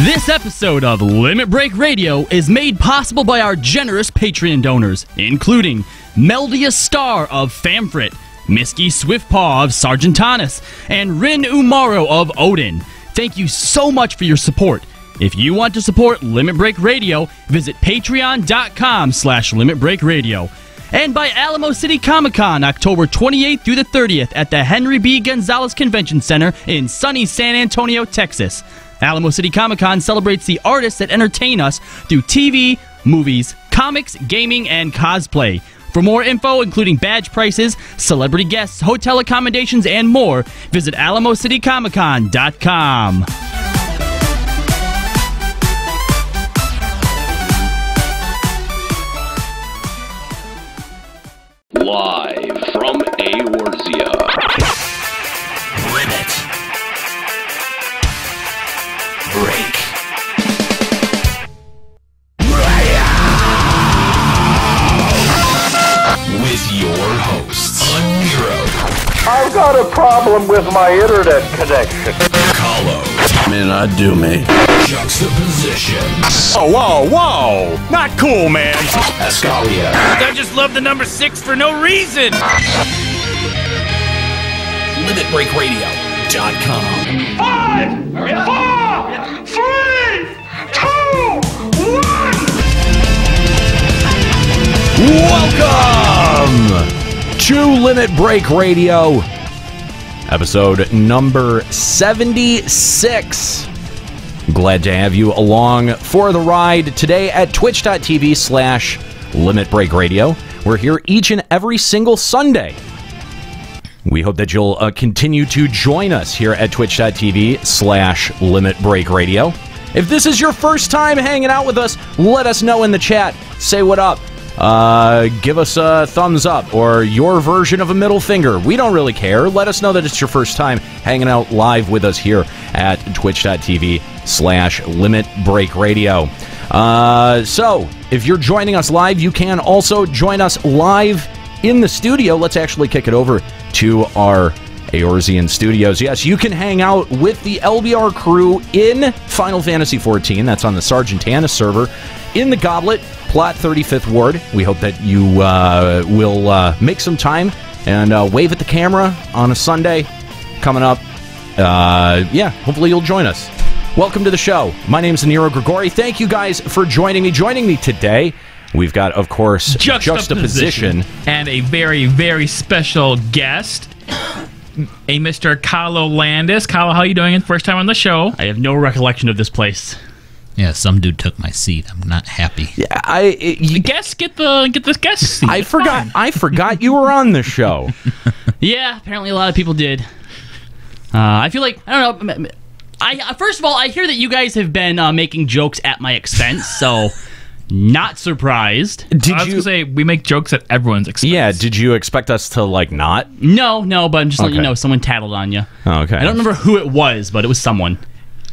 This episode of Limit Break Radio is made possible by our generous Patreon donors, including Meldia Star of Famfrit, Misky Swiftpaw of Sargentanis, and Rin Umaro of Odin. Thank you so much for your support. If you want to support Limit Break Radio, visit patreon.com/Limit Break Radio. And by Alamo City Comic-Con, October 28th through the 30th at the Henry B. Gonzalez Convention Center in sunny San Antonio, Texas. Alamo City Comic-Con celebrates the artists that entertain us through TV, movies, comics, gaming, and cosplay. For more info, including badge prices, celebrity guests, hotel accommodations, and more, visit AlamoCityComicCon.com. Live from Eorzea. Limit Break with your hosts, Aniero. I've got a problem with my internet connection. Kallo. Man, I do, mate. Juxtaposition. Oh, whoa! Not cool, man. Cecelia. I just love the number 6 for no reason. LimitBreakRadio.com. 5, 4, 3, 2, 1. Welcome to Limit Break Radio, episode number 76. Glad to have you along for the ride today at twitch.tv/Limit Break Radio. We're here each and every single Sunday. We hope that you'll continue to join us here at twitch.tv/Limit Break Radio. If this is your first time hanging out with us, let us know in the chat. Say what up. Give us a thumbs up or your version of a middle finger. We don't really care. Let us know that it's your first time hanging out live with us here at twitch.tv/Limit Break Radio. So, if you're joining us live, you can also join us live in the studio. Let's actually kick it over to our Eorzean studios. Yes, you can hang out with the LBR crew in Final Fantasy XIV. That's on the Sargentanis server in the Goblet, Plot 35th Ward. We hope that you will make some time and wave at the camera on a Sunday coming up. Yeah, hopefully you'll join us. Welcome to the show. My name's Aniero Grigori. Thank you guys for joining me. Joining me today, we've got, of course, Juxtaposition. And a very, very special guest, a Mr. Kallo Landis. Kallo, how are you doing? First time on the show. I have no recollection of this place. Yeah, some dude took my seat. I'm not happy. Yeah, Get the guest seat. I forgot you were on the show. Yeah, apparently a lot of people did. I feel like, I don't know. First of all, I hear that you guys have been making jokes at my expense, so not surprised. I was going to say, we make jokes at everyone's expense. Yeah, did you expect us to, not? No, but I'm just letting you know someone tattled on you. Oh, okay. I don't remember who it was, but it was someone.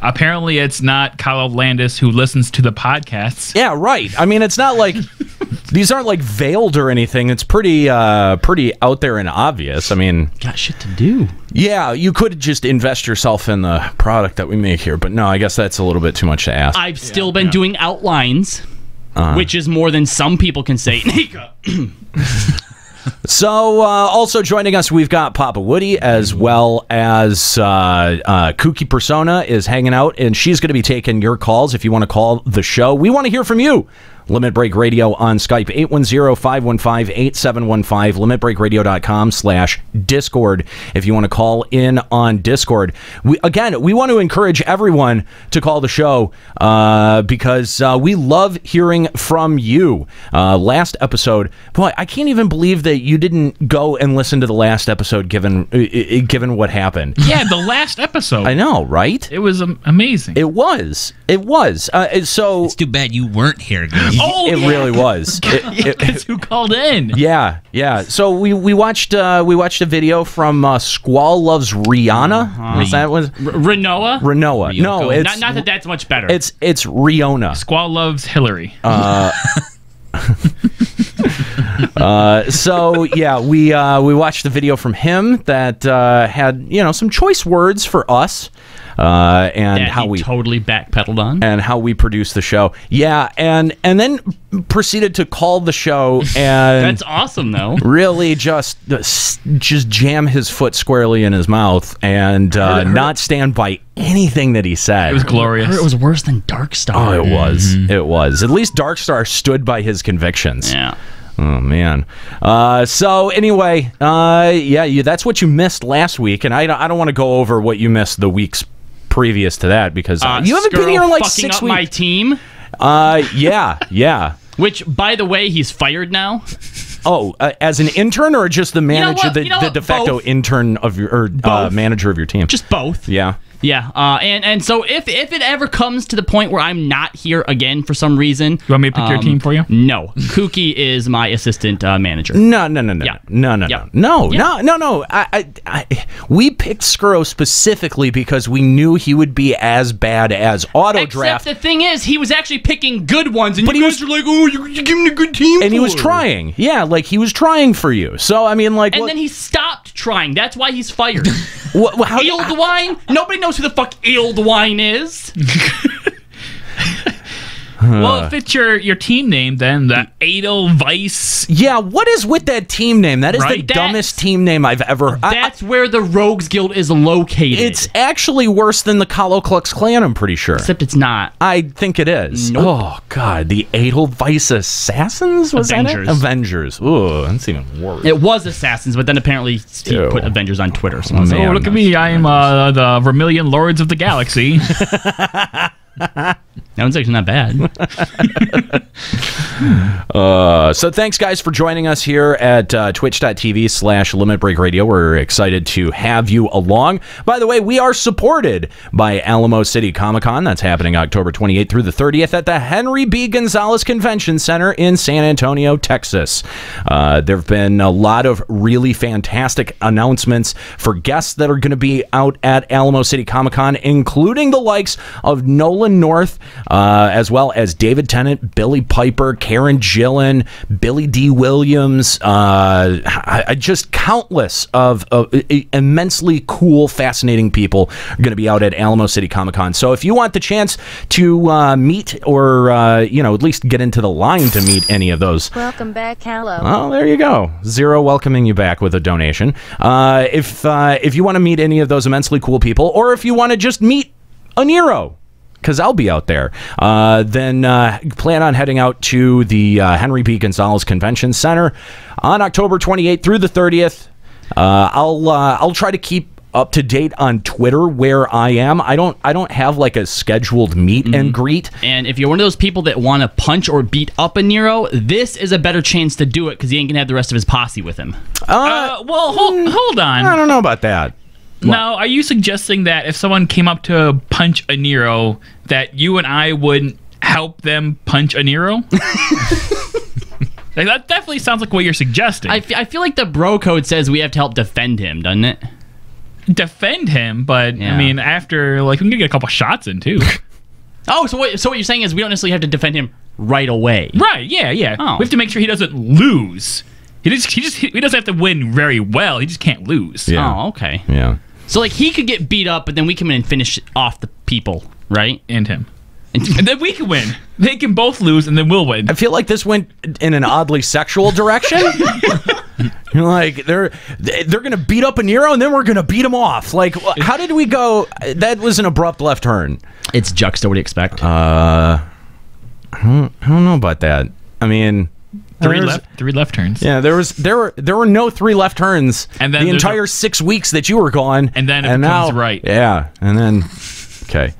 Apparently, it's not Kallo Landis who listens to the podcasts. Yeah, right. I mean, it's not like these aren't veiled or anything. It's pretty out there and obvious. I mean, got shit to do. Yeah, you could just invest yourself in the product that we make here, but no, I guess that's a little bit too much to ask. I've still been doing outlines, which is more than some people can say. So, also joining us, we've got Papa Woody, as well as Kooky Persona is hanging out, and she's going to be taking your calls if you want to call the show. We want to hear from you. Limit Break Radio on Skype, 810-515-8715, limitbreakradio.com/Discord if you want to call in on Discord. We want to encourage everyone to call the show because we love hearing from you. Last episode, boy, I can't even believe that you didn't go and listen to the last episode given what happened. Yeah, the last episode. I know, right? It was amazing. It was. So It's too bad you weren't here, guys. It really was. Guess who called in? Yeah. So we watched a video from Squall Loves Rihanna. Is that was Renoa? Renoa. No, it's not that that's much better. It's Riona. Squall Loves Hillary. So yeah, we watched the video from him that had some choice words for us. And that how he we totally backpedaled on, and how we produce the show, and then proceeded to call the show, and that's awesome though. Really, just jam his foot squarely in his mouth and not stand by anything that he said. It was glorious. It was worse than Darkstar. Oh, it was. It was. At least Darkstar stood by his convictions. Yeah. Oh, man. So, anyway, that's what you missed last week, and I don't want to go over what you missed the weeks previous to that, because you haven't been here in like 6 weeks. My team? Yeah. Which, by the way, he's fired now. Oh, as an intern or just the manager, the de facto both. intern of your manager of your team? Just both. Yeah. Yeah, and so if it ever comes to the point where I'm not here again for some reason, you want me to pick your team for you? No, Kookie is my assistant manager. No. Yeah. No. We picked Skuro specifically because we knew he would be as bad as Auto Draft. Except the thing is, he was actually picking good ones, and you guys were like, "Oh, you're giving a good team." And he was trying. Yeah, like he was trying for you. So I mean, like, and then he stopped trying. That's why he's fired. How Eildwine? Nobody knows who the fuck Eildwine is. Well, if it's your team name, then the Edelweiss. Yeah, what is with that team name? That is the dumbest team name I've ever. That's where the Rogues Guild is located. It's actually worse than the Kallo Klux Klan, I'm pretty sure. Except it's not. I think it is. Nope. Oh God, the Edelweiss Assassins was Avengers. that it? Avengers. Ooh, that's even worse. It was Assassins, but then apparently he put Avengers on Twitter. So look at me! I am the Vermilion Lords of the Galaxy. That one's actually not bad. So thanks, guys, for joining us here at twitch.tv/Limit Break Radio. We're excited to have you along. By the way, we are supported by Alamo City Comic-Con. That's happening October 28th through the 30th at the Henry B. Gonzalez Convention Center in San Antonio, Texas. There have been a lot of really fantastic announcements for guests that are going to be out at Alamo City Comic-Con, including the likes of Nolan North, as well as David Tennant, Billy Piper, Karen Gillan, Billy D. Williams, just countless of immensely cool, fascinating people are going to be out at Alamo City Comic-Con. So if you want the chance to meet or, at least get into the line to meet any of those. Welcome back, Kallo. Oh, there you go. Zero welcoming you back with a donation. If you want to meet any of those immensely cool people, or if you want to just meet Aniero, because I'll be out there, then plan on heading out to the Henry B. Gonzalez Convention Center on October 28th through the 30th. I'll try to keep up to date on Twitter where I am. I don't have like a scheduled meet and greet. And if you're one of those people that want to punch or beat up Aniero, this is a better chance to do it because he ain't gonna have the rest of his posse with him. Hold on. I don't know about that. Now, are you suggesting that if someone came up to punch Aniero, that you and I would help them punch Aniero? Like, that definitely sounds like what you're suggesting. I feel like the bro code says we have to help defend him, doesn't it? Defend him, but Yeah. I mean, after we can get a couple shots in too. Oh, so what you're saying is we don't necessarily have to defend him right away. Right? Yeah. Oh. We have to make sure he doesn't lose. He doesn't have to win very well. He just can't lose. Yeah. Oh, okay. Yeah. So he could get beat up, but then we come in and finish off the people, right? And him. And then we can win. They can both lose, and then we'll win. I feel like this went in an oddly sexual direction. You're like, they're gonna beat up Aniero, and then we're gonna beat him off. Like, how did we go? That was an abrupt left turn. It's Juxta. What do you expect? I don't know about that. I mean, Three left turns. Yeah, there were no 3 left turns and then the entire 6 weeks that you were gone. And then it becomes now, right. Yeah, and then okay.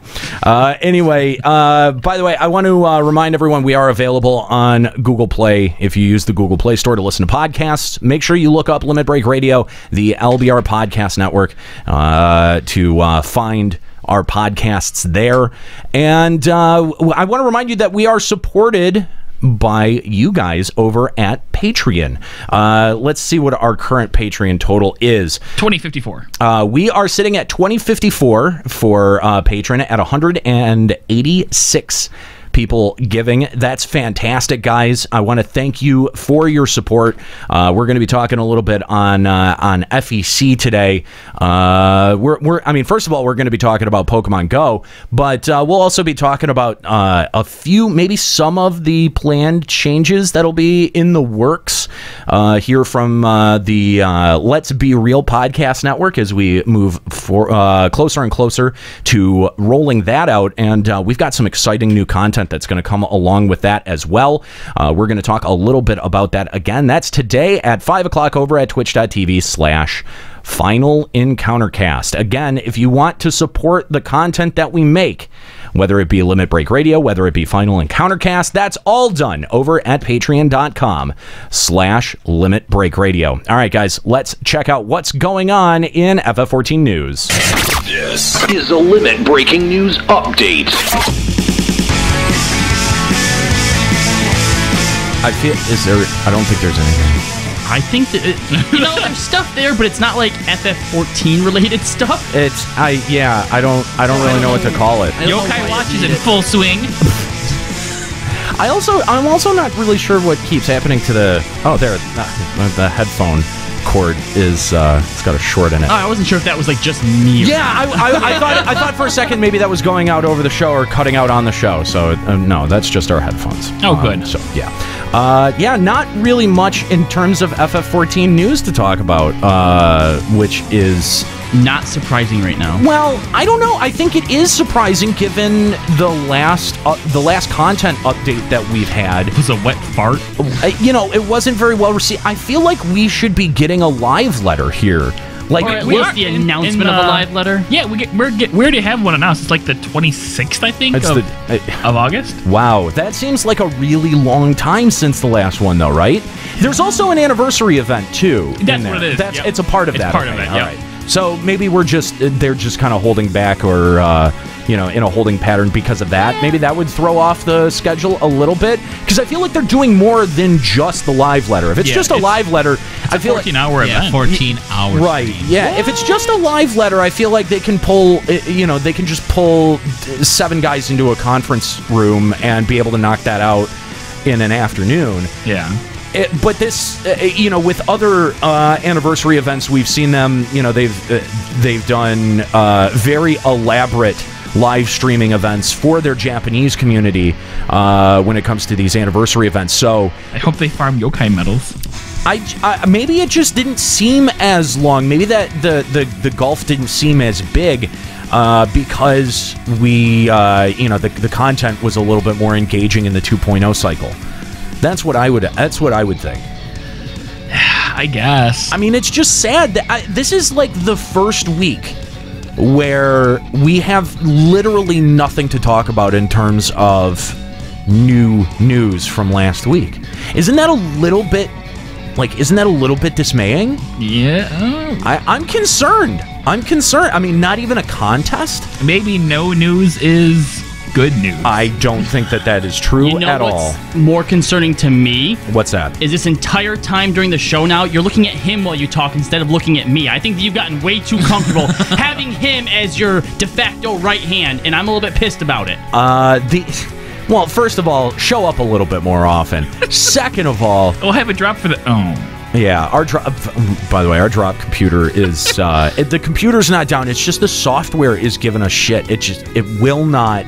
Anyway, by the way, I want to remind everyone we are available on Google Play. If you use the Google Play Store to listen to podcasts, make sure you look up Limit Break Radio, the LBR Podcast Network, to find our podcasts there. And I want to remind you that we are supported by you guys over at Patreon. Let's see what our current Patreon total is. 2054. We are sitting at 2054 for Patreon at 186 people giving. That's fantastic, guys. I want to thank you for your support. We're going to be talking a little bit on FEC today. First of all, we're going to be talking about Pokemon Go, but we'll also be talking about a few, maybe some of the planned changes that'll be in the works here from the Let's Be Real podcast network as we move closer and closer to rolling that out. And we've got some exciting new content that's going to come along with that as well. We're going to talk a little bit about that again. That's today at 5 o'clock over at twitch.tv/Final Encountercast. Again, if you want to support the content that we make, whether it be Limit Break Radio, whether it be Final Encountercast, that's all done over at patreon.com/Limit Break Radio. All right, guys, let's check out what's going on in FF14 news. This is a Limit Breaking News Update. I don't think there's anything. I think that there's stuff there, but it's not like FF14 related stuff. I don't really know what to call it. Yokai Watch is in full swing. I'm also not really sure what keeps happening to the the headphone cord is it's got a short in it. Oh, I wasn't sure if that was like just me. Yeah, I thought for a second maybe that was going out over the show or cutting out on the show. So no, that's just our headphones. Oh, good. So yeah, not really much in terms of FF14 news to talk about, which is not surprising right now. Well, I don't know. I think it is surprising given the last content update that we've had. It was a wet fart. It wasn't very well received. I feel like we should be getting a live letter here. Like, or at least the announcement of a live letter. Yeah, we already have one announced. It's like the 26th, I think, of August. Wow, that seems like a really long time since the last one, though, right? There's also an anniversary event too. That's what it is. It's a part of that. It's part of it. All right. So maybe they're just kind of holding back, or in a holding pattern because of that. Maybe that would throw off the schedule a little bit, because I feel like they're doing more than just the live letter. If it's just a live letter, I feel 14-hour event. 14 hours. Right. Yeah. If it's just a live letter, I feel like they can pull. They can just pull 7 guys into a conference room and be able to knock that out in an afternoon. Yeah. But this, with other anniversary events, we've seen them. They've done very elaborate live streaming events for their Japanese community when it comes to these anniversary events. So I hope they farm yokai medals. Maybe it just didn't seem as long. Maybe that the gulf didn't seem as big because the content was a little bit more engaging in the 2.0 cycle. That's what I would think. I guess. I mean, it's just sad that this is like the first week where we have literally nothing to talk about in terms of new news from last week. Isn't that a little bit dismaying? Yeah. I'm concerned. I mean, not even a contest? Maybe no news is good news. I don't think that is true at all. What's more concerning to me? What's that? Is this entire time during the show now, you're looking at him while you talk instead of looking at me. I think that you've gotten way too comfortable having him as your de facto right hand, and I'm a little bit pissed about it. Well, first of all, show up a little bit more often. Second of all, we'll have a drop for the... Oh. Yeah, our drop. By the way, our drop computer is the computer's not down. It's just the software is giving us shit. It will not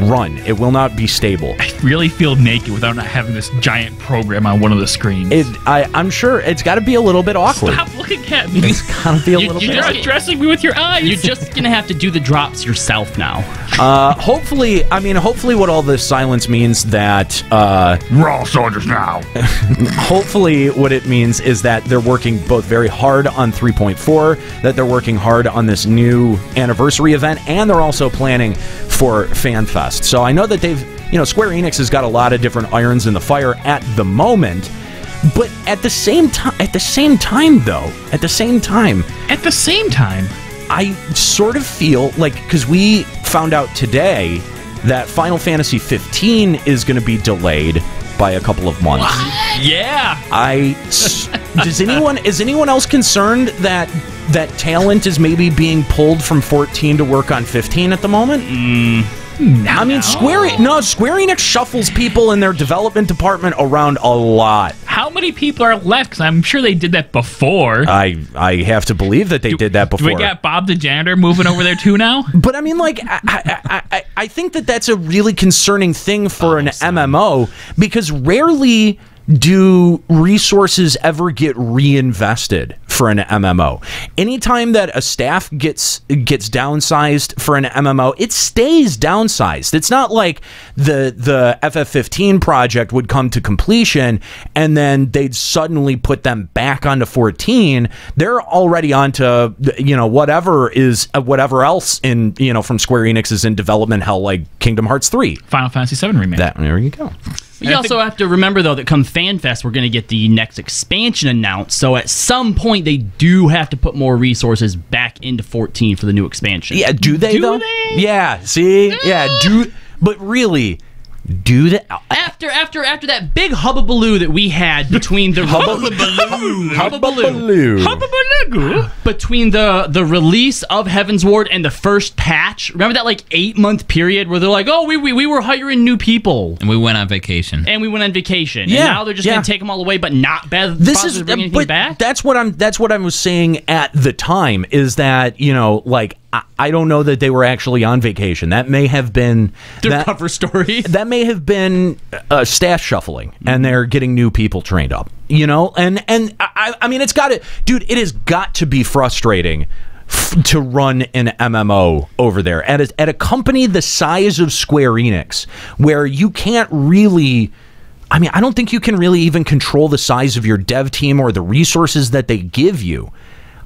run. It will not be stable. I really feel naked without not having this giant program on one of the screens. I'm sure it's got to be a little bit awkward. Stop looking at me. It's got to be a little bit. You're addressing me with your eyes. You're just gonna have to do the drops yourself now. Hopefully, what all this silence means that we're all soldiers now. Hopefully, what it means is that they're working both very hard on 3.4, that they're working hard on this new anniversary event, and they're also planning for FanFest. So I know that Square Enix has got a lot of different irons in the fire at the moment, but at the same time, I sort of feel like, because we found out today that Final Fantasy 15 is going to be delayed by a couple of months. Yeah. Is anyone else concerned that talent is maybe being pulled from 14 to work on 15 at the moment? I mean, Square Enix shuffles people in their development department around a lot. How many people are left? Because I'm sure they did that before. I have to believe that they did that before. Do we got Bob the janitor moving over there too now? But I mean, like, I think that that's a really concerning thing for an MMO, because rarely do resources ever get reinvested for an MMO. Anytime that a staff gets downsized for an MMO, it stays downsized. It's not like the FF15 project would come to completion and then they'd suddenly put them back onto 14. They're already onto, you know, whatever else in, you know, from Square Enix is in development hell, like Kingdom Hearts 3. Final Fantasy VII Remake. There you go. You also have to remember, though, that come FanFest, we're going to get the next expansion announced. So at some point, they do have to put more resources back into 14 for the new expansion. Yeah, do they, though? Yeah, see? Yeah, but really, do that? After that big hubbubaloo that we had between the between the release of Heaven's Ward and the first patch, remember that like 8-month period where they're like, oh, we were hiring new people and we went on vacation yeah, and now they're just gonna take them all away but not bring anything back. That's what I was saying at the time, is that, you know, like, I don't know that they were actually on vacation. That may have been their cover story. That may have been staff shuffling, and they're getting new people trained up. You know, and I mean, it has got to be frustrating to run an MMO over there at a company the size of Square Enix, where you can't really. I mean, I don't think you can really even control the size of your dev team or the resources that they give you.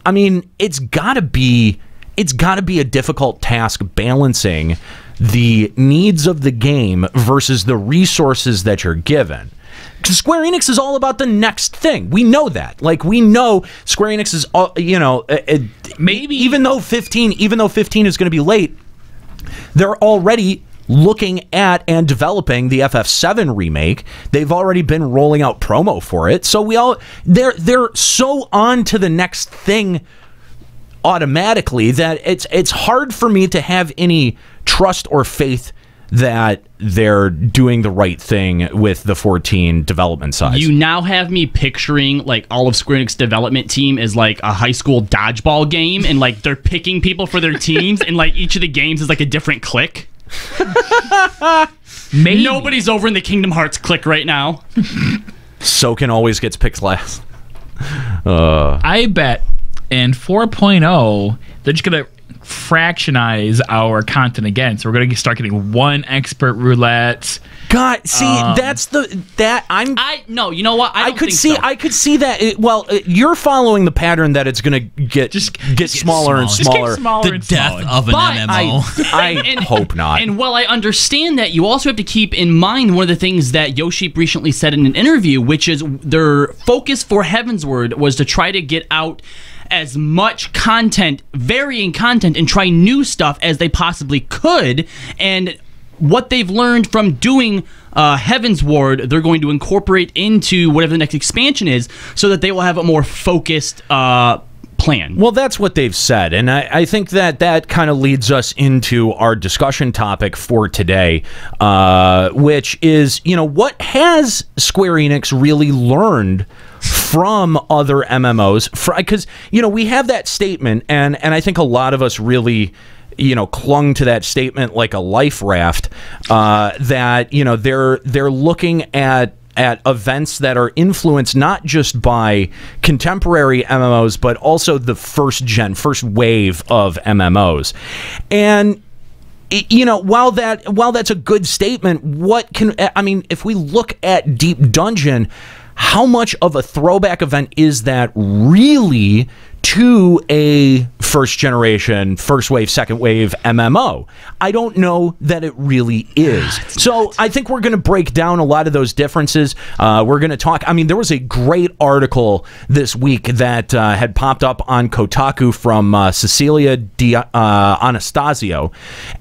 I mean, it's got to be a difficult task balancing the needs of the game versus the resources that you're given. Because Square Enix is all about the next thing. We know that. Like, we know Square Enix is, you know, maybe even though 15 is going to be late, they're already looking at and developing the FF7 remake. They've already been rolling out promo for it. So they're so on to the next thing automatically that it's hard for me to have any trust or faith that they're doing the right thing with the 14 development size. You now have me picturing like all of Square Enix development team is like a high school dodgeball game, and like they're picking people for their teams, and like each of the games is like a different clique. Maybe. Nobody's over in the Kingdom Hearts clique right now. Soken always gets picked last. I bet in 4.0 they're just gonna fractionize our content again, so we're gonna start getting one expert roulette. God, see, you know what? I could see that. You're following the pattern that it's going to get smaller and smaller. The death of an MMO. I hope not. And while I understand that, you also have to keep in mind one of the things that Yoshi recently said in an interview, which is their focus for Heaven's Word was to try to get out as much content, varying content, and try new stuff as they possibly could. And what they've learned from doing Heaven's Ward, they're going to incorporate into whatever the next expansion is, so that they will have a more focused plan. Well, that's what they've said, and I think that kind of leads us into our discussion topic for today, which is, you know, what has Square Enix really learned from other MMOs? Because, you know, we have that statement, and I think a lot of us really, you know, clung to that statement like a life raft, that, you know, they're looking at events that are influenced not just by contemporary MMOs, but also the first wave of MMOs. And, you know, while that's a good statement, if we look at Deep Dungeon, how much of a throwback event is that really to a first generation, first wave, second wave MMO? I don't know that it really is. So I think we're going to break down a lot of those differences. We're going to talk. I mean, there was a great article this week that had popped up on Kotaku from Cecelia D'Anastasio,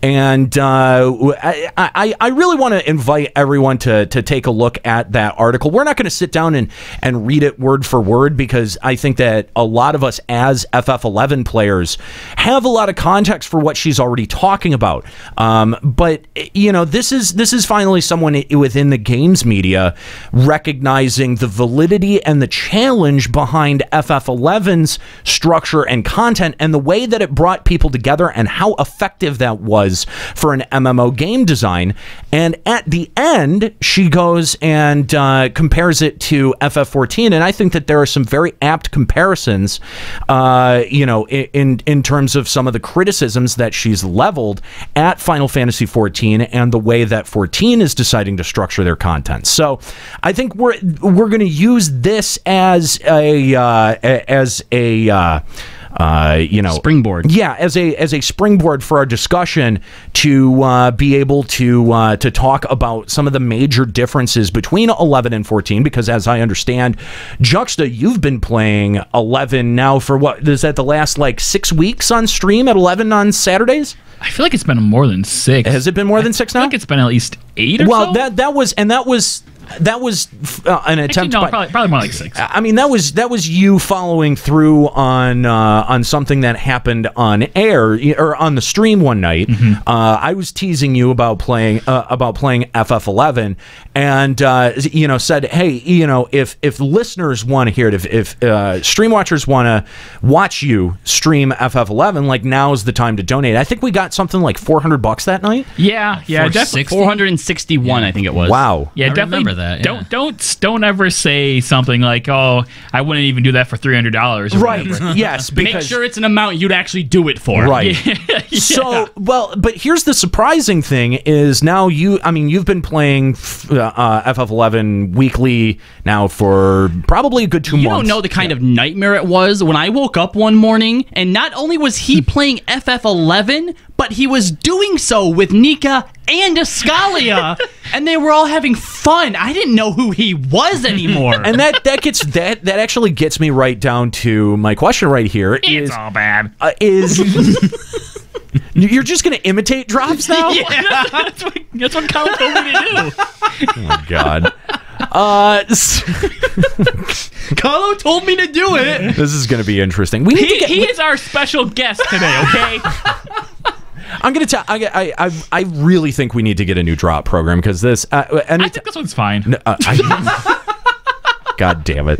and I really want to invite everyone to take a look at that article. We're not going to sit down and read it word for word, because I think that a lot of us as FF11 players players have a lot of context for what she's already talking about. But this is finally someone within the games media recognizing the validity and the challenge behind FF11's structure and content and the way that it brought people together and how effective that was for an MMO game design. And at the end, she goes and compares it to FF14, and I think that there are some very apt comparisons, in terms of some of the criticisms that she's leveled at Final Fantasy XIV and the way that 14 is deciding to structure their content. So I think we're going to use this as a springboard. Yeah, as a springboard for our discussion to be able to talk about some of the major differences between 11 and 14, because as I understand, Juxta, you've been playing 11 now for what, is that the last 6 weeks on stream at 11 on Saturdays? I feel like it's been more than 6. Has it been more than 6 now? I think it's been at least 8 or so. Well, that was an attempt. Actually, no, probably more like 6. I mean, that was you following through on something that happened on air or on the stream one night. Mm-hmm. I was teasing you about playing FF11, and said, hey, if listeners want to hear it, if stream watchers want to watch you stream FF11, now's the time to donate. I think we got something like $400 that night. Yeah, definitely 461, I think it was. Wow. Yeah, I definitely. remember that. Yeah. Don't ever say something like, "Oh, I wouldn't even do that for $300." Right. Yes. Make sure it's an amount you'd actually do it for. Right. Yeah. So, but here's the surprising thing is now you've been playing FF11 weekly now for probably a good 2 months. You don't know the kind of nightmare it was when I woke up one morning and not only was he playing FF11, but he was doing so with Nika and Ascalia, and they were all having fun. I didn't know who he was anymore. And that actually gets me right down to my question right here. It's all bad. You're just going to imitate drops now? Yeah, that's what Kallo told me to do. Oh my God. Kallo told me to do it. This is going to be interesting. He is our special guest today, okay? I'm going to tell. I really think we need to get a new drop program because this. I think this one's fine. God damn it.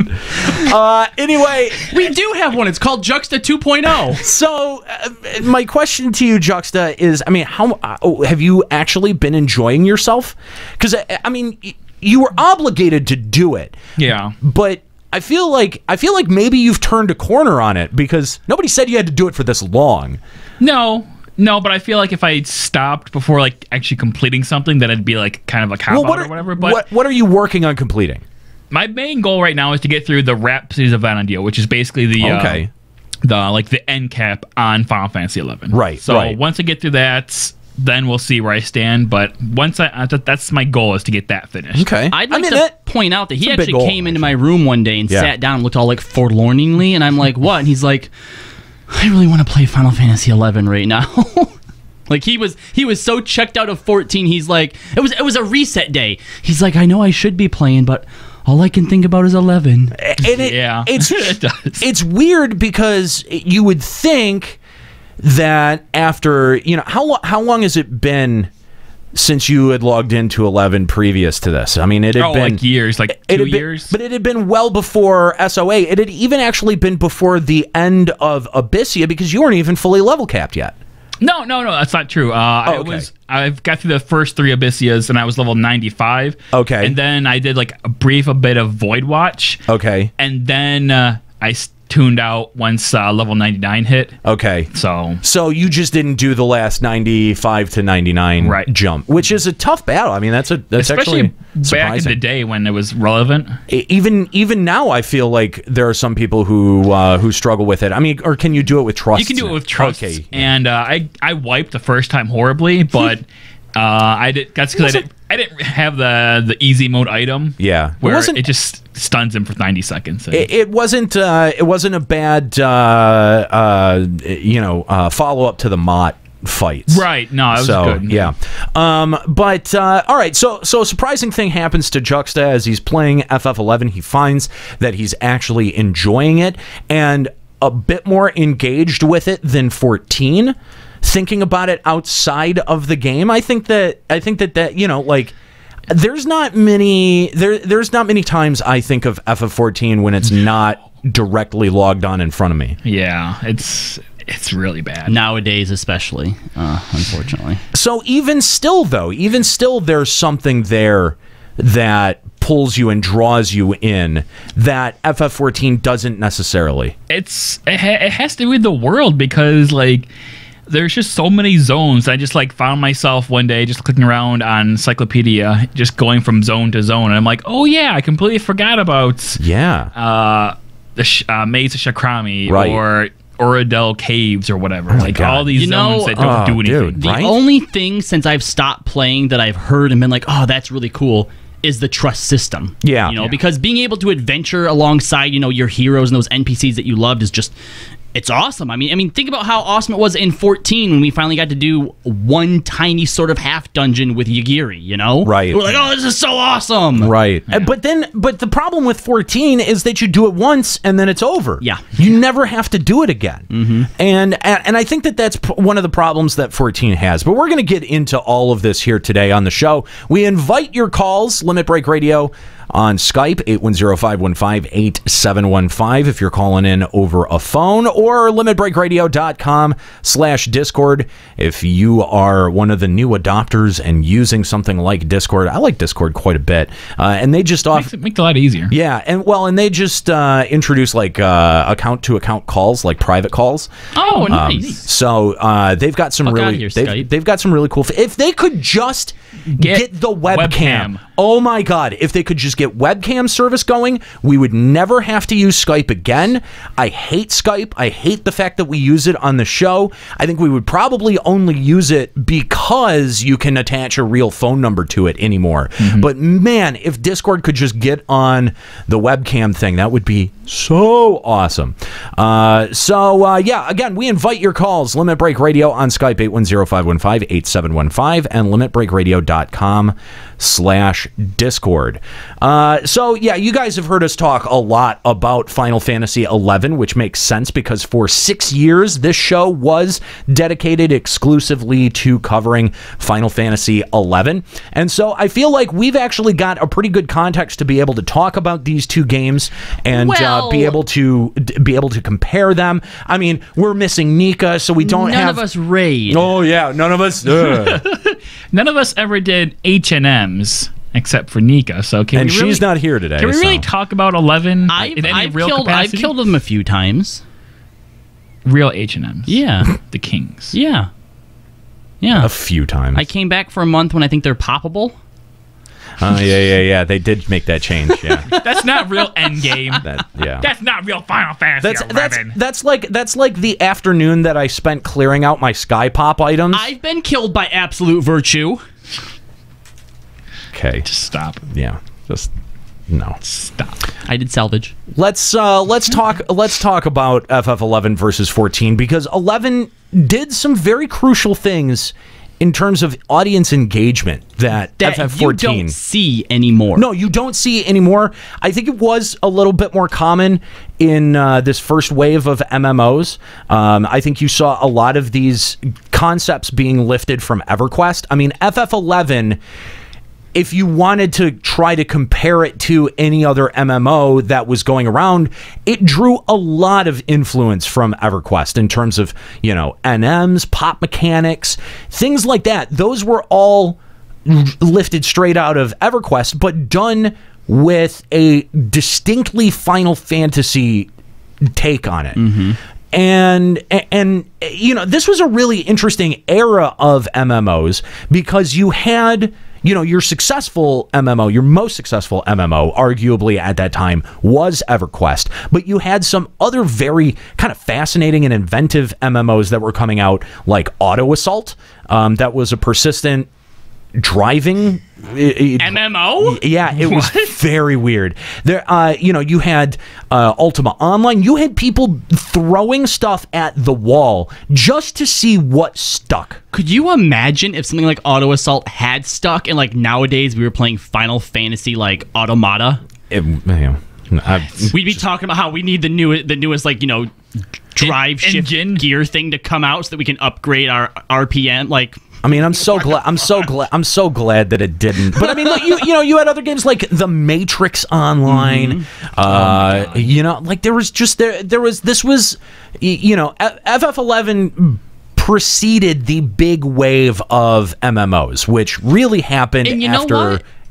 Anyway, we do have one. It's called Juxta 2.0. So, my question to you, Juxta, is: how have you actually been enjoying yourself? Because you were obligated to do it. Yeah, but I feel like maybe you've turned a corner on it because nobody said you had to do it for this long. No, but I feel like if I stopped before actually completing something, then it'd be kind of a cop-out or whatever. But what are you working on completing? My main goal right now is to get through the Rhapsodies of Vana'diel, which is basically the end cap on Final Fantasy XI. Right. So once I get through that, then we'll see where I stand. But once that's my goal is to get that finished. Okay. I'd like to point out that he actually came into my room one day and Yeah. sat down and looked all forlorningly, and I'm like, what? And he's like, I really want to play Final Fantasy XI right now. He was so checked out of 14. He's like, it was a reset day. He's like, I know I should be playing, but all I can think about is 11. And it does. It's weird because you would think that after how long has it been since you had logged into 11 previous to this? I mean, it had been years, 2 years. But it had been well before SOA. It had even actually been before the end of Abyssia because you weren't even fully level capped yet. No, that's not true. Okay. I've got through the first 3 Abyssias and I was level 95. Okay. And then I did a bit of Void Watch. Okay. And then I tuned out once level 99 hit. Okay. So you just didn't do the last 95 to 99 jump, which is a tough battle. I mean, that's especially actually surprising. back in the day when it was relevant. Even now, I feel like there are some people who struggle with it. I mean, or can you do it with trust? You can do it with trust. Okay. And I wiped the first time horribly, but I did. That's because I didn't have the easy mode item. Yeah. Where it just stuns him for 90 seconds. It wasn't a bad follow up to the Mott fights. Right. No, it was good. Yeah. But all right. So a surprising thing happens to Juxta as he's playing FF11. He finds that he's actually enjoying it, and a bit more engaged with it than 14. Thinking about it outside of the game, I think that you know, like, there's not many times I think of FF14 when it's not directly logged on in front of me. Yeah, it's really bad nowadays, especially, unfortunately. So even still, there's something there that pulls you and draws you in that FF14 doesn't necessarily. It has to do with the world, because like there's just so many zones. I just like found myself one day just clicking around on Encyclopedia, just going from zone to zone, and I'm like, oh yeah, I completely forgot about the Maze of Shakrami, right, or Oradell Caves or whatever. Oh, like God. all these zones that don't do anything. Dude, the only thing since I've stopped playing that I've heard and been like, oh, that's really cool, is the trust system. Yeah. You know, because being able to adventure alongside, you know, your heroes and those NPCs that you loved is just, it's awesome. I mean, think about how awesome it was in 14 when we finally got to do one tiny sort of half dungeon with Yagiri, you know? Right. We're like, oh, this is so awesome. Right. Yeah. But the problem with 14 is that you do it once and then it's over. Yeah. You never have to do it again. Mm-hmm. And I think that's one of the problems that 14 has. But we're going to get into all of this here today on the show. We invite your calls, Limit Break Radio, on Skype, 810-515-8715 if you're calling in over a phone, or limitbreakradio.com/Discord if you are one of the new adopters and using something like Discord. I like Discord quite a bit. And they just makes it a lot easier. Yeah, and they just introduce like account-to-account calls, like private calls. Oh, nice. So they've got some they've got some really cool. If they could just get the webcam. Oh my God, if they could just get webcam service going, we would never have to use Skype again. I hate Skype. I hate the fact that we use it on the show. I think we would probably only use it because you can attach a real phone number to it anymore. Mm-hmm. But man, if Discord could just get on the webcam thing, that would be so awesome. Yeah, again, we invite your calls. Limit Break Radio on Skype, 810-515-8715, and limitbreakradio.com/Discord. So yeah, you guys have heard us talk a lot about Final Fantasy XI, which makes sense because for 6 years this show was dedicated exclusively to covering Final Fantasy XI, and so I feel like we've actually got a pretty good context to be able to talk about these two games and be able to compare them. I mean, we're missing Nika, so we don't have... None of us raid. Oh yeah, none of us. None of us ever did H&Ms except for Nika. So she's not here today. Can we really talk about 11 in any real capacity? I've killed them a few times. Real H&Ms. Yeah. The Kings. Yeah. Yeah. A few times. I came back for a month when I think they're poppable. Oh, yeah. They did make that change, yeah. That's not real endgame. That's not real Final Fantasy XI. That's like the afternoon that I spent clearing out my Sky Pop items. I've been killed by absolute virtue. Okay. Just stop. Yeah. Just no. Stop. I did salvage. Let's talk about FF11 versus 14, because 11 did some very crucial things in terms of audience engagement that FF14 you don't see anymore. No, you don't see anymore. I think it was a little bit more common in this first wave of MMOs. I think you saw a lot of these concepts being lifted from EverQuest. I mean, FF11, if you wanted to try to compare it to any other MMO that was going around, it drew a lot of influence from EverQuest in terms of, NMs, pop mechanics, things like that. Those were all lifted straight out of EverQuest, but done with a distinctly Final Fantasy take on it. Mm-hmm. And this was a really interesting era of MMOs because you had... your successful MMO, your most successful MMO, arguably at that time, was EverQuest. But you had some other very kind of fascinating and inventive MMOs that were coming out, like Auto Assault. That was a persistent driving MMO. Yeah, it was very weird. There, you had Ultima Online. You had people throwing stuff at the wall just to see what stuck. Could you imagine if something like Auto Assault had stuck, and like nowadays we were playing Final Fantasy like Automata? We'd be talking about how we need the newest like drive shift gear thing to come out so that we can upgrade our RPM. Like, I mean, I'm so glad that it didn't. But I mean, like, you had other games like The Matrix Online. Like there was FF11 preceded the big wave of MMOs, which really happened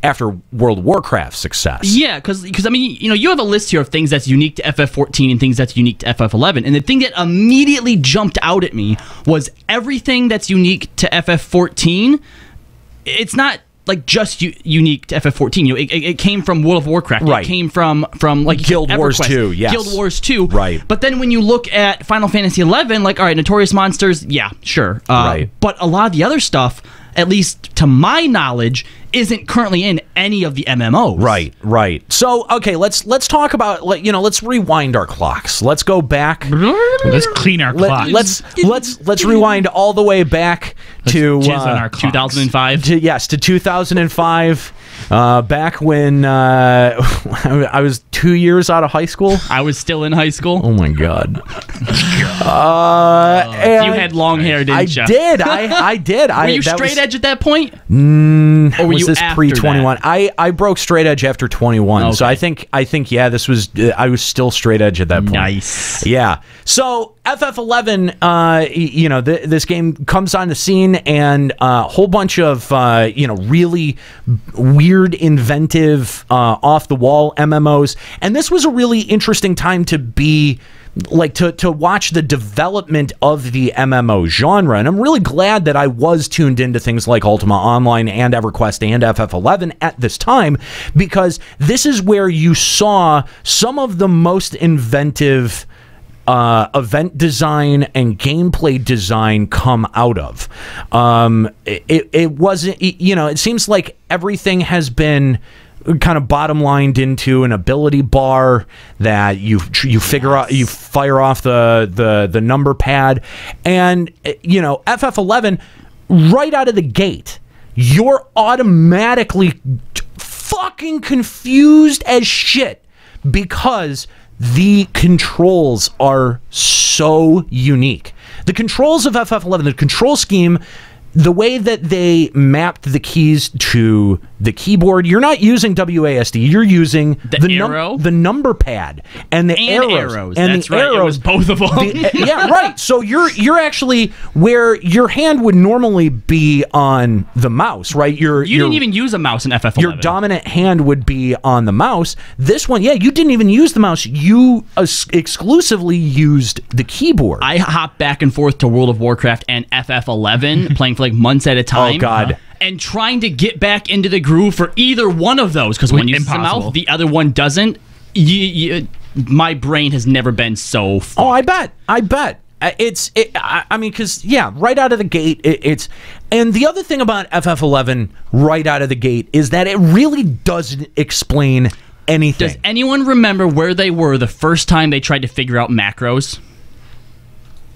after World of Warcraft's success. Yeah, because I mean, you have a list here of things that's unique to FF14 and things that's unique to FF11, and the thing that immediately jumped out at me was everything that's unique to FF14. It's not like just unique to FF14. It came from World of Warcraft. Right. It came from like Guild Wars 2. Yes. Guild Wars 2. Right. But then when you look at Final Fantasy 11, like, all right, Notorious Monsters, yeah, sure. Right. But a lot of the other stuff, at least to my knowledge, isn't currently in any of the MMOs. Right. So, okay, let's talk about, let's rewind our clocks. Let's go back. Let's clean our clocks. Let's rewind all the way back to 2005. To 2005. Back when I was 2 years out of high school. I was still in high school. Oh my god. You had long hair, didn't you? I did. Were you straight edge at that point? Or were you this pre-21? I broke straight edge after 21. Okay. So I think yeah, this was I was still straight edge at that point. Nice. Yeah. So FF11, this game comes on the scene, and a whole bunch of really weird, inventive, off the wall MMOs, and this was a really interesting time to be. Like to watch the development of the MMO genre, and I'm really glad that I was tuned into things like Ultima Online and EverQuest and FF11 at this time, because this is where you saw some of the most inventive event design and gameplay design come out of. It wasn't, it seems like everything has been kind of bottom lined into an ability bar that you figure out, you fire off the number pad, and FF11 right out of the gate, you're automatically fucking confused as shit because the controls are so unique. The controls of FF11, the control scheme, the way that they mapped the keys to the keyboard, you're not using WASD, you're using the number pad and the arrows. And that's right, it was both of them. Yeah, right. So you're actually where your hand would normally be on the mouse, right? You didn't even use a mouse in FF11. Your dominant hand would be on the mouse. This one, yeah, you didn't even use the mouse. You exclusively used the keyboard. I hopped back and forth to World of Warcraft and FF11, playing for like months at a time. Oh, God. And trying to get back into the groove for either one of those, because one uses the mouth, the other one doesn't. My brain has never been so fucked. Oh, I bet. I mean, because, yeah, right out of the gate, it's... And the other thing about FF11 right out of the gate is that it really doesn't explain anything. Does anyone remember where they were the first time they tried to figure out macros?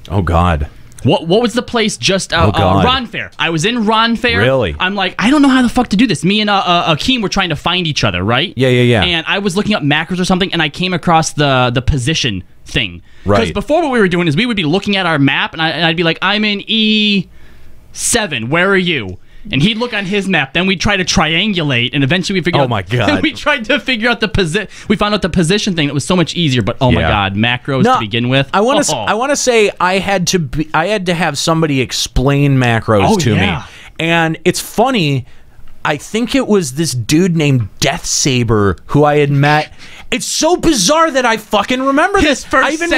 Oh, God. What was the place just Ronfair? I was in Ronfair. Really? I'm like, I don't know how the fuck to do this. Me and Akeem were trying to find each other, right? Yeah. And I was looking up macros or something, and I came across the position thing. Right. Because before what we were doing is we would be looking at our map, and I'd be like, I'm in E7. Where are you? And he'd look on his map. Then we'd try to triangulate, and eventually we figured out... Oh, my God. We tried to figure out the position. We found out the position thing. That was so much easier, but oh, my God, macros to begin with. I want to say I had to have somebody explain macros to me. And it's funny... I think it was this dude named Death Saber who I had met. It's so bizarre that I fucking remember this. I even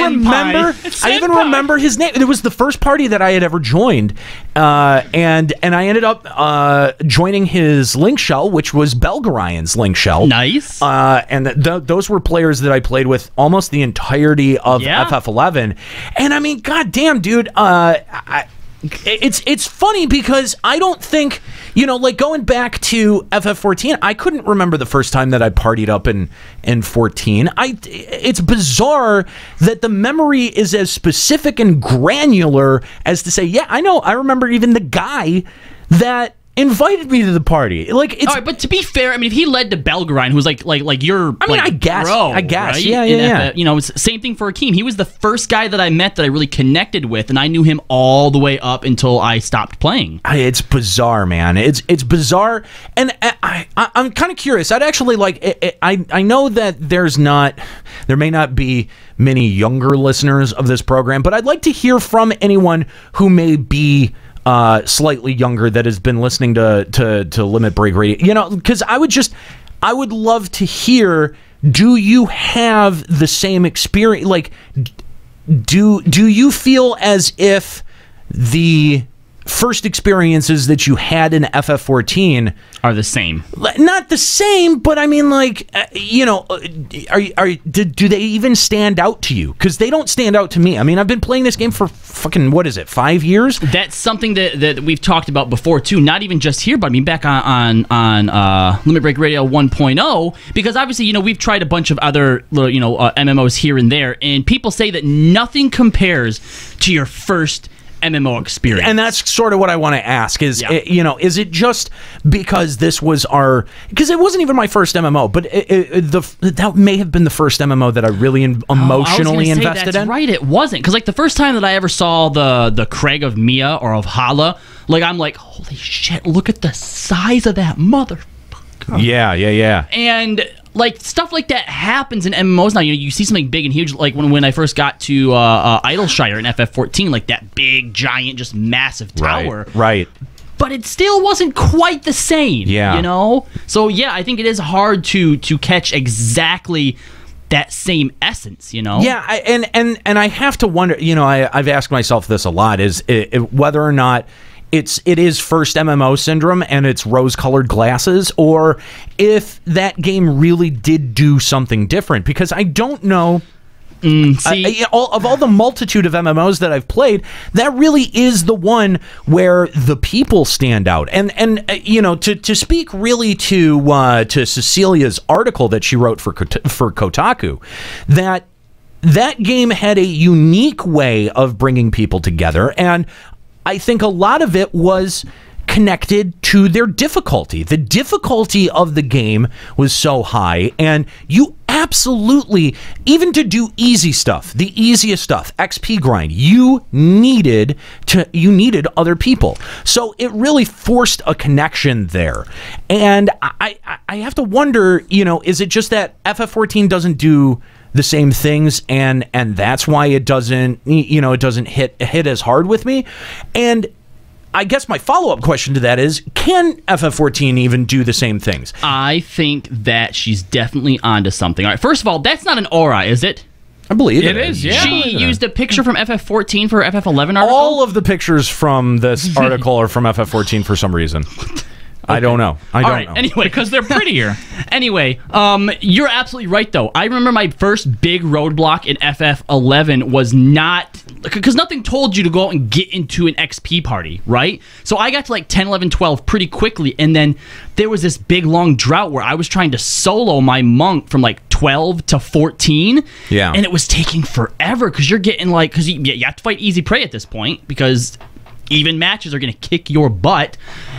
remember his name. It was the first party that I had ever joined, and I ended up joining his link shell, which was Belgarion's link shell. Nice. And those were players that I played with almost the entirety of FF11. And I mean, goddamn, dude. It's funny because I don't think, like going back to FF14, I couldn't remember the first time that I partied up in 14. It's bizarre that the memory is as specific and granular as to say, yeah, I know, I remember even the guy that invited me to the party. Like, it's all right, but to be fair, I mean, if he led to Belgarian, who's like your, I mean, like, I guess, right? yeah. You know, it's the same thing for Akeem. He was the first guy that I met that I really connected with, and I knew him all the way up until I stopped playing. It's bizarre, man. It's bizarre, and I'm kind of curious. I'd actually like. I know that there may not be many younger listeners of this program, but I'd like to hear from anyone who may be slightly younger that has been listening to Limit Break Radio. You know, because I would love to hear. Do you have the same experience? Like, do you feel as if the first experiences that you had in FF14 are the same? Not the same, but I mean, like, you know, do they even stand out to you? Because they don't stand out to me. I mean, I've been playing this game for fucking, what is it, 5 years? That's something that we've talked about before too. Not even just here, but I mean back on Limit Break Radio 1.0, because obviously, you know, we've tried a bunch of other MMOs here and there, and people say that nothing compares to your first MMO experience. And that's sort of what I want to ask is, is it just because this was because it wasn't even my first MMO, but that may have been the first MMO that I really emotionally invested in. Right, it wasn't. Because like the first time that I ever saw the Craig of Mia or of Hala, like I'm like, holy shit, look at the size of that motherfucker. Yeah. And like stuff like that happens in MMOs now. You know, you see something big and huge, like when I first got to Idleshire in FF14, like that big, giant, just massive tower. Right. But it still wasn't quite the same. Yeah. You know? So yeah, I think it is hard to catch exactly that same essence, you know? Yeah, and I have to wonder, you know, I've asked myself this a lot, is whether or not it is first MMO syndrome and it's rose-colored glasses, or if that game really did do something different, because I don't know. Of all the multitude of MMOs that I've played, that really is the one where the people stand out. And you know, to speak really to Cecilia's article that she wrote for Kotaku, that game had a unique way of bringing people together, and I think a lot of it was connected to their difficulty. The difficulty of the game was so high, and you absolutely, even to do easy stuff, the easiest stuff, XP grind, you needed other people. So it really forced a connection there. And I have to wonder, you know, is it just that FF14 doesn't do the same things, and that's why it doesn't hit as hard with me? And I guess my follow-up question to that is, can FF14 even do the same things? I think that she's definitely onto something. All right, first of all, that's not an aura, is it? I believe it is. Yeah. She used a picture from FF14 for her FF11 article? All of the pictures from this article are from FF14 for some reason. Okay. I don't know. I don't know. Anyway, because they're prettier. Anyway, you're absolutely right, though. I remember my first big roadblock in FF11 was not... Because nothing told you to go out and get into an XP party, right? So I got to like 10, 11, 12 pretty quickly, and then there was this big, long drought where I was trying to solo my monk from like 12 to 14. Yeah. And it was taking forever, because you're getting like... Because you have to fight easy prey at this point, because... even matches are going to kick your butt.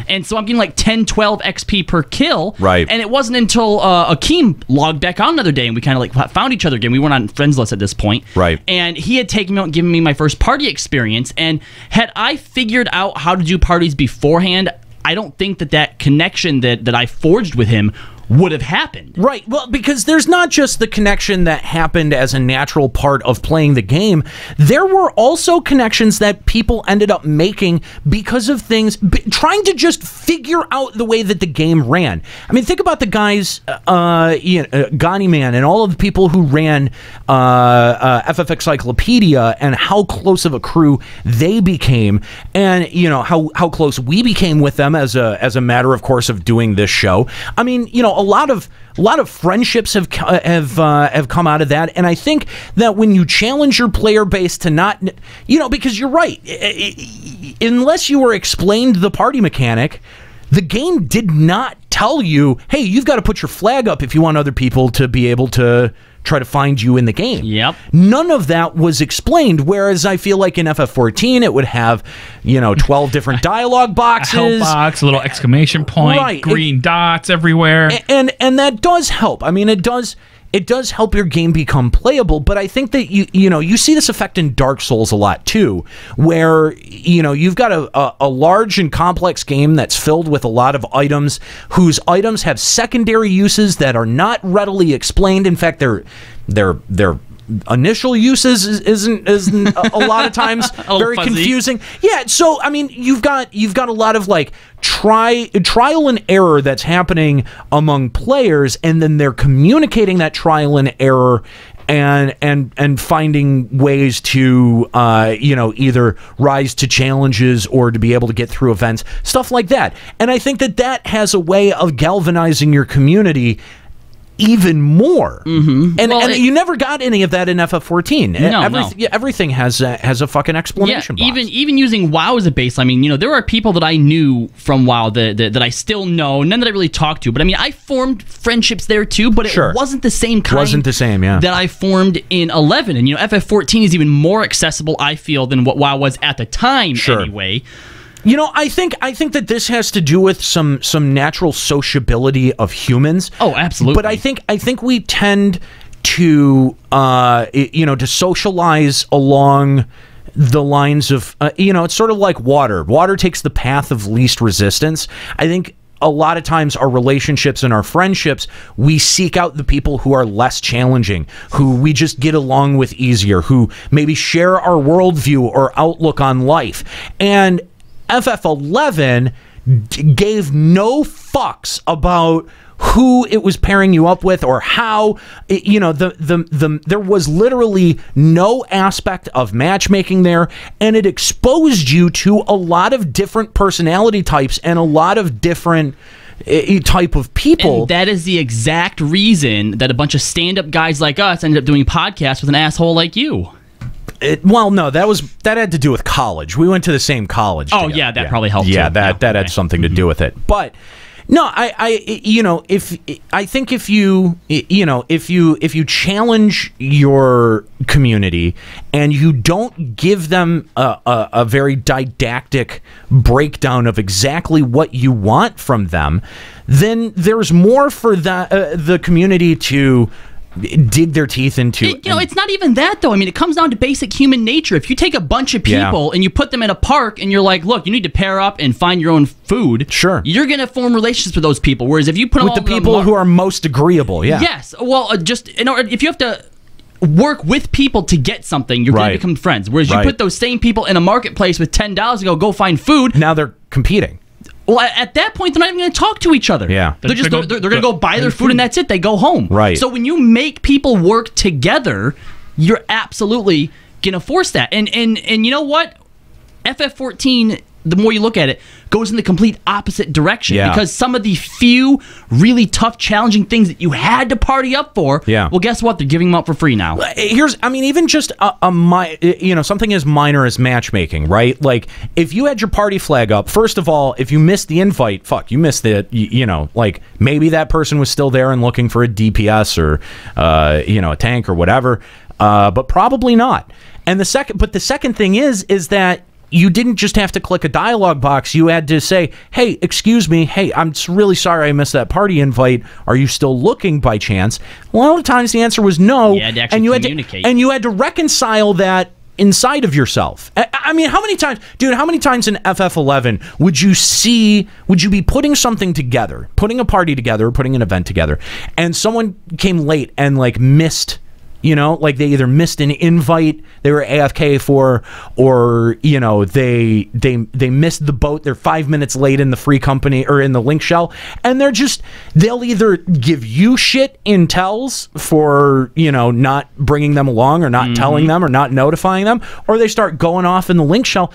And so I'm getting like 10, 12 XP per kill. Right. And it wasn't until Akeem logged back on another day and we kind of like found each other again. We weren't on friends list at this point. Right. And he had taken me out and given me my first party experience. And had I figured out how to do parties beforehand, I don't think that connection that I forged with him would have happened. Right. Well, because there's not just the connection that happened as a natural part of playing the game. There were also connections that people ended up making because of things, trying to just figure out the way that the game ran. I mean, think about the guys, Ganyman and all of the people who ran FFXIclopedia, and how close of a crew they became, and you know how close we became with them as a matter, of course, of doing this show. I mean, you know, a lot of friendships have come out of that, and I think that when you challenge your player base to not, you know, because you're right, unless you were explained the party mechanic, the game did not tell you, hey, you've got to put your flag up if you want other people to be able to try to find you in the game. Yep. None of that was explained, whereas I feel like in FF14 it would have, 12 different dialogue boxes. A help box, a little exclamation point, Right. green dots everywhere. And that does help. I mean, it does help your game become playable, but I think that you see this effect in Dark Souls a lot too, where you've got a large and complex game that's filled with a lot of items whose items have secondary uses that are not readily explained. In fact, their initial uses isn't a lot of times very fuzzy. confusing. Yeah, so I mean, you've got a lot of like trial and error that's happening among players, and then they're communicating that trial and error and finding ways to either rise to challenges or to be able to get through events, stuff like that. And I think that has a way of galvanizing your community even more. And you never got any of that in FF14. No. Everything has a fucking explanation box. Even using WoW as a base. I mean, there are people that I knew from WoW that I still know, none that I really talked to. But I mean, I formed friendships there too, but it wasn't the same kind. Wasn't the same, yeah. That I formed in 11. And FF14 is even more accessible, I feel, than what WoW was at the time anyway. I think that this has to do with some natural sociability of humans. Oh, absolutely. But I think we tend to to socialize along the lines of it's sort of like water. Water takes the path of least resistance. I think a lot of times our relationships and our friendships, we seek out the people who are less challenging, who we just get along with easier, who maybe share our worldview or outlook on life. And FF11 gave no fucks about who it was pairing you up with or how. There was literally no aspect of matchmaking there, and it exposed you to a lot of different personality types and a lot of different type of people. And that is the exact reason that a bunch of stand-up guys like us ended up doing podcasts with an asshole like you. Well, no, that had to do with college. We went to the same college. Oh, together. yeah, that probably helped. Yeah, too. that had something to do with it. But no, if you challenge your community and you don't give them a very didactic breakdown of exactly what you want from them, then there's more for the community to dig their teeth into. It's not even that, though. I mean, it comes down to basic human nature. If you take a bunch of people and you put them in a park and you're like, look, you need to pair up and find your own food, you're going to form relationships with those people. Whereas if you put with the people who are most agreeable, yes. Well, if you have to work with people to get something, you're going to become friends. Whereas you put those same people in a marketplace with $10 and go find food. Now they're competing. Well, at that point, they're not even going to talk to each other. Yeah. They're going to go buy their food and that's it. They go home. Right. So when you make people work together, you're absolutely going to force that. And you know what? FF14, the more you look at it, goes in the complete opposite direction. Yeah. Because some of the few really tough, challenging things that you had to party up for, well, guess what? They're giving them up for free now. Even just something as minor as matchmaking, right? Like, if you had your party flag up, first of all, if you missed the invite, you missed it. Like, maybe that person was still there and looking for a DPS or, a tank or whatever, but probably not. And the second thing is that you didn't just have to click a dialogue box. You had to say, hey, excuse me. Hey, I'm really sorry I missed that party invite. Are you still looking by chance? A lot of times the answer was no. You had to actually communicate. And you had to reconcile that inside of yourself. I mean, how many times in FF11 would you be putting something together, putting a party together, putting an event together, and someone came late and missed, like they either missed an invite they were AFK for, or they missed the boat. They're 5 minutes late in the free company or in the link shell, and they'll either give you shit intels for not bringing them along or not telling them or not notifying them, or they start going off in the link shell.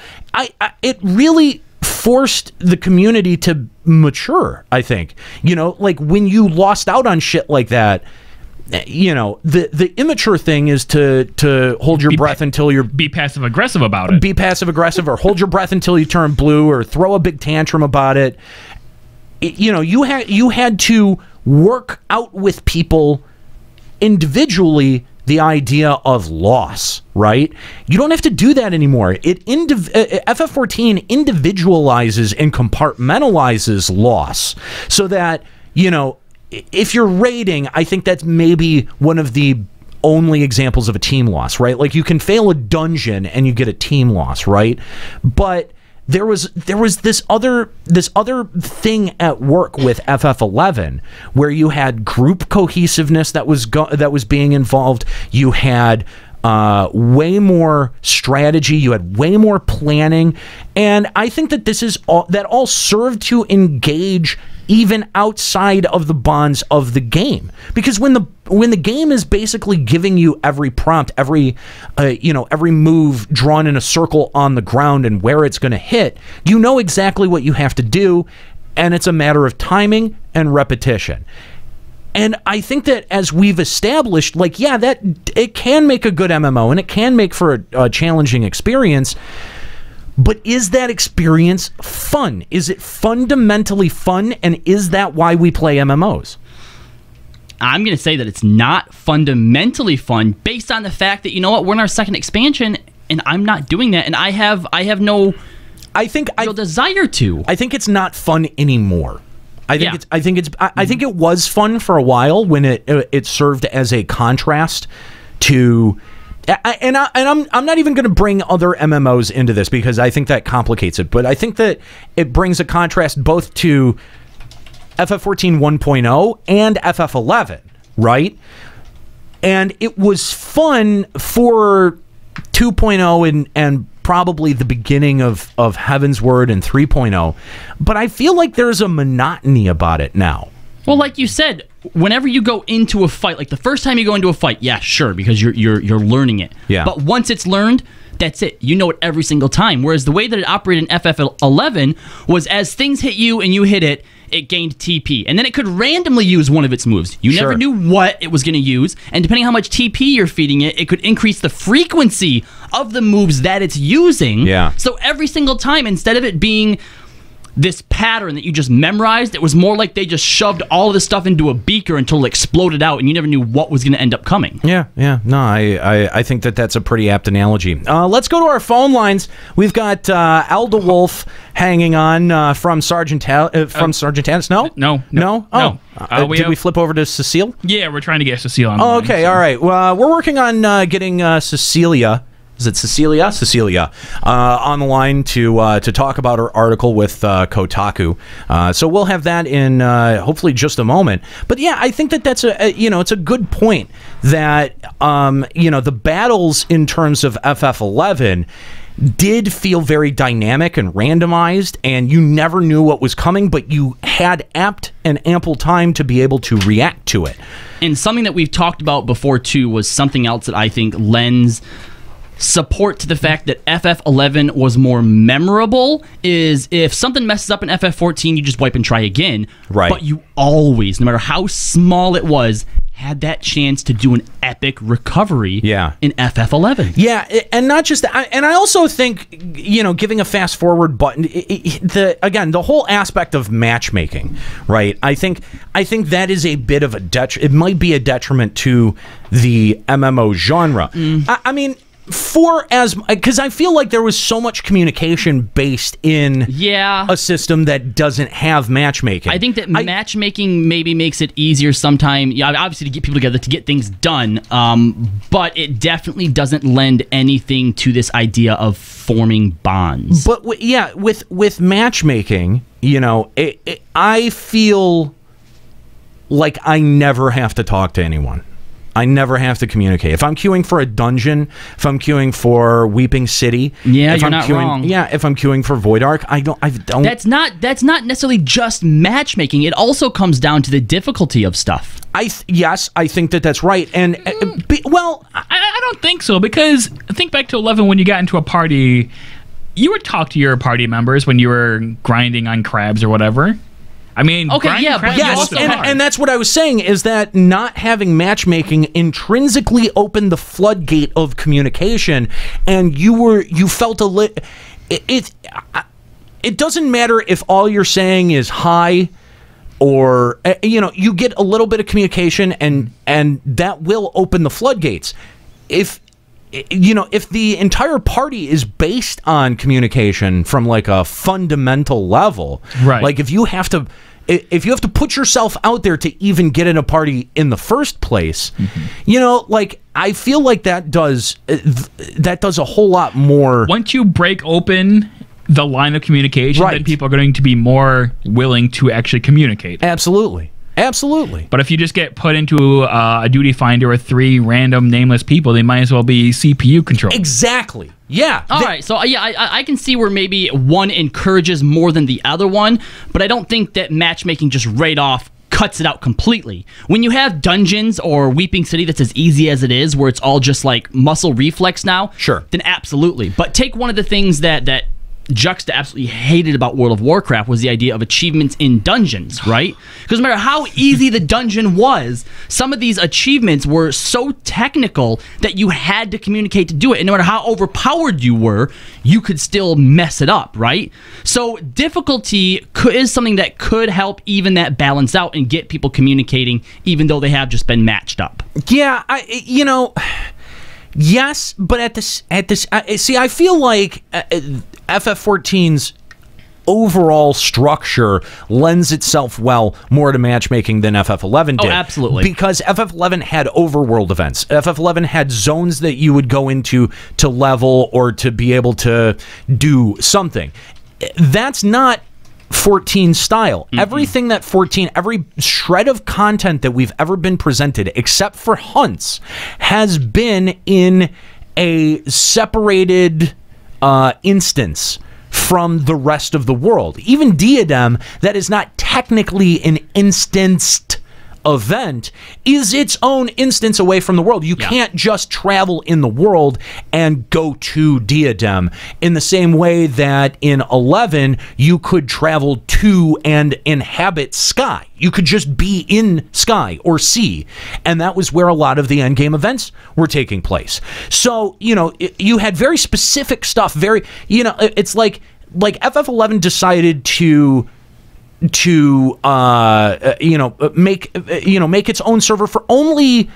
It really forced the community to mature, I think. Like when you lost out on shit like that, the immature thing is to hold your breath until you're... Be passive-aggressive about it. Be passive-aggressive, or hold your breath until you turn blue, or throw a big tantrum about it. You had to work out with people individually the idea of loss, right? You don't have to do that anymore. FF14 individualizes and compartmentalizes loss so that, you know, if you're raiding, I think that's maybe one of the only examples of a team loss, right? Like, you can fail a dungeon and you get a team loss, right? But there was this other thing at work with FF11 where you had group cohesiveness that was being involved. You had way more strategy. You had way more planning, and I think that that all served to engage even outside of the bonds of the game, because when the game is basically giving you every prompt, every move drawn in a circle on the ground and where it's going to hit, you know exactly what you have to do, and it's a matter of timing and repetition. And I think that as we've established, like, yeah, that it can make a good MMO and it can make for a challenging experience. But is that experience fun? Is it fundamentally fun? And is that why we play MMOs? I'm going to say that it's not fundamentally fun based on the fact that, you know what, we're in our second expansion and I'm not doing that. And I have no real desire to. I think it's not fun anymore. I think it was fun for a while when it served as a contrast to. I'm not even going to bring other MMOs into this because I think that complicates it. But I think that it brings a contrast both to FF14 1.0 and FF11, right? And it was fun for 2.0 and probably the beginning of Heaven's Word and 3.0. But I feel like there's a monotony about it now. Well, like you said, whenever you go into a fight, like the first time you go into a fight, yeah, sure, because you're learning it. Yeah. But once it's learned, that's it. You know it every single time. Whereas the way that it operated in FF11 was as things hit you and you hit it, it gained TP. And then it could randomly use one of its moves. You never knew what it was going to use. And depending on how much TP you're feeding it, it could increase the frequency of the moves that it's using. Yeah. So every single time, instead of it being this pattern that you just memorized, it was more like they just shoved all of this stuff into a beaker until it exploded out and you never knew what was going to end up coming. Yeah. No, I think that's a pretty apt analogy. Let's go to our phone lines. We've got Alda Wolf hanging on from Sergeant Tannis. No? Oh. Did we flip over to Cecile? Yeah, we're trying to get Cecile on. Oh, okay, all right. Well, we're working on getting Cecelia. Is it Cecelia? Cecelia on the line to talk about her article with Kotaku. So we'll have that in hopefully just a moment. But yeah, I think that's it's a good point that the battles in terms of FF11 did feel very dynamic and randomized, and you never knew what was coming, but you had apt and ample time to be able to react to it. And something that we've talked about before too was something else that I think lends support to the fact that FF11 was more memorable is if something messes up in FF14, you just wipe and try again. Right. But you always, no matter how small it was, had that chance to do an epic recovery in FF11. Yeah, and not just that. And I also think, giving a fast forward button, the whole aspect of matchmaking, right? I think that is a bit of a it might be a detriment to the MMO genre. I mean, because I feel like there was so much communication based in a system that doesn't have matchmaking. I think that matchmaking maybe makes it easier sometimes, obviously to get people together to get things done, but it definitely doesn't lend anything to this idea of forming bonds. But with matchmaking, I feel like I never have to talk to anyone. I never have to communicate. If I'm queuing for a dungeon, if I'm queuing for Weeping City, you're not wrong. Yeah, if I'm queuing for Void Ark, I don't. That's not necessarily just matchmaking. It also comes down to the difficulty of stuff. Yes, I think that's right. And I don't think so, because think back to 11 when you got into a party, you would talk to your party members when you were grinding on crabs or whatever. I mean, okay, yes, and that's what I was saying, is that not having matchmaking intrinsically opened the floodgate of communication, and you felt it doesn't matter if all you're saying is hi, or you get a little bit of communication, and that will open the floodgates. If the entire party is based on communication from like a fundamental level, right? Like if you have to put yourself out there to even get in a party in the first place, like I feel like that does a whole lot more. Once you break open the line of communication, then people are going to be more willing to actually communicate. Absolutely. But if you just get put into a duty finder with 3 random nameless people, they might as well be CPU controlled. Exactly. Yeah. All right. So yeah, I can see where maybe one encourages more than the other one, but I don't think that matchmaking just right off cuts it out completely. When you have dungeons or Weeping City that's as easy as it is, where it's all just like muscle reflex now, sure, then absolutely. But take one of the things that Juxta absolutely hated about World of Warcraft was the idea of achievements in dungeons, right? Because no matter how easy the dungeon was, some of these achievements were so technical that you had to communicate to do it. And no matter how overpowered you were, you could still mess it up, right? So difficulty is something that could help even that balance out and get people communicating, even though they have just been matched up. Yeah, yes, but at this, see, I feel like FF14's overall structure lends itself well more to matchmaking than FF11 did. Oh, absolutely. Because FF11 had overworld events. FF11 had zones that you would go into to level or to be able to do something. That's not 14 style. Mm-hmm. Everything that 14, every shred of content that we've ever been presented, except for hunts, has been in a separated instance from the rest of the world. Even Diadem, that is not technically an instanced event, is its own instance away from the world. You can't just travel in the world and go to Diadem in the same way that in 11 you could travel to and inhabit Sky. You could just be in Sky or Sea, and that was where a lot of the endgame events were taking place. So, you had very specific stuff, it's like FF11 decided to make its own server for only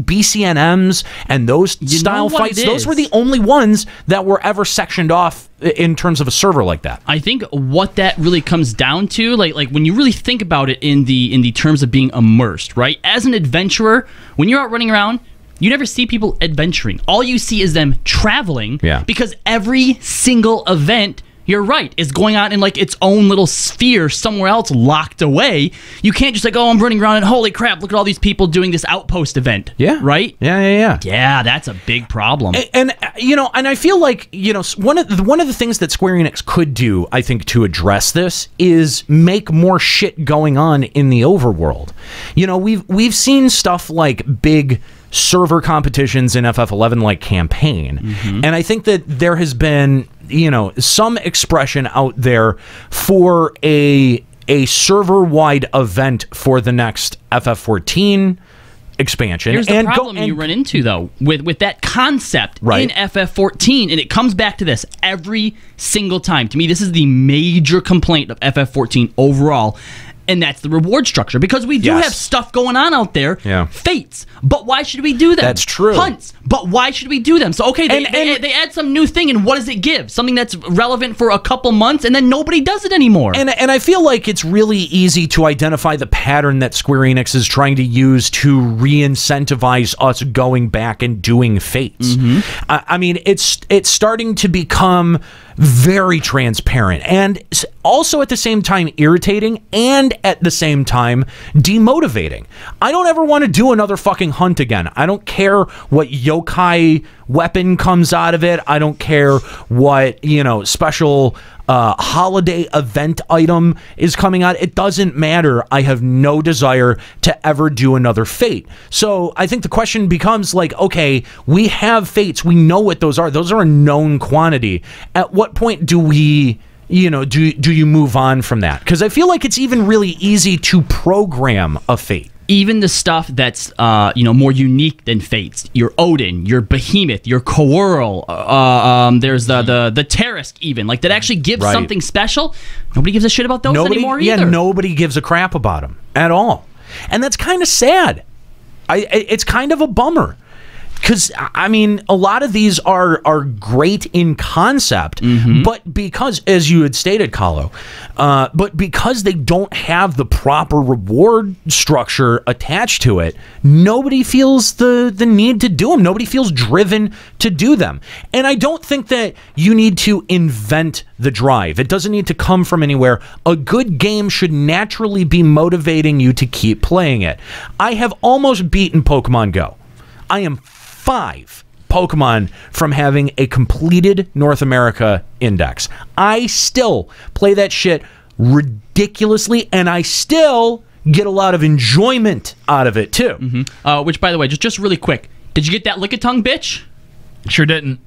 BCNMs and those style fights. Those were the only ones that were ever sectioned off in terms of a server like that. I think what that really comes down to, like when you really think about it in the terms of being immersed, right? As an adventurer, when you're out running around, you never see people adventuring. All you see is them traveling, because every single event, you're right, is going on in like its own little sphere somewhere else locked away. You can't just like, oh, I'm running around and holy crap, look at all these people doing this outpost event. Yeah. Right? Yeah. Yeah, that's a big problem. And I feel like, one of the things that Square Enix could do, I think, to address this is make more shit going on in the overworld. We've seen stuff like big server competitions in FF11 like Campaign. Mm-hmm. And I think that there has been, some expression out there for a server-wide event for the next FF14 expansion. Here's the problem you run into, though, with that concept in FF14, and it comes back to this every single time. To me, this is the major complaint of FF14 overall, and that's the reward structure, because we do have stuff going on out there. Yeah. Fates, but why should we do them? That's true. Hunts, but why should we do them? So, okay, they add some new thing, and what does it give? Something that's relevant for a couple months, and then nobody does it anymore. And I feel like it's really easy to identify the pattern that Square Enix is trying to use to re-incentivize us going back and doing Fates. Mm-hmm. I mean, it's starting to become very transparent, and also at the same time irritating, and at the same time demotivating. I don't ever want to do another fucking hunt again. I don't care what yokai weapon comes out of it. I don't care what, special holiday event item is coming out. It doesn't matter. I have no desire to ever do another Fate. So I think the question becomes like, okay, we have Fates. We know what those are. Those are a known quantity. At what point do we, do you move on from that? Because I feel like it's even really easy to program a Fate. even the stuff that's more unique than Fates, your Odin, your Behemoth, your Coeurl, there's the Tarisk even, like that actually gives something special. Nobody gives a shit about those anymore either. Yeah, nobody gives a crap about them at all, and that's kind of sad. It's kind of a bummer. Because, I mean, a lot of these are great in concept, but because, as you had stated, Kallo, but because they don't have the proper reward structure attached to it, nobody feels the need to do them. Nobody feels driven to do them. And I don't think that you need to invent the drive. It doesn't need to come from anywhere. A good game should naturally be motivating you to keep playing it. I have almost beaten Pokemon Go. I am 5 Pokemon from having a completed North America index. I still play that shit ridiculously, and I still get a lot of enjoyment out of it, too. Which, by the way, just really quick, did you get that lick-a-tongue, bitch? Sure didn't.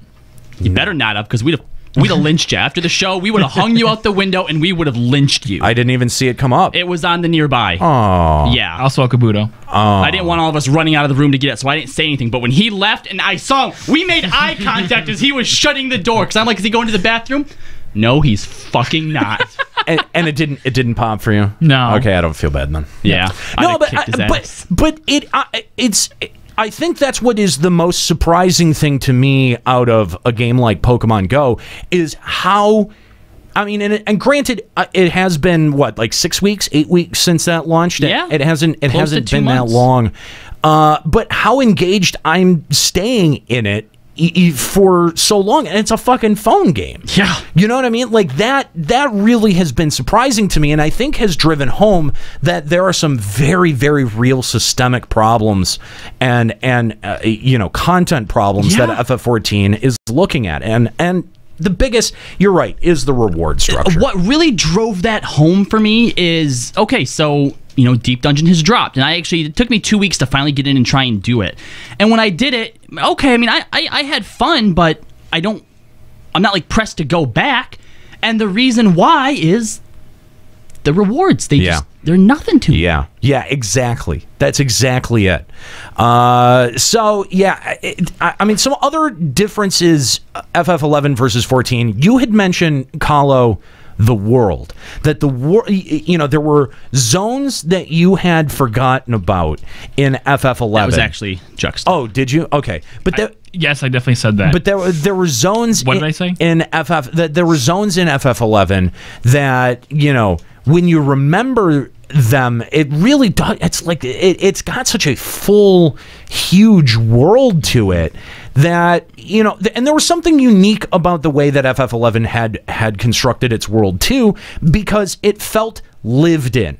You better not have, because we'd have lynched you. After the show, we would have hung you out the window, and we would have lynched you. I didn't even see it come up. It was on the nearby. Oh. Yeah. Also a Kabuto. I didn't want all of us running out of the room to get it, so I didn't say anything. But when he left and I saw him, we made eye contact as he was shutting the door. Because I'm like, is he going to the bathroom? No, he's fucking not. and it didn't pop for you? No. Okay, I don't feel bad then. Yeah. No, but it's I think that's what is the most surprising thing to me out of a game like Pokemon Go is how, I mean, and granted, it has been what, like 6 weeks, 8 weeks since that launched. Yeah, it hasn't been months. that long. But how engaged I'm staying in it for so long, and it's a fucking phone game. Yeah. You know what I mean? Like that really has been surprising to me, and I think has driven home that there are some very, very real systemic problems and content problems that FF14 is looking at. And the biggest, you're right, is the reward structure. What really drove that home for me is, okay, so Deep Dungeon has dropped, and it took me 2 weeks to finally get in and try and do it. And when I did it, okay, I mean, I had fun, but I'm not like pressed to go back. And the reason why is the rewards. They're nothing to me. Yeah, exactly. That's exactly it. So yeah, I mean, some other differences, FF11 versus 14. You had mentioned, Kallo, the world. That there were zones that you had forgotten about in FF11. That was actually Juxta. Oh, did you? Okay, but yes, I definitely said that. But there were zones. What did I say? In FF, that there were zones in FF11 that when you remember them, it really does. It's like it's got such a full, huge world to it that and there was something unique about the way that FF11 had constructed its world too, because it felt lived in.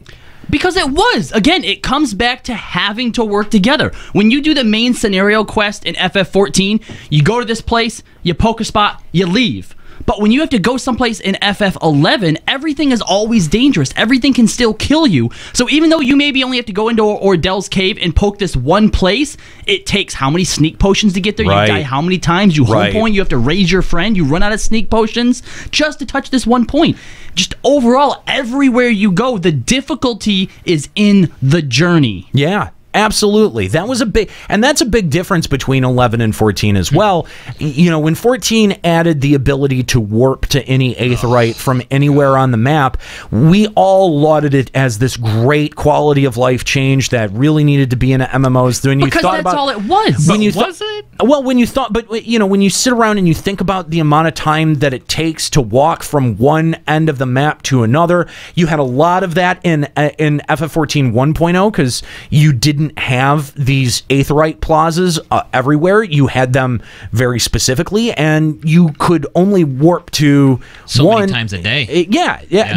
Because it was. Again, it comes back to having to work together. When you do the main scenario quest in FF14, you go to this place, you poke a spot, you leave. But when you have to go someplace in FF11, everything is always dangerous. Everything can still kill you. So even though you maybe only have to go into Ordell's cave and poke this one place, it takes how many sneak potions to get there? Right. You die how many times? You home point, you have to raise your friend, you run out of sneak potions just to touch this one point. Just overall, everywhere you go, the difficulty is in the journey. Yeah. Absolutely. That's a big difference between 11 and 14 as well. When 14 added the ability to warp to any aetheryte from anywhere on the map, we all lauded it as this great quality of life change that really needed to be in MMOs. Because that's all it was. Was it? Well, when you sit around and you think about the amount of time that it takes to walk from one end of the map to another, you had a lot of that in FF14 1.0 because you didn't have these aetheryte plazas everywhere. You had them very specifically, and you could only warp to one many times a day.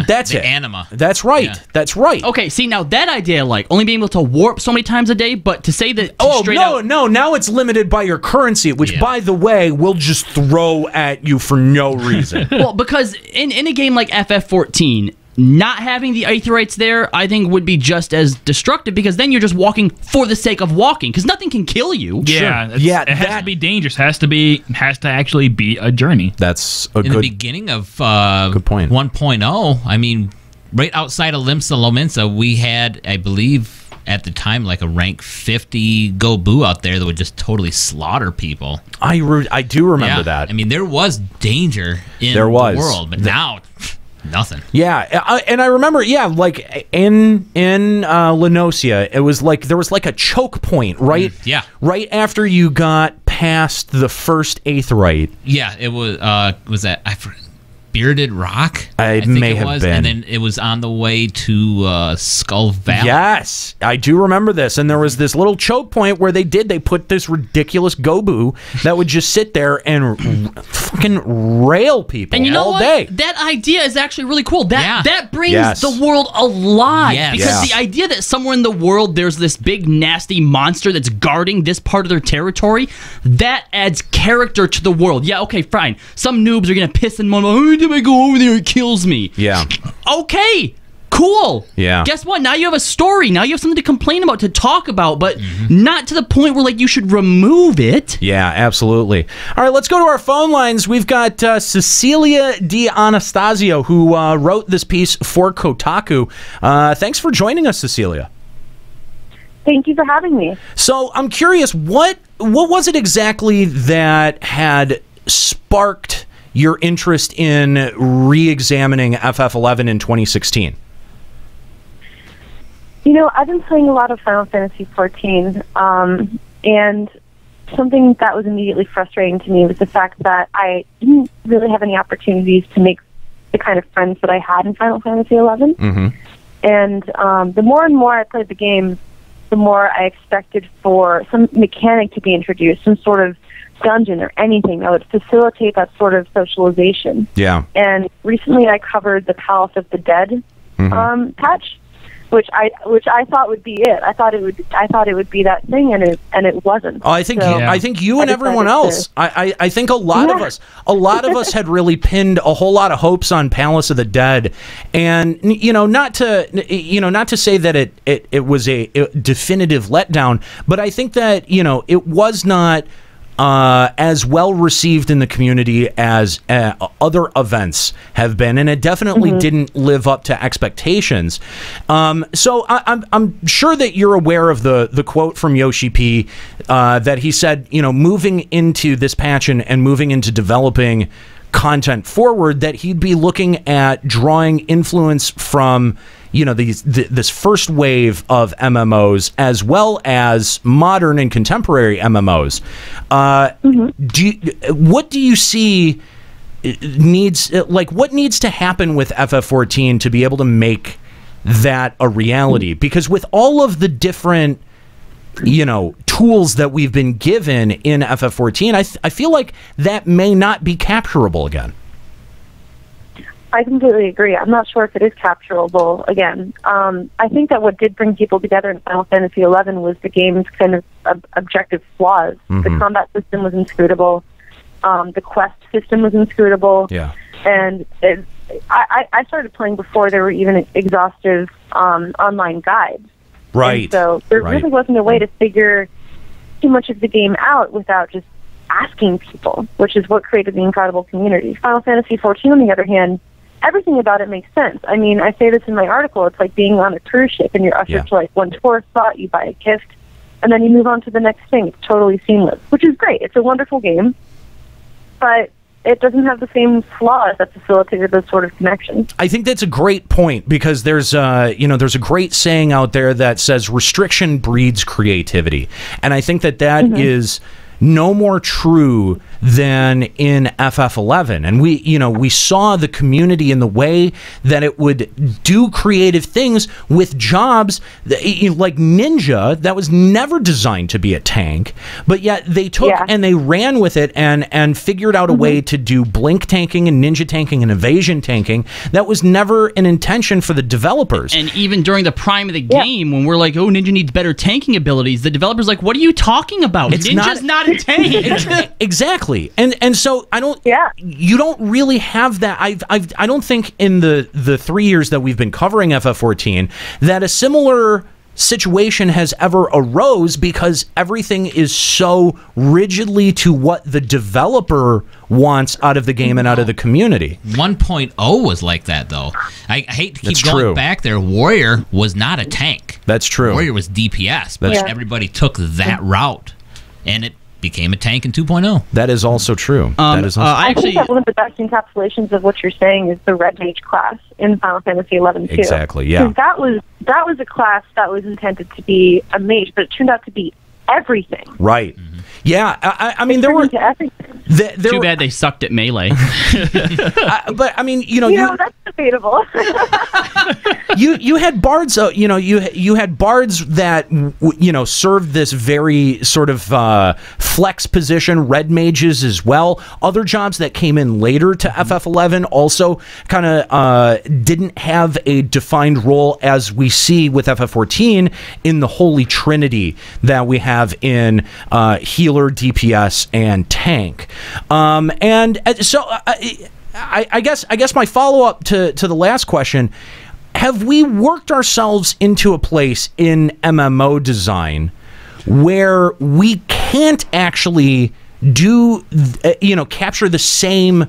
That's the it. Anima. That's right. Yeah. That's right. Okay, see, now that idea, like, only being able to warp so many times a day, but to say that no, now it's limited by your currency, which, by the way, we'll just throw at you for no reason. Well, because in a game like FF14, not having the aetherytes there, I think, would be just as destructive, because then you're just walking for the sake of walking, because nothing can kill you. Yeah, Sure. it has to be dangerous. Has to actually be a journey. That's in the beginning of good point. 1.0. I mean, right outside of Limsa Lominsa, we had, I believe, at the time like a rank 50 Gobu out there that would just totally slaughter people. I do remember that. I mean, there was danger in There was. the world, but now nothing. Yeah, and I remember, like in Lenosia, it was like there was like a choke point, right? Yeah. Right after you got past the first Aetheryte. Yeah, it was that Bearded Rock? I think may it have was. been. And then it was on the way to Skull Valley. Yes, I do remember this. And there was this little choke point where they put this ridiculous Gobu that would just sit there and fucking rail people and you know all what? day. That idea is actually really cool. That brings Yes. the world alive. Yes. Because Yeah. the idea that somewhere in the world there's this big nasty monster that's guarding this part of their territory, that adds character to the world. Yeah, okay, fine. Some noobs are going to piss and moan, oh, did I go over there? It kills me. Yeah. Okay. Cool. Yeah. Guess what? Now you have a story. Now you have something to complain about, to talk about, but not to the point where like you should remove it. Yeah, absolutely. All right, let's go to our phone lines. We've got Cecelia D'Anastasio, who wrote this piece for Kotaku. Thanks for joining us, Cecelia. Thank you for having me. So I'm curious, what was it exactly that had sparked your interest in re-examining FF11 in 2016? You know, I've been playing a lot of Final Fantasy XIV, and something that was immediately frustrating to me was the fact that I didn't really have any opportunities to make the kind of friends that I had in Final Fantasy XI. Mm-hmm. And the more and more I played the game, the more I expected for some mechanic to be introduced, some sort of dungeon or anything that would facilitate that sort of socialization. Yeah. And recently I covered the Palace of the Dead patch, which I thought would be it. I thought it would be that thing, and it wasn't. Oh, I think you and everyone else. I think a lot of us had really pinned a whole lot of hopes on Palace of the Dead, and not to say that it was a definitive letdown, but I think that it was not as well received in the community as other events have been, and it definitely didn't live up to expectations. So I'm sure that you're aware of the quote from Yoshi P that he said, moving into this patch and moving into developing content forward, that he'd be looking at drawing influence from this first wave of MMOs as well as modern and contemporary MMOs. What do you see what needs to happen with FF14 to be able to make that a reality? Because with all of the different tools that we've been given in FF14, I feel like that may not be capturable again. I completely agree. I'm not sure if it is capturable again. I think that what did bring people together in Final Fantasy XI was the game's kind of objective flaws. The combat system was inscrutable. The quest system was inscrutable. Yeah. And I started playing before there were even exhaustive online guides. Right. And so there really wasn't a way to figure too much of the game out without just asking people, which is what created the incredible community. Final Fantasy XIV, on the other hand, everything about it makes sense. I mean, I say this in my article, it's like being on a cruise ship and you're ushered to one tourist spot, you buy a gift, and then you move on to the next thing. It's totally seamless, which is great. It's a wonderful game, but it doesn't have the same flaws that facilitated those sort of connections. I think that's a great point, because there's a great saying out there that says restriction breeds creativity, and I think that is no more true than in FF11. And we saw the community in the way that it would do creative things with jobs like Ninja that was never designed to be a tank, but yet they took and they ran with it and figured out a way to do blink tanking and ninja tanking and evasion tanking that was never an intention for the developers. And even during the prime of the game, when we're like, oh, Ninja needs better tanking abilities, the developer's like, what are you talking about? Ninja's not a tank. Exactly. And so you don't really have that. I don't think in the 3 years that we've been covering FF14 that a similar situation has ever arose because everything is so rigidly to what the developer wants out of the game and out of the community. 1.0 was like that, though. I hate to keep That's going true. back there. Warrior was not a tank. That's true. Warrior was DPS, but everybody took that route, and it became a tank in 2.0. That is also true. That is also I think that one of the best encapsulations of what you're saying is the Red Mage class in Final Fantasy XI too. Exactly, yeah. 'Cause that was a class that was intended to be a mage, but it turned out to be everything. right. Yeah, I mean, there were... Into everything. Too bad they sucked at Melee. But, I mean, You know, that's debatable. you had bards, you had bards that served this very sort of flex position. Red mages as well. Other jobs that came in later to FF11 also kind of didn't have a defined role as we see with FF14 in the holy trinity that we have in healer, DPS, and tank. And so. I guess my follow-up to the last question, have we worked ourselves into a place in MMO design where we can't actually capture the same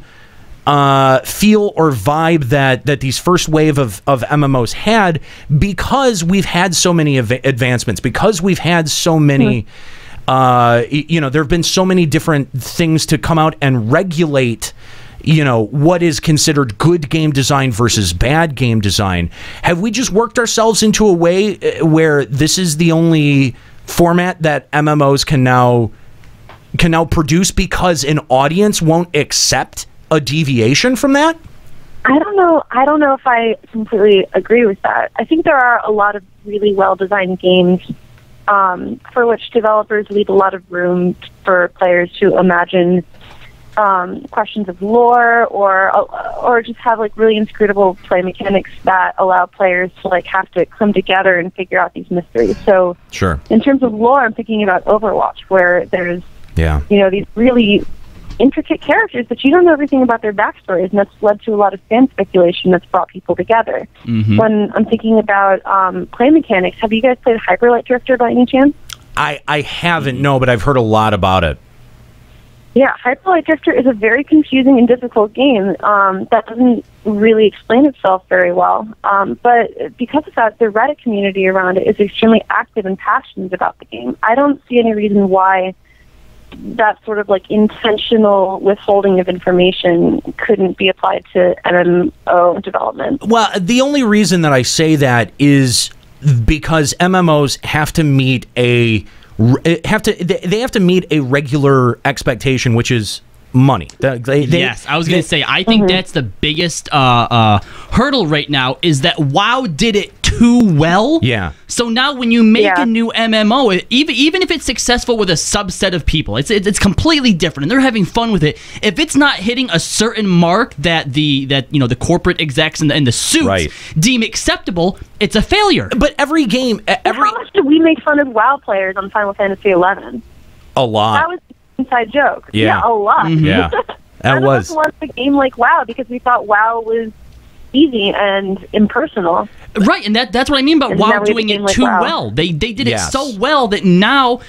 feel or vibe that these first wave of MMOs had, because we've had so many advancements, because we've had so many there have been so many different things to come out and regulate what is considered good game design versus bad game design. Have we just worked ourselves into a way where this is the only format that MMOs can now produce because an audience won't accept a deviation from that? I don't know if I completely agree with that. I think there are a lot of really well-designed games for which developers leave a lot of room for players to imagine questions of lore, or just have like really inscrutable play mechanics that allow players to like have to come together and figure out these mysteries. So, sure. In terms of lore, I'm thinking about Overwatch, where there's these really intricate characters, but you don't know everything about their backstories, and that's led to a lot of fan speculation that's brought people together. Mm-hmm. When I'm thinking about play mechanics, have you guys played Hyperlight Drifter by any chance? I haven't, no, but I've heard a lot about it. Yeah, Hyperlight Drifter is a very confusing and difficult game that doesn't really explain itself very well. But because of that, the Reddit community around it is extremely active and passionate about the game. I don't see any reason why that sort of like intentional withholding of information couldn't be applied to MMO development. Well, the only reason that I say that is because MMOs have to meet they have to meet a regular expectation, which is money. Yes, I was going to say, I think that's the biggest hurdle right now, is that WoW did it too well. Yeah. So now when you make a new MMO, even if it's successful with a subset of people, it's completely different, and they're having fun with it. If it's not hitting a certain mark that the corporate execs and the suits deem acceptable, it's a failure. But every game, how much did we make fun of WoW players on Final Fantasy XI? A lot. That was an inside joke. Yeah, a lot. Mm-hmm. Yeah, that was. None of us wanted a game like WoW because we thought WoW was easy and impersonal. Right, and that's what I mean about WoW doing it too well. They did it so well that now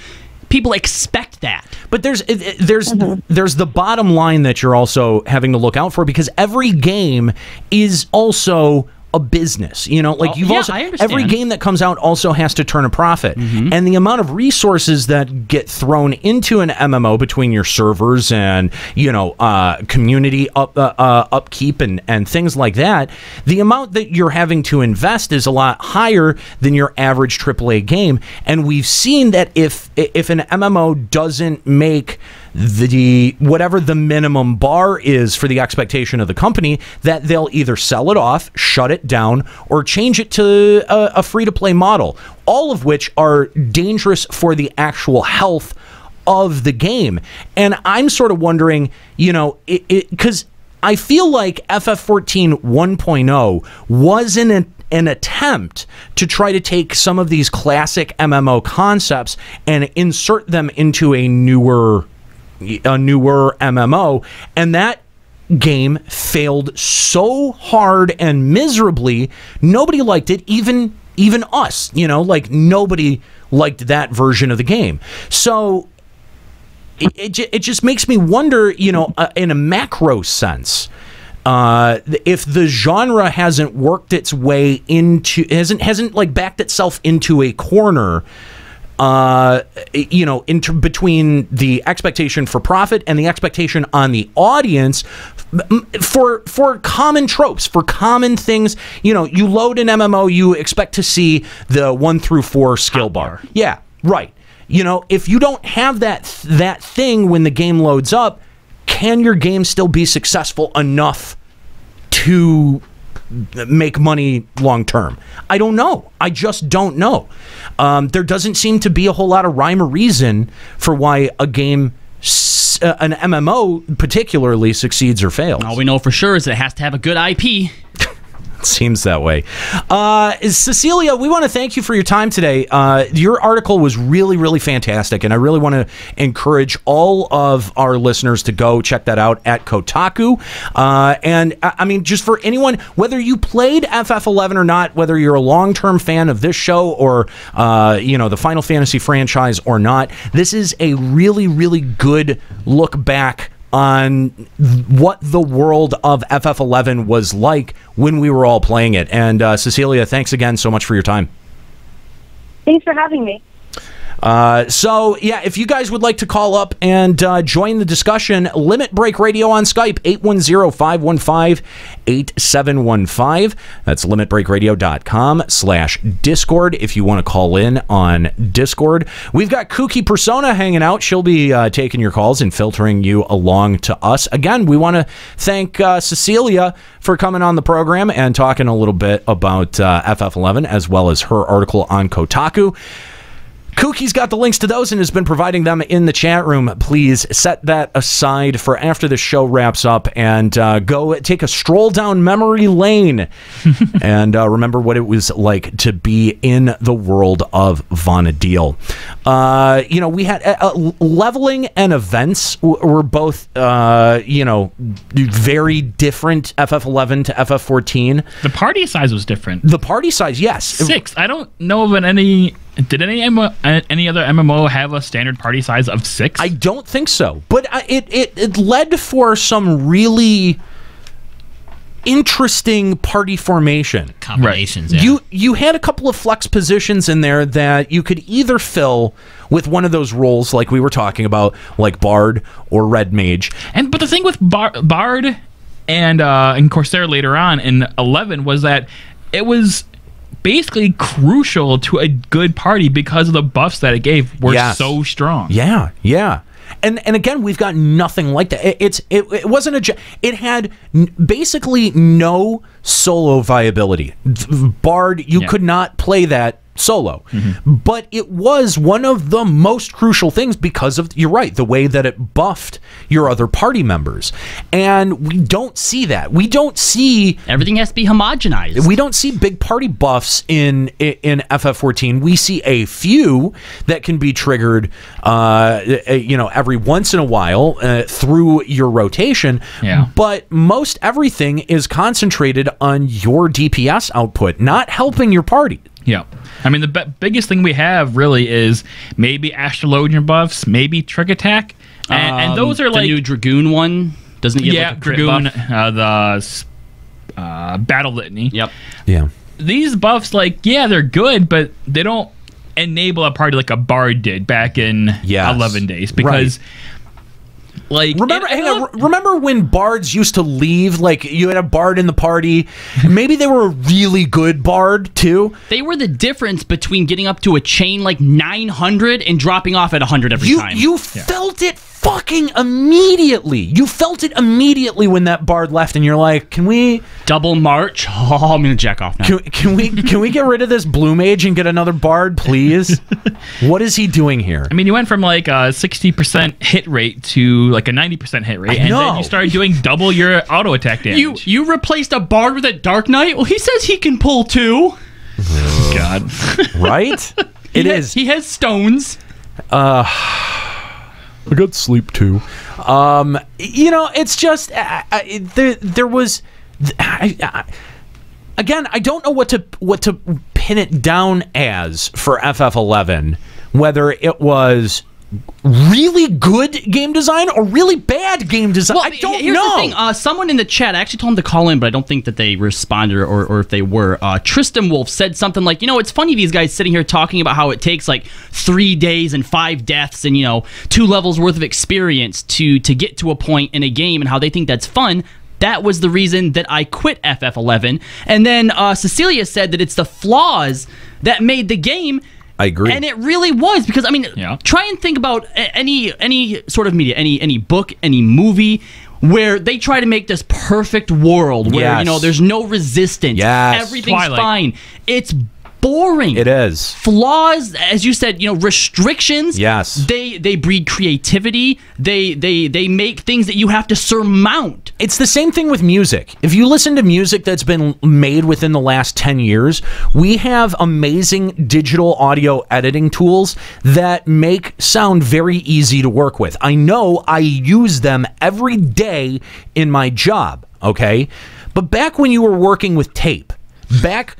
people expect that. But there's the bottom line that you're also having to look out for, because every game is also a business. I understand. Every game that comes out also has to turn a profit. Mm-hmm. And the amount of resources that get thrown into an MMO between your servers and, community upkeep and things like that, the amount that you're having to invest is a lot higher than your average AAA game. And we've seen that if an MMO doesn't make whatever the minimum bar is for the expectation of the company, that they'll either sell it off, shut it down, or change it to a free-to-play model, all of which are dangerous for the actual health of the game. And I'm sort of wondering, because I feel like FF14 1.0 was an attempt to try to take some of these classic MMO concepts and insert them into a newer MMO, and that game failed so hard and miserably. Nobody liked it. Even even us, like nobody liked that version of the game. So it just makes me wonder, in a macro sense, if the genre hasn't worked its way hasn't like backed itself into a corner, between the expectation for profit and the expectation on the audience for common tropes, for common things. You load an MMO, you expect to see the 1 through 4 skill bar. Yeah, right. If you don't have that thing when the game loads up, can your game still be successful enough to make money long term? I don't know. I just don't know. There doesn't seem to be a whole lot of rhyme or reason for why a game, an MMO particularly, succeeds or fails. All we know for sure is that it has to have a good IP. Seems that way. Cecelia, we want to thank you for your time today. Your article was really, really fantastic, and I really want to encourage all of our listeners to go check that out at Kotaku. And I mean, just for anyone, whether you played FF11 or not, whether you're a long-term fan of this show or the Final Fantasy franchise or not, this is a really, really good look back on what the world of FF11 was like when we were all playing it. And Cecelia, thanks again so much for your time. Thanks for having me. So, yeah, if you guys would like to call up and join the discussion, Limit Break Radio on Skype, 810-515-8715. That's limitbreakradio.com/Discord if you want to call in on Discord. We've got Kooky Persona hanging out. She'll be taking your calls and filtering you along to us. Again, we want to thank Cecelia for coming on the program and talking a little bit about FF11 as well as her article on Kotaku. Kookie's got the links to those and has been providing them in the chat room. Please set that aside for after the show wraps up and go take a stroll down memory lane and remember what it was like to be in the world of Vana'diel. We had leveling and events were both, very different, FF11 to FF14. The party size was different. The party size, yes. 6. I don't know of any... Did any other MMO have a standard party size of 6? I don't think so, but it led for some really interesting party formation combinations. Right. Yeah. You had a couple of flex positions in there that you could either fill with one of those roles, like we were talking about, like Bard or Red Mage. But the thing with Bard and Corsair later on in 11 was that it was basically crucial to a good party because of the buffs that it gave were so strong. Yeah. And again, we've got nothing like that. It wasn't it had basically no solo viability. Bard, you could not play that solo. But it was one of the most crucial things because of, you're right, the way that it buffed your other party members. And we don't see that. We don't see... Everything has to be homogenized. We don't see big party buffs in FF14. We see a few that can be triggered, every once in a while through your rotation. Yeah. But most everything is concentrated on your DPS output, not helping your party. Yeah. I mean, the biggest thing we have really is maybe Astrologian buffs, maybe Trick Attack, and those are the like... new Dragoon one. Doesn't it give like a crit Dragoon, buff? The Battle Litany. Yep. Yeah. These buffs, they're good, but they don't enable a party like a Bard did back in 11 days. Because... Right. Remember when bards used to leave? Like, you had a bard in the party. Maybe they were a really good bard, too. They were the difference between getting up to a chain like 900 and dropping off at 100 every time. You felt it fucking immediately. You felt it immediately when that bard left, and you're like, can we... Double march? Oh, I'm going to jack off now. Can we get rid of this blue mage and get another bard, please? What is he doing here? I mean, you went from like a 60% hit rate to like a 90% hit rate, and then you started doing double your auto attack damage. You replaced a bard with a Dark Knight? Well, he says he can pull too. God. Right? It is. He has stones. I got sleep too. It's just there was. Again, I don't know what to pin it down as for FF11, whether it was really good game design or really bad game design. I don't here's know. The thing. Someone in the chat, I actually told them to call in, but I don't think that they responded or if they were. Tristan Wolf said something like, it's funny these guys sitting here talking about how it takes like 3 days and 5 deaths and, 2 levels worth of experience to get to a point in a game and how they think that's fun. That was the reason that I quit FF11. And then Cecelia said that it's the flaws that made the game. I agree. And it really was, because, try and think about any sort of media, any book, any movie, where they try to make this perfect world where, there's no resistance. Yes. Everything's Twilight. fine. It's boring. It is. Flaws, as you said, restrictions. Yes. They breed creativity. They make things that you have to surmount. It's the same thing with music. If you listen to music that's been made within the last 10 years, we have amazing digital audio editing tools that make sound very easy to work with. I know I use them every day in my job, okay? But back when you were working with tape, back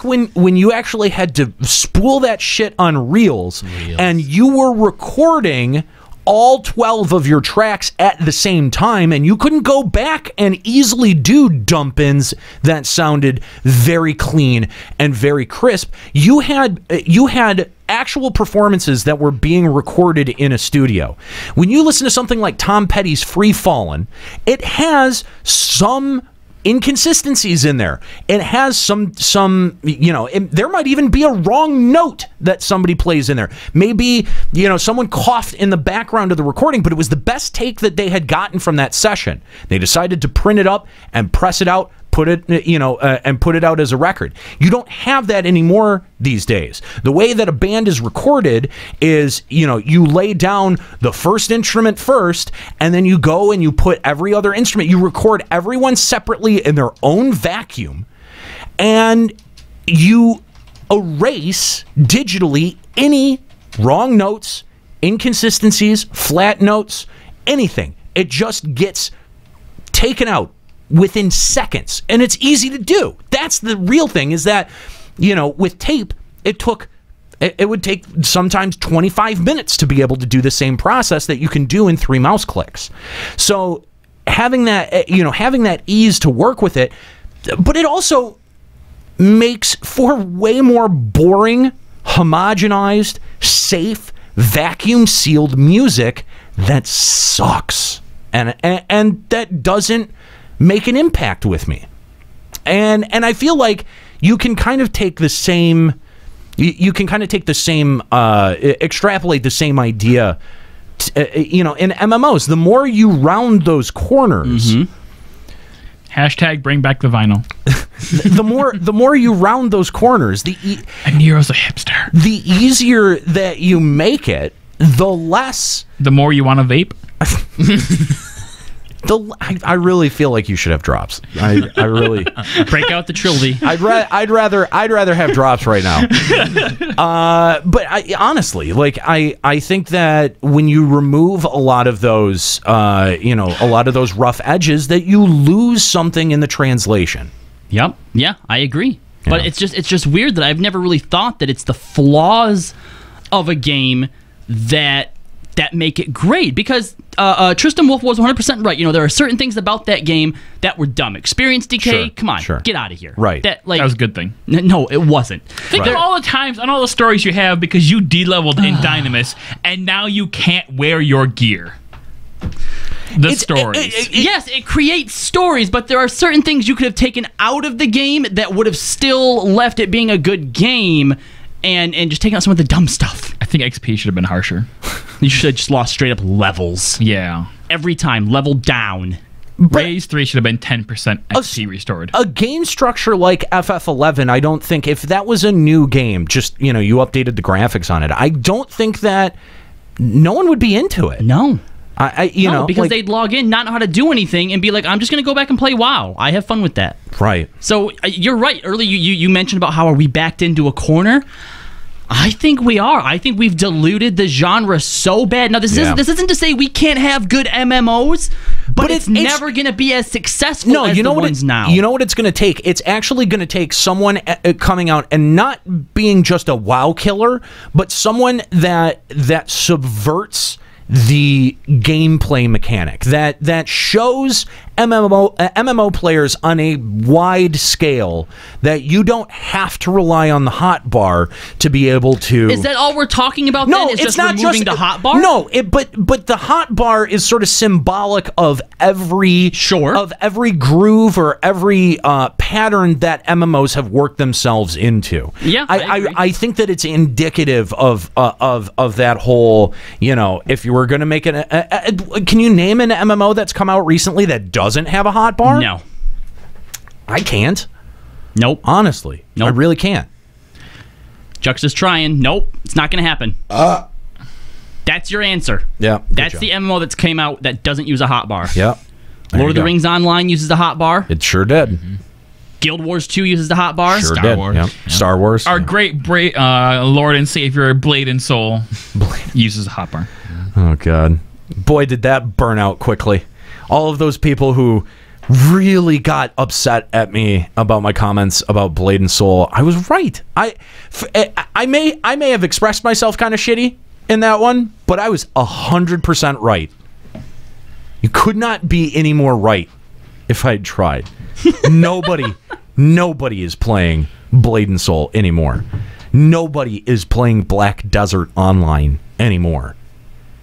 when you actually had to spool that shit on reels. And you were recording all 12 of your tracks at the same time, and you couldn't go back and easily do dump-ins that sounded very clean and very crisp. You had actual performances that were being recorded in a studio. When you listen to something like Tom Petty's Free Fallin', it has some inconsistencies in there. It has some there might even be a wrong note that somebody plays in there. Maybe, someone coughed in the background of the recording, but it was the best take that they had gotten from that session. They decided to print it up and press it out, put it, and put it out as a record. You don't have that anymore these days. The way that a band is recorded is, you lay down the first instrument first, and then you go and you put every other instrument. You record everyone separately in their own vacuum, and you erase digitally any wrong notes, inconsistencies, flat notes, anything. It just gets taken out within seconds, and it's easy to do. That's the real thing, is that, with tape, it would take sometimes 25 minutes to be able to do the same process that you can do in 3 mouse clicks. So having that, having that ease to work with it, but it also makes for way more boring, homogenized, safe, vacuum-sealed music that sucks, and that doesn't make an impact with me. And I feel like you can kind of take the same, extrapolate the same idea, in MMOs. The more you round those corners, Hashtag bring back the vinyl. the more you round those corners, Aniero's a hipster. The easier that you make it, the less. The more you want to vape. I really feel like you should have drops. I really break out the trilby. I'd rather have drops right now. But honestly, I think that when you remove a lot of those, a lot of those rough edges, that you lose something in the translation. Yep. Yeah, I agree. Yeah. But it's just weird that I've never really thought that it's the flaws of a game that make it great, because Tristan Wolf was 100% right. There are certain things about that game that were dumb. Experience decay, come on, get out of here. Right. That was a good thing. No, it wasn't. Think of all the times and all the stories you have because you de-leveled in Dynamis and now you can't wear your gear. Stories. Yes, it creates stories, but there are certain things you could have taken out of the game that would have still left it being a good game, and just taken out some of the dumb stuff. I think XP should have been harsher. You should have just lost straight up levels. Yeah. Every time, level down. Raise 3 should have been 10% XP restored. A game structure like FF11, I don't think, if that was a new game, just, you updated the graphics on it, I don't think that no one would be into it. No. Because they'd log in, not know how to do anything, and be like, I'm just going to go back and play WoW. I have fun with that. Right. So, you're right. Earlier, you mentioned about how are we backed into a corner. I think we are. I think we've diluted the genre so bad. Now, this isn't to say we can't have good MMOs, but it's never going to be as successful as you know the what ones now. You know what it's going to take? It's actually going to take someone coming out and not being just a WoW killer, but someone that subverts the gameplay mechanic, that shows MMO players on a wide scale that you don't have to rely on the hotbar to be able to. Is that all we're talking about? No, then? Is it's just not removing just the hotbar. No, but the hotbar is sort of symbolic of every groove or every pattern that MMOs have worked themselves into. Yeah, I think that it's indicative of that whole. If you were going to make it, can you name an MMO that's come out recently that doesn't have a hotbar? No, I can't. Nope. Honestly, nope. I really can't. Juxta's trying. Nope, it's not going to happen. That's your answer. Yeah, that's the MMO that's came out that doesn't use a hotbar. Yeah. Lord of the Rings Online uses a hotbar. It sure did. Mm-hmm. Guild Wars 2 uses the hotbar. Sure Star did. Wars. Yep. Yeah. Star Wars. Our great Lord and Savior Blade and Soul uses a hotbar. Oh, God. Boy, did that burn out quickly. All of those people who really got upset at me about my comments about Blade and Soul, I was right. I may have expressed myself kind of shitty in that one, but I was 100% right. You could not be any more right if I'd tried. Nobody is playing Blade and Soul anymore. Nobody is playing Black Desert Online anymore.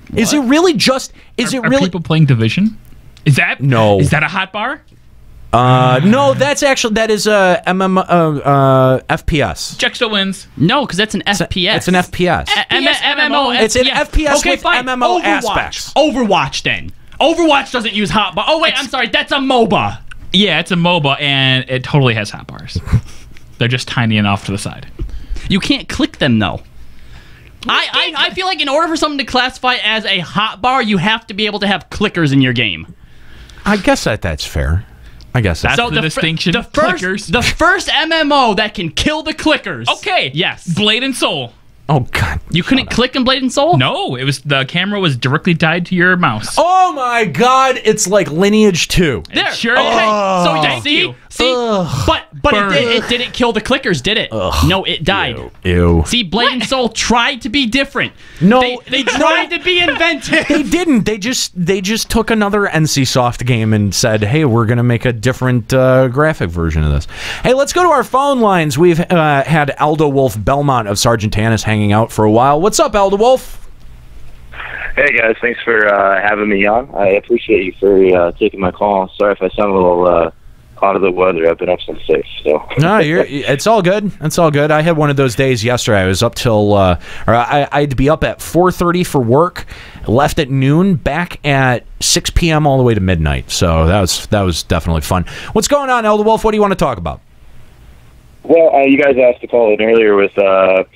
What? Is it really just? Are people playing Division? Is that no? Is that a hotbar? No, that is a FPS. Juxta wins. No, because that's an FPS. It's an FPS. MMO. It's an FPS okay, with fine. MMO Overwatch. aspects. Overwatch then. Overwatch doesn't use hotbar. Oh wait, I'm sorry. That's a MOBA. Yeah, it's a MOBA, and it totally has hotbars. They're just tiny and off to the side. You can't click them though. I feel like in order for something to classify as a hotbar, you have to be able to have clickers in your game. I guess that's fair. I guess that's the distinction. The first MMO that can kill the clickers. Okay. Yes. Blade and Soul. Oh God! You couldn't click in Blade and Soul? No, the camera was directly tied to your mouse. Oh my God! It's like Lineage 2. There, sure. Okay. So you see, but it didn't kill the clickers, did it? No, it died. Ew. See, Blade and Soul tried to be different. No, they tried to be inventive. They didn't. They just took another NCSoft game and said, "Hey, we're gonna make a different graphic version of this." Hey, let's go to our phone lines. We've had Aldo Wolf Belmont of Sargentanis hanging out for a while. What's up, Aldo Wolf? Hey guys, thanks for having me on. I appreciate you for taking my call. Sorry if I sound a little out of the weather. I've been up since 6. So no, it's all good. It's all good. I had one of those days yesterday. I was up till I had to be up at 4:30 for work. Left at noon, back at 6 p.m. all the way to midnight. So that was definitely fun. What's going on, Aldo Wolf? What do you want to talk about? Well, you guys asked to call in earlier with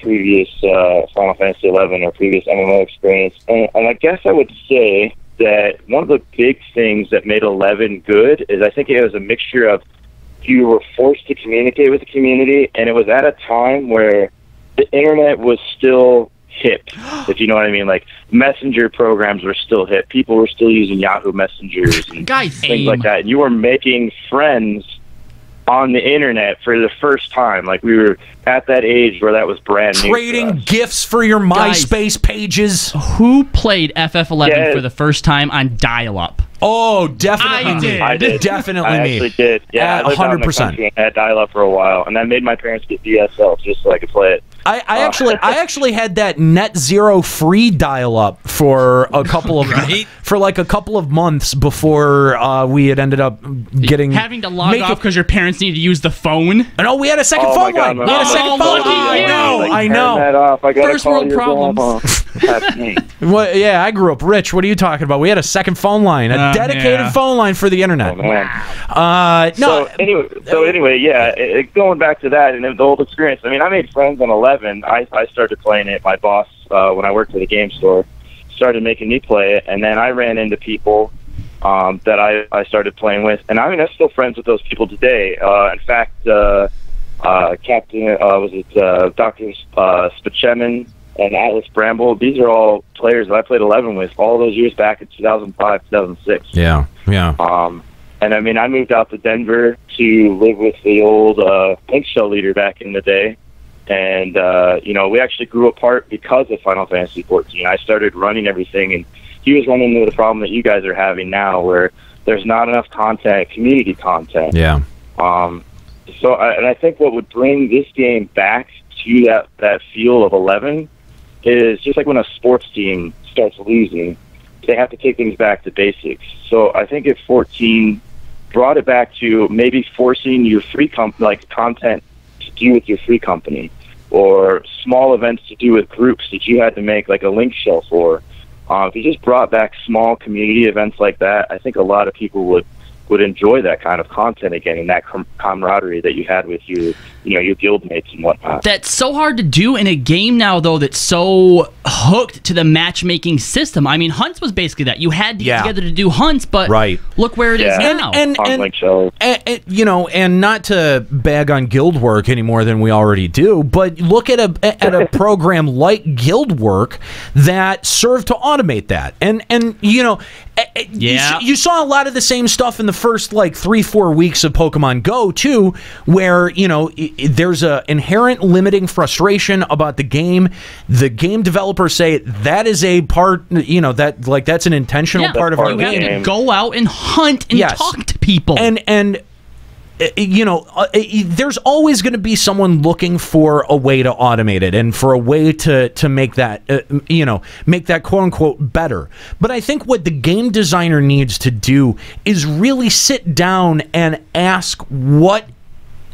previous Final Fantasy XI or previous MMO experience, and I guess I would say that one of the big things that made 11 good is I think it was a mixture of you were forced to communicate with the community, and it was at a time where the internet was still hip, if you know what I mean. Like, messenger programs were still hip. People were still using Yahoo Messengers and things like that. And you were making friends on the internet for the first time. Like, we were at that age where that was brand new. Trading gifts for your MySpace pages. Who played FF11 for the first time on dial-up? Oh, definitely. I did. Definitely I me. actually did. Yeah, I lived out in the country and had dial-up for a while, and I made my parents get DSL just so I could play it. I actually had that net zero free dial-up for a couple of for like a couple of months before we had ended up having to log off because your parents needed to use the phone. No, we had a second phone line. We had a second phone line. I know. Turn that off. I gotta First call world your problems. grandma. That's me. Well, yeah, I grew up rich. What are you talking about? We had a second phone line, a dedicated phone line for the internet. No. So anyway, yeah. Going back to that and the old experience. I mean, I made friends on 11. I started playing it. My boss, when I worked at a game store, started making me play it, and then I ran into people that I started playing with, and I mean, I'm still friends with those people today. In fact, Captain, was it Dr. Spachemin and Atlas Bramble. These are all players that I played 11 with all those years back in 2005, 2006. Yeah. And I mean, I moved out to Denver to live with the old Pink Shell leader back in the day. And, we actually grew apart because of Final Fantasy XIV. I started running everything, and he was running into the problem that you guys are having now, where there's not enough content, community content. Yeah. So I think what would bring this game back to that feel of 11 is just like when a sports team starts losing, they have to take things back to basics. So I think if 14 brought it back to maybe forcing your free content to do with your free company, or small events to do with groups that you had to make like a link shell for. If you just brought back small community events like that, I think a lot of people would enjoy that kind of content again, and that camaraderie that you had with your guildmates and whatnot. That's so hard to do in a game now, though, that's so hooked to the matchmaking system. I mean, Hunts was basically that. You had to get together to do Hunts, but look where it is now. And not to bag on Guildwork any more than we already do, but look at a program like Guildwork that served to automate that. You saw a lot of the same stuff in the first 3-4 weeks of Pokemon Go too, where there's a inherent limiting frustration about the game. The game developers say that is a part, that's an intentional part of our game. You have to go out and hunt and talk to people. There's always going to be someone looking for a way to automate it and for a way to make that, make that quote unquote better. But I think what the game designer needs to do is really sit down and ask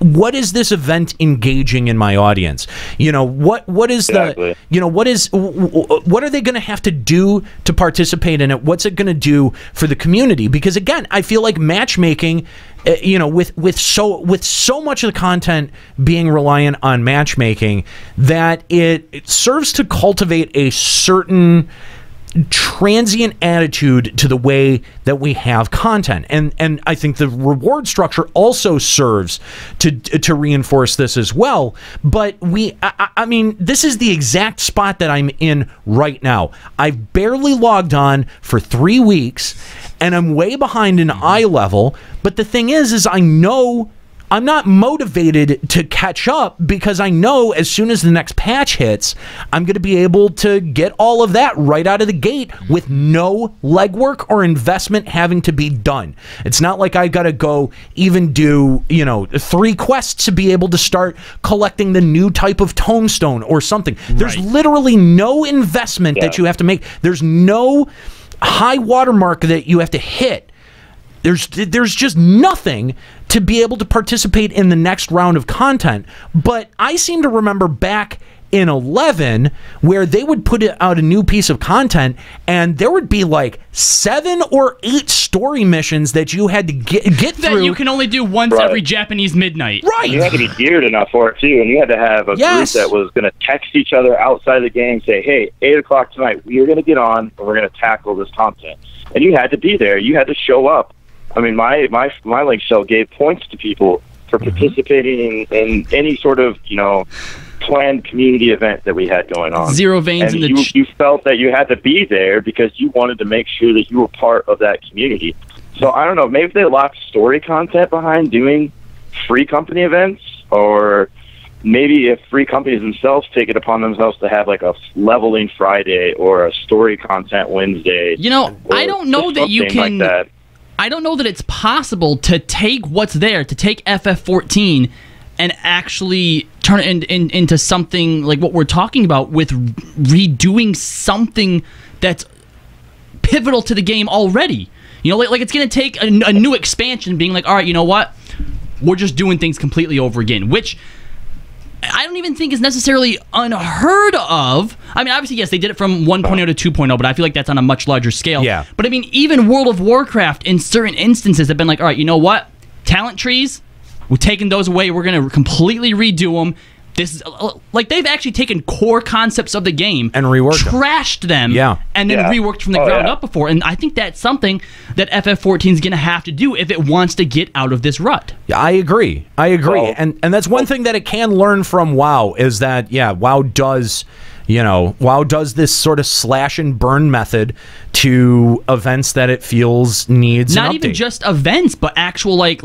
what is this event engaging in my audience? What is exactly. What are they going to have to do to participate in it? What's it going to do for the community? Because again, I feel like matchmaking, with so much of the content being reliant on matchmaking, that it serves to cultivate a certain transient attitude to the way that we have content, and I think the reward structure also serves to reinforce this as well. But I mean, this is the exact spot that I'm in right now. I've barely logged on for 3 weeks, and I'm way behind in eye level. But the thing is I know I'm not motivated to catch up, because I know as soon as the next patch hits, I'm going to be able to get all of that right out of the gate with no legwork or investment having to be done. It's not like I got to go even do, 3 quests to be able to start collecting the new type of tombstone or something. There's literally no investment that you have to make. There's no high watermark that you have to hit. There's just nothing to be able to participate in the next round of content. But I seem to remember back in 11 where they would put out a new piece of content, and there would be 7 or 8 story missions that you had to get through. That you can only do once every Japanese midnight. Right. You had to be geared enough for it too, and you had to have a group that was going to text each other outside of the game, say, "Hey, 8 o'clock tonight, we are going to get on and we're going to tackle this content." And you had to be there. You had to show up. I mean, my link shell gave points to people for participating in any sort of, planned community event that we had going on. Zero veins and in the... you felt that you had to be there because you wanted to make sure that you were part of that community. So I don't know, maybe they locked story content behind doing free company events, or maybe if free companies themselves take it upon themselves to have a leveling Friday or a story content Wednesday. I don't know that you can... I don't know that it's possible to take what's there, to take FF14 and actually turn it into something like what we're talking about, with redoing something that's pivotal to the game already. It's going to take a new expansion being all right, you know what? We're just doing things completely over again, which I don't even think is necessarily unheard of. I mean, obviously, yes, they did it from 1.0 to 2.0, but I feel like that's on a much larger scale. Yeah. But I mean, even World of Warcraft in certain instances have been all right, you know what? Talent trees, we're taking those away. We're going to completely redo them. This is they've actually taken core concepts of the game and reworked trashed them, and then reworked from the ground up before. And I think that's something that FF14 is going to have to do if it wants to get out of this rut. Yeah, I agree. And that's one thing that it can learn from WoW, is that WoW does WoW does this sort of slash and burn method to events that it feels needs not an even update. just events, but actual like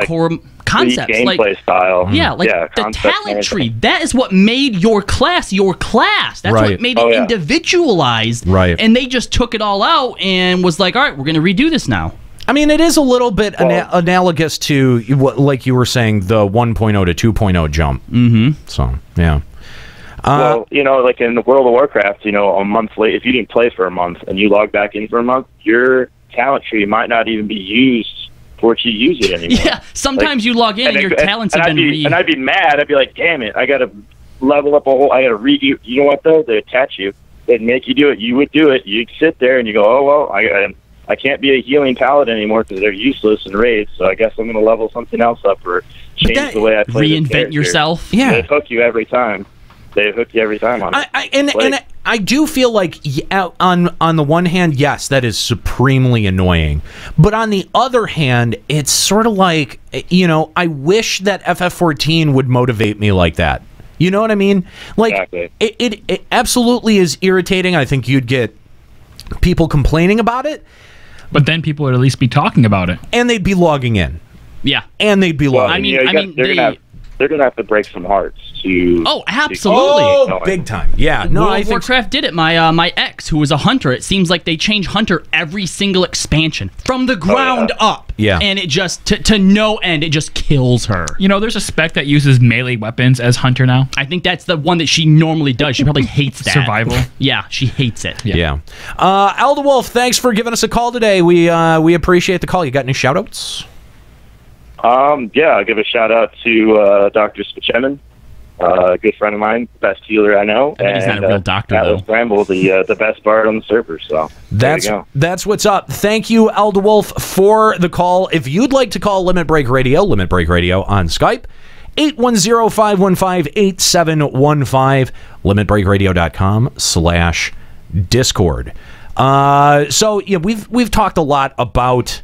core concepts, gameplay style. The talent tree. That is what made your class. That's Right. what made it individualized. Right. And they just took it all out and was like, all right, we're going to redo this now. I mean, it is a little bit analogous to what, like you were saying, the 1.0 to 2.0 jump. Mm-hmm. So, yeah. Well, like in the World of Warcraft, a month late, if you didn't play for a month and you log back in for a month, your talent tree might not even be used for it to use it anymore. Yeah, sometimes you log in and your talents have been And I'd be mad. I'd be like, damn it, I got to level up I got to redo. You know what, though? They attach you. They'd make you do it. You would do it. You'd sit there and you go, oh, well, I can't be a healing paladin anymore because they're useless in raids, so I guess I'm going to level something else up or change the way I play. Reinvent yourself. Yeah. They hook you every time. On it. I do feel like on the one hand, yes, that is supremely annoying. But on the other hand, it's sort of like, I wish that FF14 would motivate me like that. You know what I mean? Like, exactly. It absolutely is irritating. I think you'd get people complaining about it. But then people would at least be talking about it. And they'd be logging in. Yeah. And they'd be logging in. They're gonna have to break some hearts to. Oh, absolutely! Big time. Yeah. No, World of Warcraft did it. My ex, who was a hunter, it seems like they change hunter every single expansion from the ground up. Yeah. And it just to no end, it just kills her. There's a spec that uses melee weapons as hunter now. I think that's the one that she normally does. She probably hates that. Survival. Yeah, she hates it. Yeah. Elder Wolf, thanks for giving us a call today. We appreciate the call. You got any shout-outs? I'll give a shout out to Dr. Spachemin, a good friend of mine, best healer I know. I bet he's not a real doctor, Atlas though. Bramble, the best bard on the server. So that's what's up. Thank you, Elder Wolf, for the call. If you'd like to call Limit Break Radio on Skype, 810-515-8715, limitbreakradio.com/Discord. So yeah, we've talked a lot about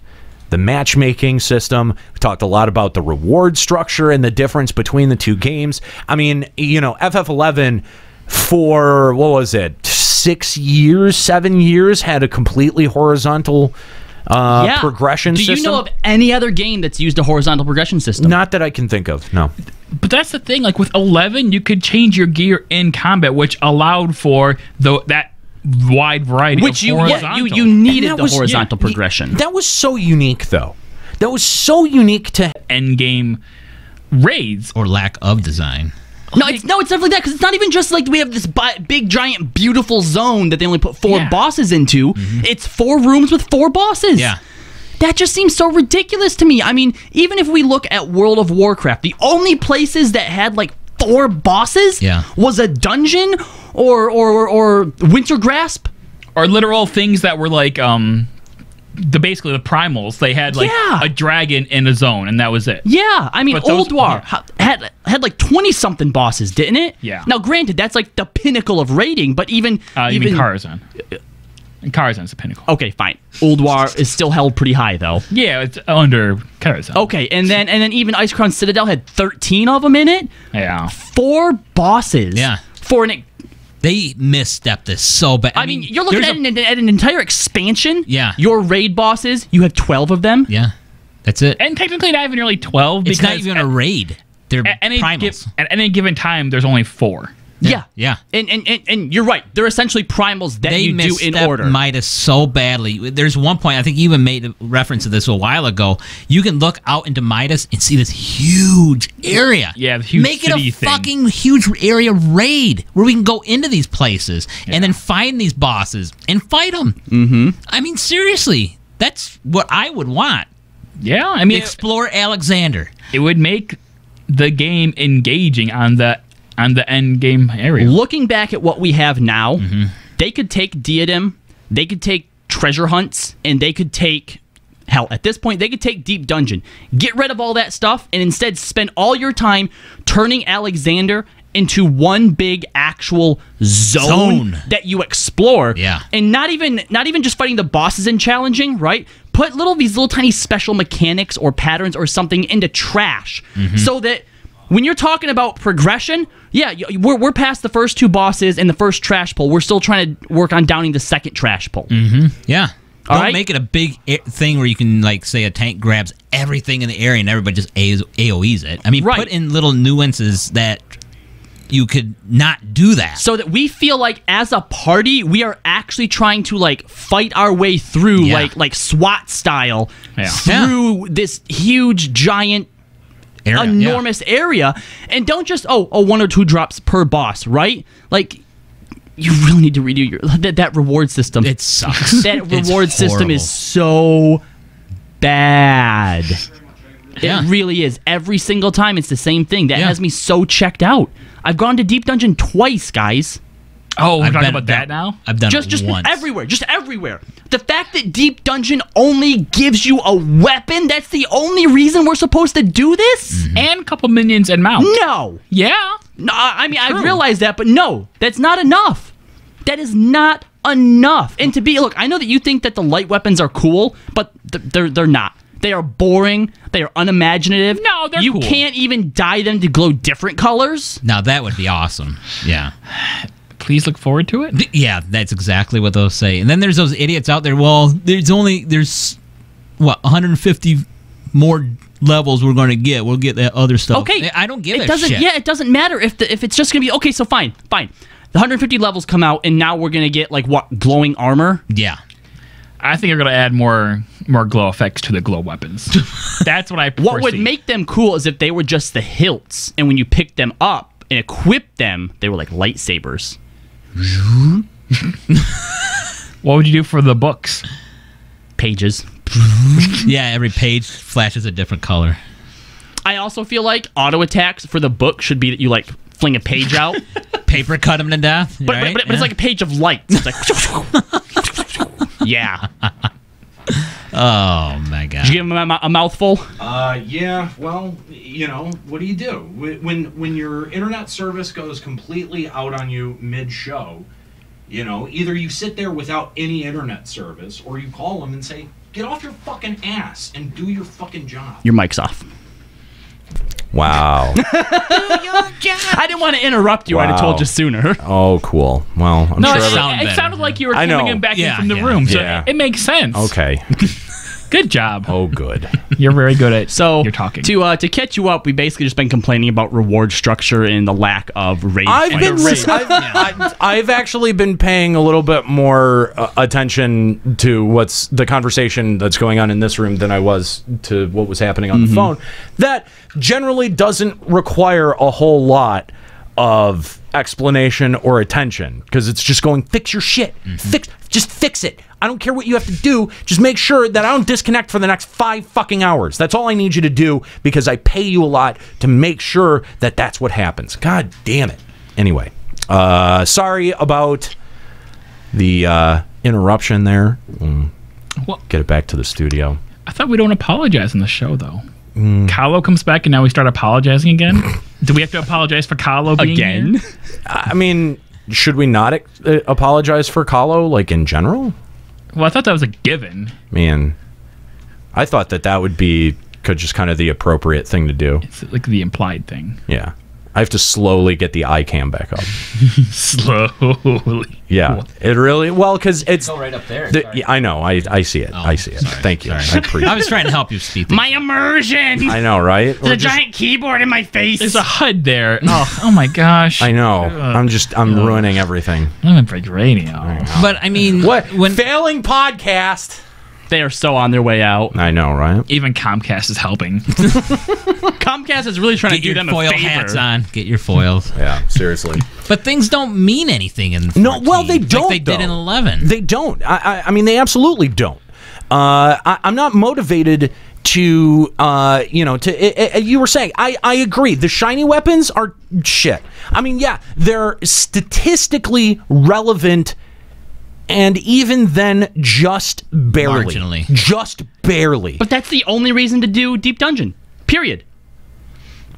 the matchmaking system. We talked a lot about the reward structure and the difference between the two games. I mean, FF11 for, what was it, 7 years, had a completely horizontal progression system. Do you know of any other game that's used a horizontal progression system? Not that I can think of, no. But that's the thing, like with 11, you could change your gear in combat, which allowed for that wide variety of horizontal. you needed the horizontal progression. That was so unique, though. That was so unique to endgame raids or lack of design. No, it's definitely that, because it's not even just like we have this big, giant, beautiful zone that they only put 4 bosses into. Mm-hmm. It's 4 rooms with 4 bosses. Yeah. That just seems so ridiculous to me. I mean, even if we look at World of Warcraft, the only places that had like 4 bosses was a dungeon or Winter Grasp, or literal things that were like basically the primals. They had like a dragon in a zone, and that was it. Yeah, I mean, Old War had like 20-something bosses, didn't it? Yeah. Now, granted, that's like the pinnacle of raiding, but even you mean Karazhan. And Karazhan's the pinnacle. Okay, fine. Old War is still held pretty high, though. Yeah, it's under Karazhan. Okay, and then even Ice Crown Citadel had 13 of them in it. Yeah. 4 bosses. Yeah. They misstepped this so bad. I mean, you're looking at an entire expansion. Yeah. Your raid bosses, you have 12 of them. Yeah. That's it. And technically not even really 12. It's not even a raid. They're primals. At any given time, there's only 4. Yeah. And you're right. They're essentially primals that you do in order. They Midas so badly. There's one point, I think you even made a reference to this a while ago. You can look out into Midas and see this huge area. Yeah, the huge Make it a fucking huge area raid where we can go into these places and then find these bosses and fight them. Mm-hmm. I mean, seriously, that's what I would want. Yeah, I mean, explore Alexander. It would make the game engaging on the end game area. Looking back at what we have now, they could take Diadem, they could take treasure hunts, and they could take, hell, at this point, they could take Deep Dungeon. Get rid of all that stuff, and instead spend all your time turning Alexander into one big actual zone that you explore. Yeah. And not even just fighting the bosses and challenging, right? Put these little tiny special mechanics or patterns or something into trash so that when you're talking about progression, yeah, we're past the first 2 bosses and the first trash pull. We're still trying to work on downing the second trash pull. Yeah. All Don't right? make it a big thing where you can, like, say a tank grabs everything in the area and everybody just AoEs it. I mean, Right. put in little nuances that you could not do that. So that we feel like as a party, we are actually trying to like fight our way through like SWAT style through this huge giant enormous area, and don't just 1 or 2 drops per boss, right? Like, you really need to redo your that reward system. It sucks. That reward system is so bad. It really is. Every single time it's the same thing. That has me so checked out. I've gone to Deep Dungeon twice, guys. Oh, we're talking about that now? I've done just it once. everywhere. Just everywhere. The fact that Deep Dungeon only gives you a weapon, that's the only reason we're supposed to do this? And a couple minions and mount. No. Yeah. No, I mean, I realize that, but no, that's not enough. That is not enough. And to be, look, I know that you think that the light weapons are cool, but they're not. They are boring. They are unimaginative. No, they're You cool. can't even dye them to glow different colors. Now, that would be awesome. Yeah. Please look forward to it. Yeah, that's exactly what they'll say. And then there's those idiots out there, well, there's what, 150 more levels we're going to get. We'll get that other stuff. Okay. I don't give it a doesn't, shit. Yeah, it doesn't matter if it's just going to be, okay, so fine. The 150 levels come out, and now we're going to get, like, what, glowing armor? Yeah. I think you're going to add more glow effects to the glow weapons. That's what I foresee. What would make them cool is if they were just the hilts, and when you picked them up and equipped them, they were like lightsabers. What would you do for the books? Pages. Yeah, every page flashes a different color. I also feel like auto attacks for the book should be that you like fling a page out, Paper cut them to death. but it's like a page of lights. It's like, yeah. Oh my god! Did you give him a mouthful? Yeah. Well, you know, what do you do when your internet service goes completely out on you mid-show? You know, either you sit there without any internet service, or you call them and say, "Get off your fucking ass and do your fucking job." Your mic's off. Wow. I didn't want to interrupt you. I'd have told you sooner. Oh, cool. Well, I'm No, sure. it sounded like you were I know. coming back in Yeah, from the yeah, room, so yeah. it makes sense. Okay. Good job. Oh, good. You're very good at So you're talking. to catch you up, we basically just been complaining about reward structure and the lack of raid. I've actually been paying a little bit more attention to what's the conversation that's going on in this room than I was to what was happening on the phone. That generally doesn't require a whole lot of explanation or attention because it's just going, fix your shit. Just fix it. I don't care what you have to do. Just make sure that I don't disconnect for the next 5 fucking hours. That's all I need you to do because I pay you a lot to make sure that that's what happens. God damn it. Anyway, sorry about the interruption there. Well- Get it back to the studio. I thought we don't apologize in the show, though. Kallo comes back and now we start apologizing again? Do we have to apologize for Kallo being Again? here? I mean, should we not apologize for Kallo, like, in general? Well, I thought that was a given. Man, I thought that would be just kind of the appropriate thing to do. It's like the implied thing. Yeah. I have to slowly get the iCam back up. Slowly. Yeah. It really, well, because it's... Go right up there. Yeah, I know. I see it. I see it. sorry. Thank you. Sorry. I appreciate I was trying to help you speak. My immersion. I know, right? There's a giant keyboard in my face. There's a HUD there. Oh my gosh. I know. I'm ruining everything. Lemon Break Radio. But I mean, What? when Failing podcast. They are so on their way out. I know, right? Even Comcast is helping. Comcast is really trying get to do your them foil a favor. hats on, get your foils. Yeah, seriously. But things don't mean anything in 14, No, well, they don't, like they did in though. 11. They don't. I mean, they absolutely don't. I'm not motivated to, you were saying, I agree. The shiny weapons are shit. I mean, yeah, they're statistically relevant, and even then, just barely. Marginally. Just barely. But that's the only reason to do Deep Dungeon. Period.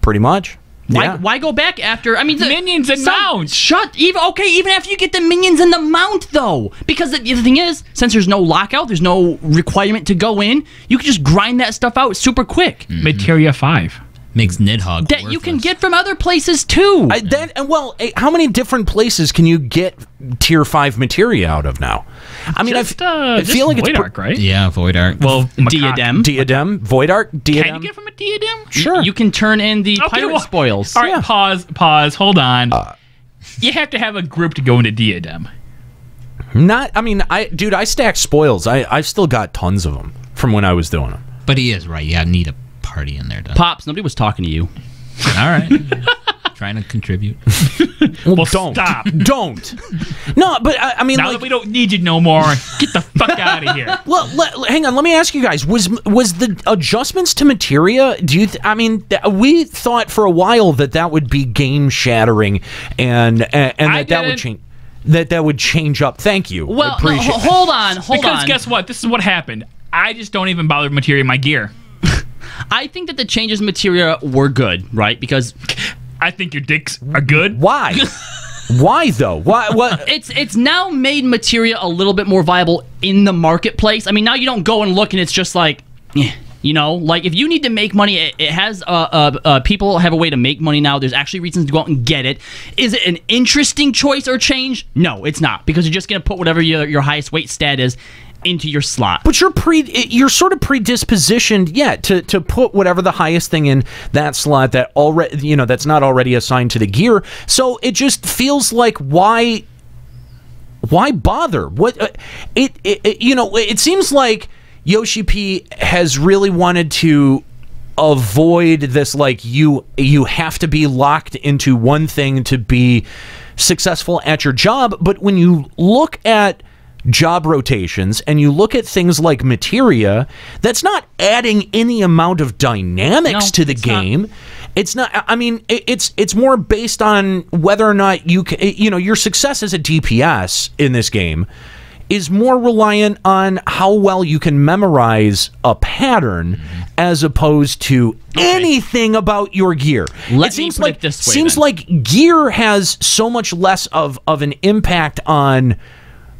Pretty much. Yeah. Why go back after? I mean, Minions and mounts. Even after you get the minions and the mount, though, because the thing is, since there's no lockout, there's no requirement to go in. You can just grind that stuff out super quick. Materia 5. Makes Nidhogg that you can get from other places too. How many different places can you get tier 5 materia out of now? I mean, I feel like Void it's Arc, right? Yeah, Void Arc. Well, Diadem, Void Arc, Diadem. Can you get from a Diadem? Sure. You can turn in the pirate spoils. All right, pause. Hold on. You have to have a group to go into Diadem. I stacked spoils. I've still got tons of them from when I was doing them. But he is right. Yeah, I need a party in there. Pops, nobody was talking to you. All right. Trying to contribute. Well, don't. Stop. Don't. No, but I mean, now that we don't need you no more, get the fuck out of here. Well, hang on. Let me ask you guys: was the adjustments to materia? We thought for a while that would be game shattering, and that would change. That would change up. Thank you. Well, hold on. Because guess what? This is what happened. I just don't even bother with materia in my gear. I think that the changes in materia were good, right? Because I think your dicks are good. Why? Why though? Why? What? It's now made materia a little bit more viable in the marketplace. I mean, now you don't go and look and it's just like, like if you need to make money, it has people have a way to make money now. There's actually reasons to go out and get it. Is it an interesting choice or change? No, it's not, because you're just gonna put whatever your highest weight stat is into your slot. But you're sort of predispositioned, to put whatever the highest thing in that slot that already, that's not already assigned to the gear. So it just feels like why bother? What it seems like Yoshi P has really wanted to avoid this, like you have to be locked into one thing to be successful at your job. But when you look at job rotations and you look at things like materia, that's not adding any amount of dynamics to the game. It's not. I mean, it's more based on whether or not you can, your success as a DPS in this game is more reliant on how well you can memorize a pattern as opposed to anything about your gear. It seems like this way, seems like gear has so much less of an impact on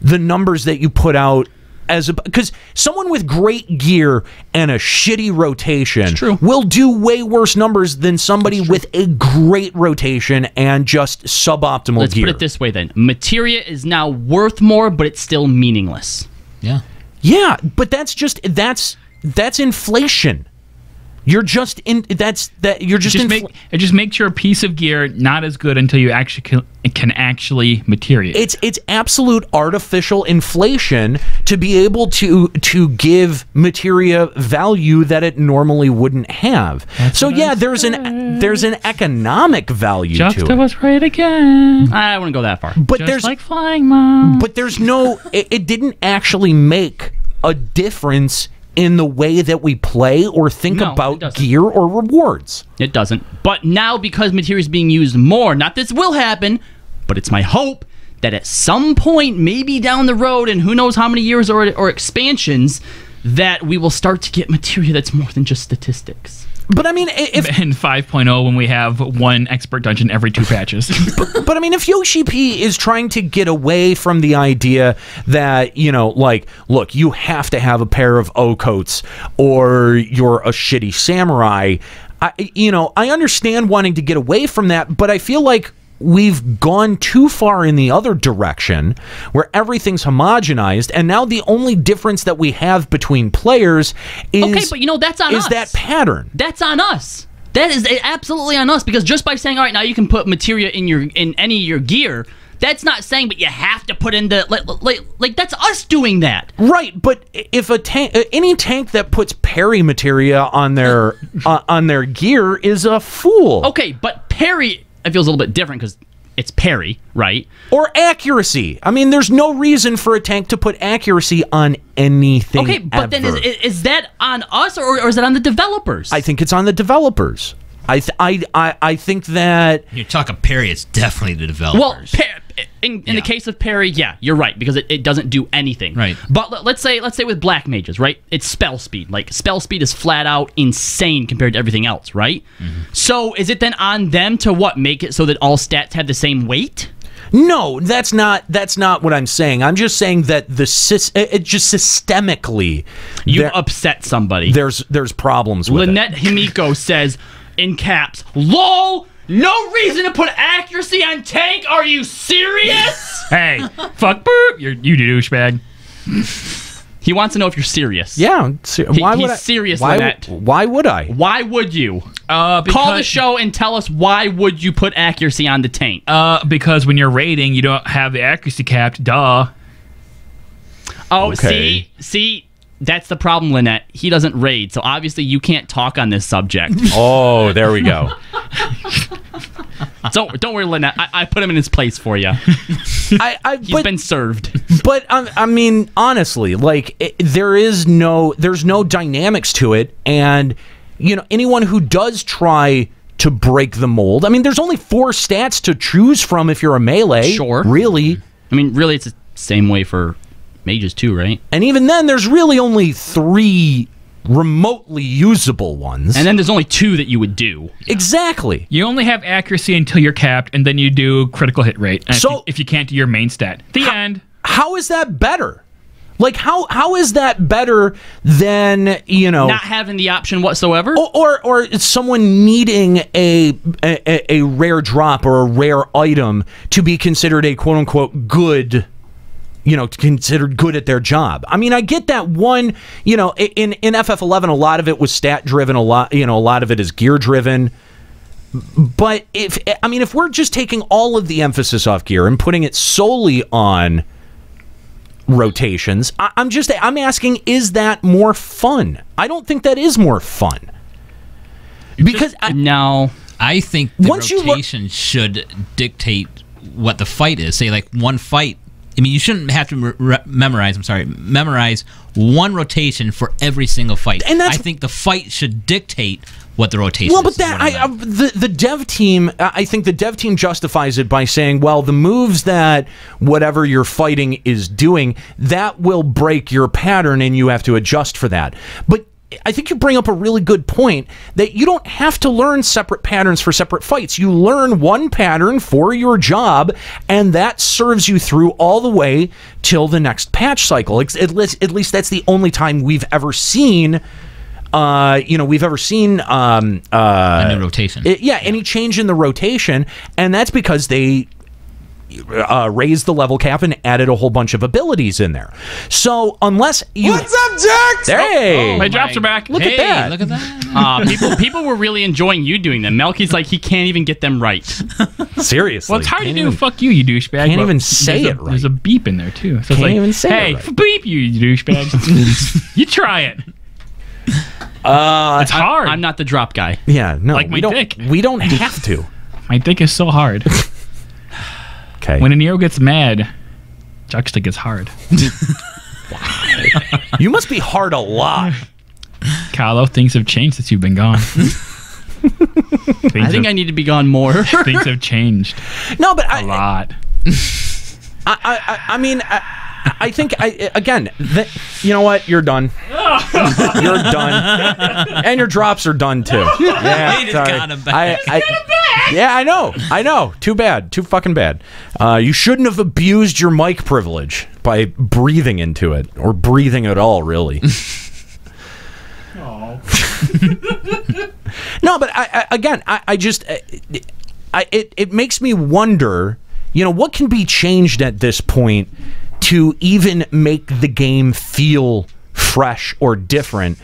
the numbers that you put out, because someone with great gear and a shitty rotation will do way worse numbers than somebody with a great rotation and just suboptimal gear. Let's put it this way then. Materia is now worth more, but it's still meaningless. Yeah. Yeah, but that's inflation. You're just it just makes your piece of gear not as good until you actually can actually materia. It's absolute artificial inflation to be able to give materia value that it normally wouldn't have. There's an economic value to Juxta it. was right again. I wouldn't go that far. But just like flying, Mom. But there's no. It didn't actually make a difference in the way that we play or think about gear or rewards. It doesn't. But now, because materia is being used more, not this will happen, but it's my hope that at some point, maybe down the road, and who knows how many years or expansions, that we will start to get materia that's more than just statistics. But I mean, if in 5.0, when we have one expert dungeon every 2 patches. but I mean, if Yoshi P is trying to get away from the idea that, look, you have to have a pair of O-coats or you're a shitty samurai, I understand wanting to get away from that, but I feel like we've gone too far in the other direction where everything's homogenized, and now the only difference that we have between players is that's on us. That pattern. That's on us. That is absolutely on us, because just by saying, all right, now you can put materia in any of your gear, that's not saying, but you have to put in the like that's us doing that. Right, but if any tank that puts parry materia on their gear is a fool. Okay, but parry, it feels a little bit different because it's parry, right? Or accuracy. I mean, there's no reason for a tank to put accuracy on anything. Okay, but then is that on us or is that on the developers? I think it's on the developers. I think that you're talking parry. It's definitely the developers. Well, in the case of parry, yeah, you're right, because it doesn't do anything. Right. But let's say with black mages, right? It's spell speed. Like, spell speed is flat out insane compared to everything else, right? Mm-hmm. So is it then on them to make it so that all stats have the same weight? No, that's not what I'm saying. I'm just saying that it just systemically you upset somebody. There's problems with Lynette Himiko says, in caps. LOL! No reason to put accuracy on tank? Are you serious? Hey, fuck, boop. You douchebag. He wants to know if you're serious. Yeah. Why would he's I? serious, Why, Lynette. why would I? Why would you? Call Call the show and tell us why would you put accuracy on the tank? Because when you're raiding, you don't have the accuracy capped. Duh. Oh, Okay. see, that's the problem, Lynette. He doesn't raid, so obviously you can't talk on this subject. Oh, there we go. Don't worry, Lynette. I put him in his place for you. He's been served. But I mean, honestly, like there's no dynamics to it, and anyone who does try to break the mold. I mean, there's only 4 stats to choose from if you're a melee. Sure. Really. I mean, really, it's the same way for mages too, right? And even then, there's really only 3 remotely usable ones. And then there's only 2 that you would do. Exactly. You only have accuracy until you're capped, and then you do critical hit rate. And So- if you can't do your main stat, the end. How is that better? Like, how is that better than, Not having the option whatsoever? or someone needing a rare drop or a rare item to be considered a quote-unquote good, considered good at their job. I mean, I get that one, in FF11, a lot of it was stat-driven, a lot of it is gear-driven. But if we're just taking all of the emphasis off gear and putting it solely on rotations, I'm asking, is that more fun? I don't think that is more fun. Because no. I think the Once you rotation should dictate what the fight is. Say, like, one fight. I mean, you shouldn't have to memorize one rotation for every single fight. And that's- I think the fight should dictate what the rotation Well, is. but the dev team, I think the dev team justifies it by saying, well, the moves that whatever you're fighting is doing, that will break your pattern and you have to adjust for that. But I think you bring up a really good point that you don't have to learn separate patterns for separate fights. You learn one pattern for your job, and that serves you through all the way till the next patch cycle. At least that's the only time we've ever seen a new rotation. Any change in the rotation, and that's because they raised the level cap and added a whole bunch of abilities in there. So unless you... What's up, Jax? Hey! My drops are back. Look at that. Look at that. People were really enjoying you doing them. Melky's like, he can't even get them right. Seriously. Well, it's hard to Can't do. even- Fuck you Can't douchebag. But even say there's it right. There's a beep in there, too. So Can't it's like, even say hey, it right. beep you douchebag. You try it. It's hard. I'm not the drop guy. Yeah, no. Like my dick. We don't have to. My dick is so hard. Okay. When Aniero gets mad, Juxta gets hard. You must be hard a lot. Kallo, things have changed since you've been gone. I think I need to be gone more. Things have changed No, but a lot. I mean, I think, you know what? You're done. You're done. And your drops are done, too. Yeah, He just sorry. got him back. Yeah, I know. Too bad. Too fucking bad. You shouldn't have abused your mic privilege by breathing into it, or breathing at all, really. No, but it makes me wonder, what can be changed at this point to even make the game feel fresh or different,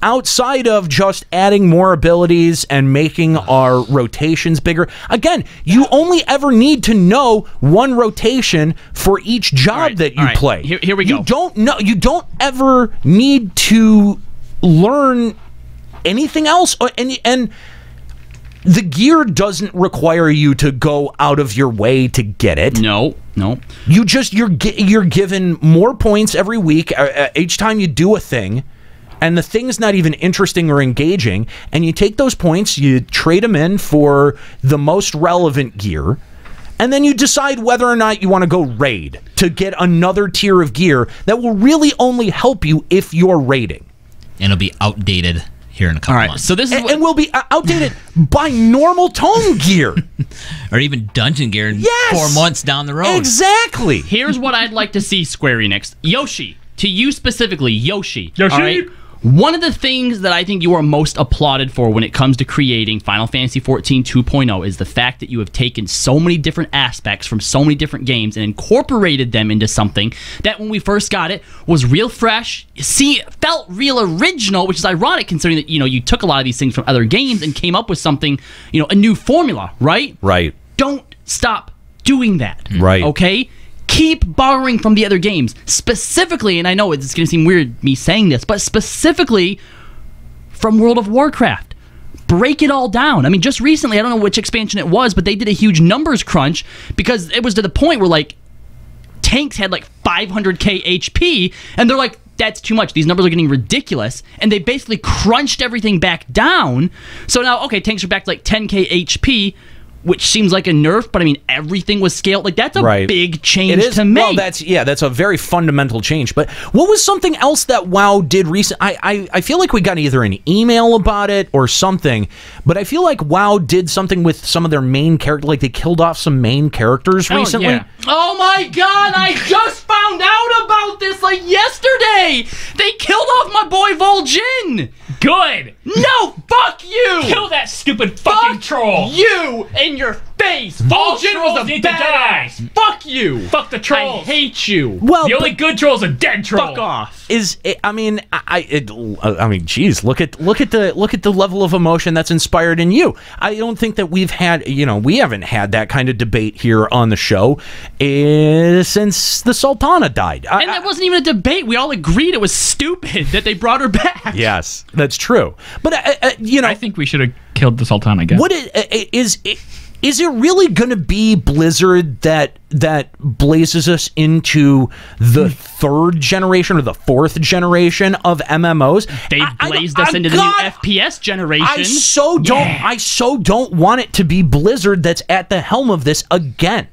outside of just adding more abilities and making our rotations bigger. Again, you only ever need to know one rotation for each job that you play. Here we go. You don't ever need to learn anything else, and the gear doesn't require you to go out of your way to get it. No. You're given more points every week each time you do a thing, and the thing's not even interesting or engaging, and you take those points, you trade them in for the most relevant gear, and then you decide whether or not you want to go raid to get another tier of gear that will really only help you if you're raiding. And it'll be outdated here in a couple months. So this is and will be outdated by normal tone gear. Or even dungeon gear Yes! 4 months down the road. Exactly. Here's what I'd like to see, Square Enix. Yoshi, to you specifically, Yoshi. Yoshi? all right? One of the things that I think you are most applauded for when it comes to creating Final Fantasy XIV 2.0 is the fact that you have taken so many different aspects from so many different games and incorporated them into something that when we first got it was real fresh, felt real original, which is ironic considering that, you took a lot of these things from other games and came up with something, a new formula, right? Right. Don't stop doing that. Right. Okay? Keep borrowing from the other games. Specifically, and I know it's going to seem weird me saying this, but specifically from World of Warcraft. Break it all down. I mean, just recently, I don't know which expansion it was, but they did a huge numbers crunch because it was to the point where, tanks had 500k HP, and they're like, that's too much. These numbers are getting ridiculous. And they basically crunched everything back down. So now, okay, tanks are back to 10k HP, which seems like a nerf, but I mean, everything was scaled. That's a big change to make. Well, that's a very fundamental change. But what was something else that WoW did recently? I feel like we got either an email about it or something, but I feel like WoW did something with some of their main characters, they killed off some main characters recently. Yeah. Oh my god, I just found out about this yesterday! They killed off my boy Vol'jin! Good! No, fuck you! Kill that stupid fucking troll! You in your face! All Vol'jin trolls was a need to die. badass! Fuck you! Fuck the trolls! I hate you! Well, the only good troll is a dead troll. Fuck off! Geez, look at the level of emotion that's inspired in you. I don't think that we've had, we haven't had that kind of debate here on the show since the Sultana died. And that wasn't even a debate. We all agreed it was stupid that they brought her back. Yes, that's true. But I think we should have killed the Sultana again. What is it really going to be Blizzard that blazes us into the third generation or the fourth generation of MMOs? They blazed us into the new FPS generation. I so don't want it to be Blizzard that's at the helm of this again.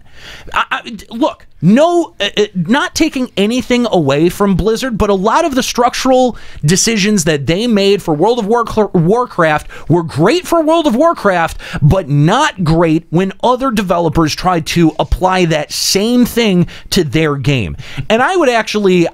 Look, not taking anything away from Blizzard, but a lot of the structural decisions that they made for World of Warcraft were great for World of Warcraft, but not great when other developers tried to apply that same thing to their game. And I would actually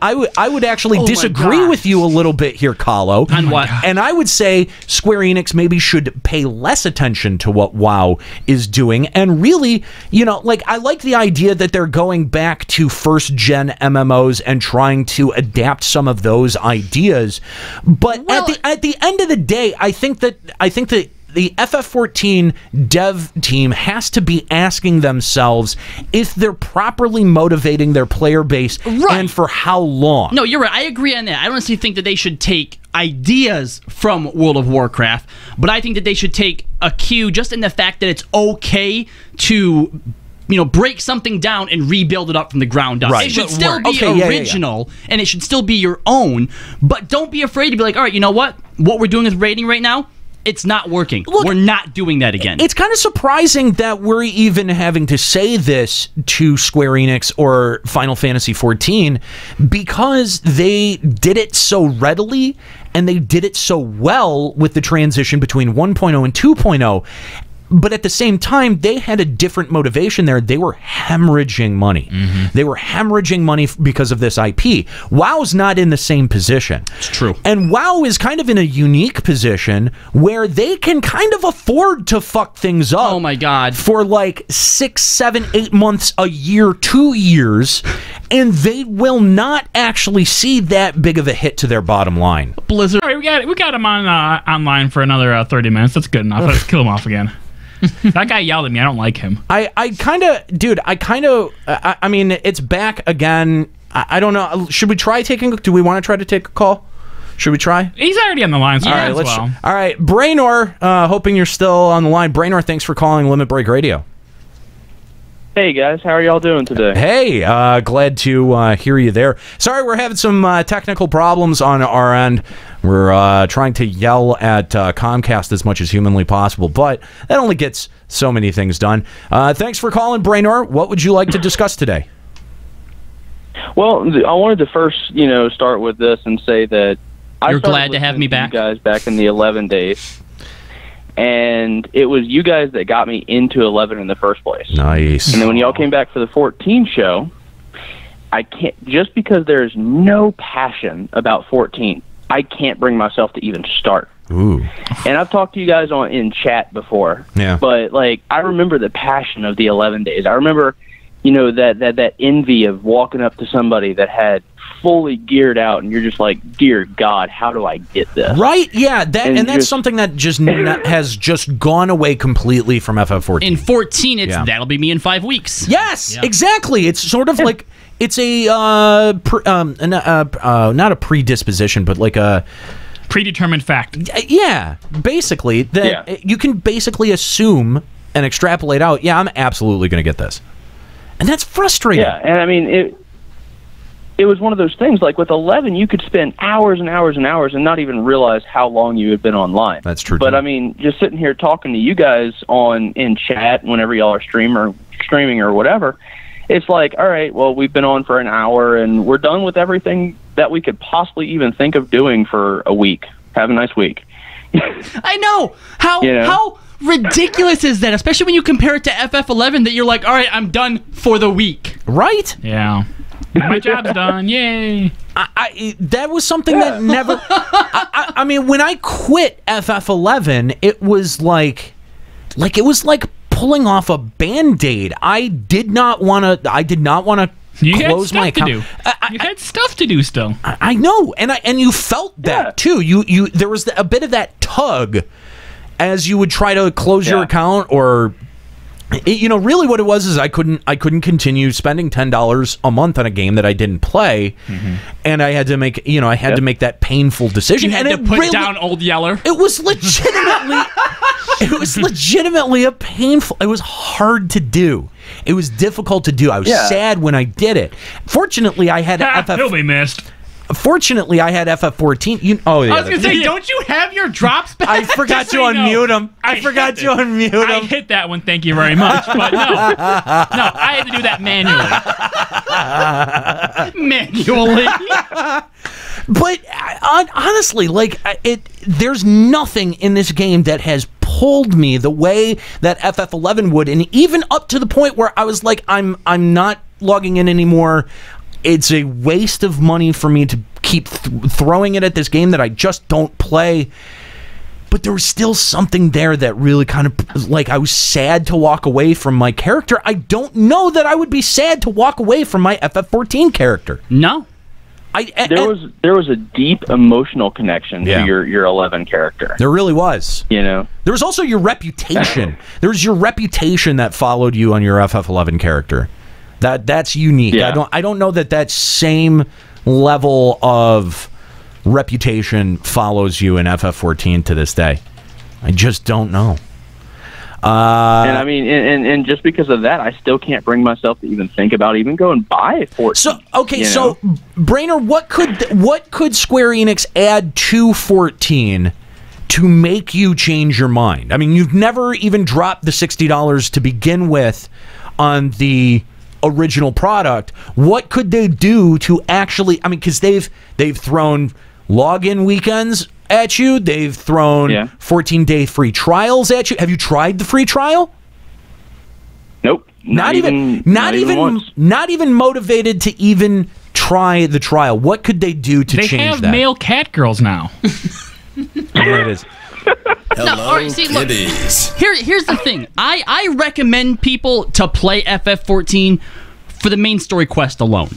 disagree with you a little bit here, Kallo. On what? And I would say Square Enix maybe should pay less attention to what WoW is doing, and really, I like the idea that they're going back to first-gen MMOs and trying to adapt some of those ideas. But at the end of the day, I think that the FF14 dev team has to be asking themselves if they're properly motivating their player base and for how long. No, you're right. I agree on that. I don't necessarily think that they should take ideas from World of Warcraft, but I think that they should take a cue just in the fact that it's okay to break something down and rebuild it up from the ground up. It should still be original, and it should still be your own, but don't be afraid to be like, all right, you know what? What we're doing with raiding right now, it's not working. Look, we're not doing that again. It's kind of surprising that we're even having to say this to Square Enix or Final Fantasy XIV because they did it so readily and they did it so well with the transition between 1.0 and 2.0. But at the same time, they had a different motivation there. They were hemorrhaging money. They were hemorrhaging money because of this IP. WoW's not in the same position. It's true. And WoW is kind of in a unique position where they can kind of afford to fuck things up. Oh my God. For 6, 7, 8 months, a year, 2 years, and they will not actually see that big of a hit to their bottom line. Blizzard. All right, we got him on online for another 30 minutes. That's good enough. Let's kill him off again. That guy yelled at me. I don't like him. I mean, it's back again. I don't know. Should we try taking? Do we want to try to take a call? Should we try? He's already on the line, so all right, Braynor, hoping you're still on the line. Braynor, thanks for calling Limit Break Radio. Hey guys, how are y'all doing today? Hey, glad to hear you there. Sorry, we're having some technical problems on our end. We're trying to yell at Comcast as much as humanly possible, but that only gets so many things done. Thanks for calling, Braynor. What would you like to discuss today? Well, I wanted to first, start with this and say that you're glad to have me back. You guys back in the 11 days. And it was you guys that got me into 11 in the first place. Nice. And then when y'all came back for the 14 show, I can't, just because there's no passion about 14, I can't bring myself to even start. Ooh. And I've talked to you guys in chat before. Yeah. But like, I remember the passion of the 11 days. I remember, that envy of walking up to somebody that had fully geared out, and you're just like, dear God, how do I get this? Right? Yeah. That's something that just has just gone away completely from FF14. In 14, it's that'll be me in 5 weeks. Yes, exactly. It's sort of like it's a not a predisposition, but like a predetermined fact. Yeah, basically that you can basically assume and extrapolate out. Yeah, I'm absolutely going to get this, and that's frustrating. Yeah, and I mean it was one of those things, like with 11, you could spend hours and hours and hours and not even realize how long you had been online. That's true. But I mean, just sitting here talking to you guys in chat whenever y'all are streaming or whatever, it's like, all right, well, we've been on for an hour and we're done with everything that we could possibly even think of doing for a week. Have a nice week. I know. How ridiculous is that? Especially when you compare it to FF11, that you're like, all right, I'm done for the week. Right? Yeah. My job's done. Yay. That was something that never... I mean, when I quit FF11, it was like it was like pulling off a Band-Aid. I did not want to close my account. You had stuff to do still. I know, and you felt that too. You there was a bit of that tug as you would try to close your account, or really what it was is I couldn't continue spending $10 a month on a game that I didn't play, and I had to make to make that painful decision. You had to put down Old Yeller. It was legitimately a painful. It was hard to do. It was difficult to do. I was sad when I did it. Fortunately, I had He'll be missed. Fortunately, I had FF14. I was going to say, don't you have your drops back? I forgot to unmute him. I forgot to unmute him. I hit that one, thank you very much. But no, I had to do that manually. But honestly, there's nothing in this game that has pulled me the way that FF11 would, and even up to the point where I was like, I'm not logging in anymore. It's a waste of money for me to keep throwing it at this game that I just don't play. But there was still something there that really kind of, I was sad to walk away from my character. I don't know that I would be sad to walk away from my FF14 character. No. There was a deep emotional connection to your 11 character. There really was. There was also your reputation. There was your reputation that followed you on your FF11 character. That's unique. Yeah. I don't know that same level of reputation follows you in FF14 to this day. I just don't know. And I mean, and just because of that, I still can't bring myself to even think about even going buy 14. So Brainer, what could Square Enix add to 14 to make you change your mind? I mean, you've never even dropped the $60 to begin with on the original product. What could they do to actually? I mean, because they've thrown login weekends at you. They've thrown 14-day free trials at you. Have you tried the free trial? Nope. Not even motivated to even try the trial. What could they do to change that? They have male cat girls now. There it is. Here's the thing. I recommend people to play FF14 for the main story quest alone.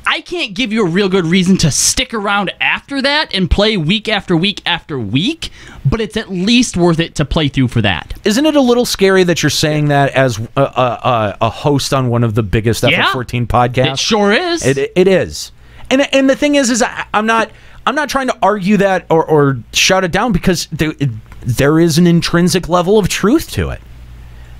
I can't give you a real good reason to stick around after that and play week after week after week, but it's at least worth it to play through for that. Isn't it a little scary that you're saying that as a host on one of the biggest FF14 podcasts? It sure is. It is. And the thing is I'm not trying to argue that or shout it down, because there is an intrinsic level of truth to it.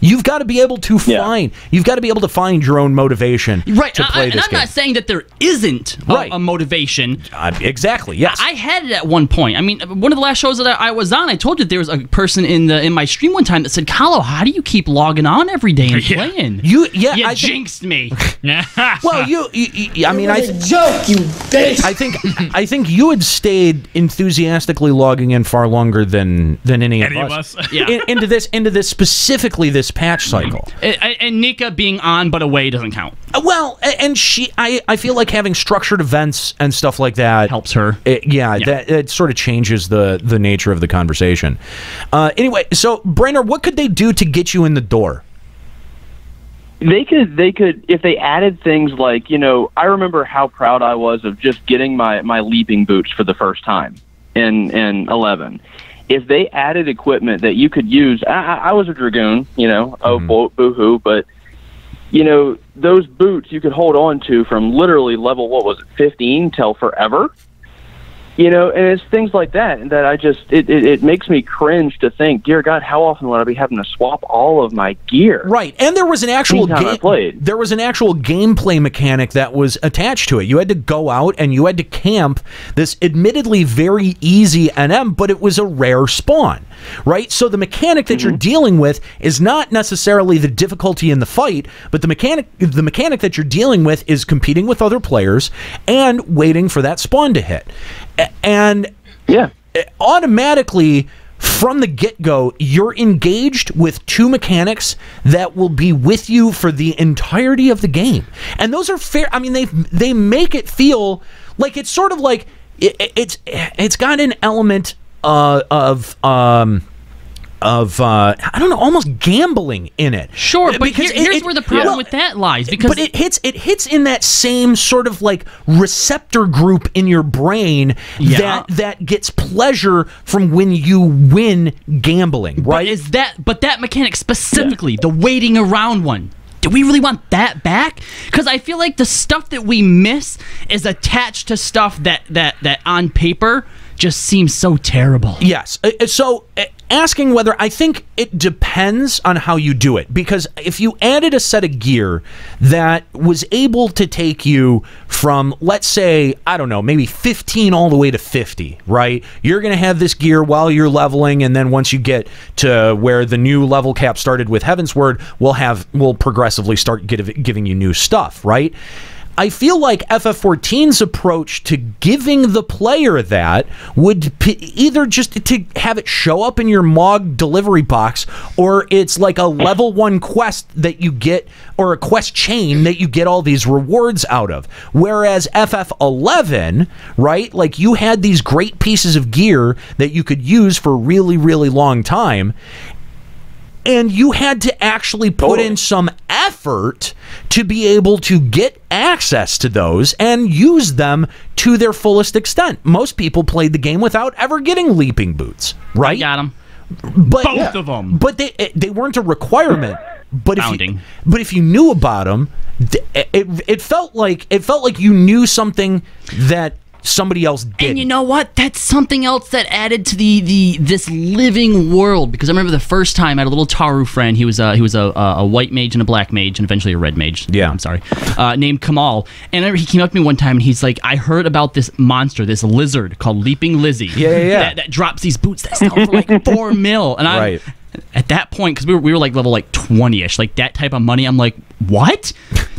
You've got to be able to find your own motivation to play this game. I'm not saying that there isn't a motivation. Exactly, yes. I had it at one point. I mean, one of the last shows that I was on, I told you there was a person in my stream one time that said, "Kallo, how do you keep logging on every day and playing?" You jinxed me. Well, joke, you bitch. I think you had stayed enthusiastically logging in far longer than any of us. Yeah. Into this specifically this patch cycle. And Nika being on but away doesn't count. Well, and I feel like having structured events and stuff like that helps her. That sort of changes the nature of the conversation. Anyway, so Brainerd, what could they do to get you in the door? They could, if they added things like, I remember how proud I was of just getting my leaping boots for the first time in 11. If they added equipment that you could use, I was a Dragoon, boo-hoo, but, those boots you could hold on to from literally level, 15 till forever. And it's things like that, and that I just, it makes me cringe to think, dear God, how often would I be having to swap all of my gear? Right, and there was an actual gameplay mechanic that was attached to it. You had to go out and you had to camp this admittedly very easy NM, but it was a rare spawn, right? So the mechanic that you're dealing with is not necessarily the difficulty in the fight, but the mechanic that you're dealing with is competing with other players and waiting for that spawn to hit. And automatically from the get-go, you're engaged with two mechanics that will be with you for the entirety of the game. And those are fair. I mean, they make it feel like it's sort of like it's got an element of I don't know, almost gambling in it. Sure, but here's where the problem with that lies. Because it hits in that same sort of like receptor group in your brain that gets pleasure from when you win gambling, right? But that mechanic specifically, the waiting around one, do we really want that back? Because I feel like the stuff that we miss is attached to stuff that on paper just seems so terrible. Yes. So asking whether, I think it depends on how you do it, because if you added a set of gear that was able to take you from, let's say, I don't know, maybe 15 all the way to 50, right? You're going to have this gear while you're leveling, and then once you get to where the new level cap started with Heavensward, we'll progressively start giving you new stuff, right? I feel like FF14's approach to giving the player that would either just to have it show up in your MOG delivery box, or it's like a level 1 quest that you get, or a quest chain that you get all these rewards out of. Whereas FF11, right, like you had these great pieces of gear that you could use for a really, really long time, and you had to actually put in some effort to be able to get access to those and use them to their fullest extent. Most people played the game without ever getting leaping boots, right? I got them. Both of them. But they weren't a requirement. But if you knew about them, it felt like you knew something that somebody else did. And you know what? That's something else that added to this living world. Because I remember the first time I had a little Taru friend. He was a white mage and a black mage and eventually a red mage. Yeah, I'm sorry. Named Kamal. And I remember he came up to me one time and he's like, "I heard about this monster, this lizard called Leaping Lizzie. Yeah. That drops these boots that sell for like 4 mil." And I, at that point, because we were like level like 20ish, like that type of money, I'm like, what?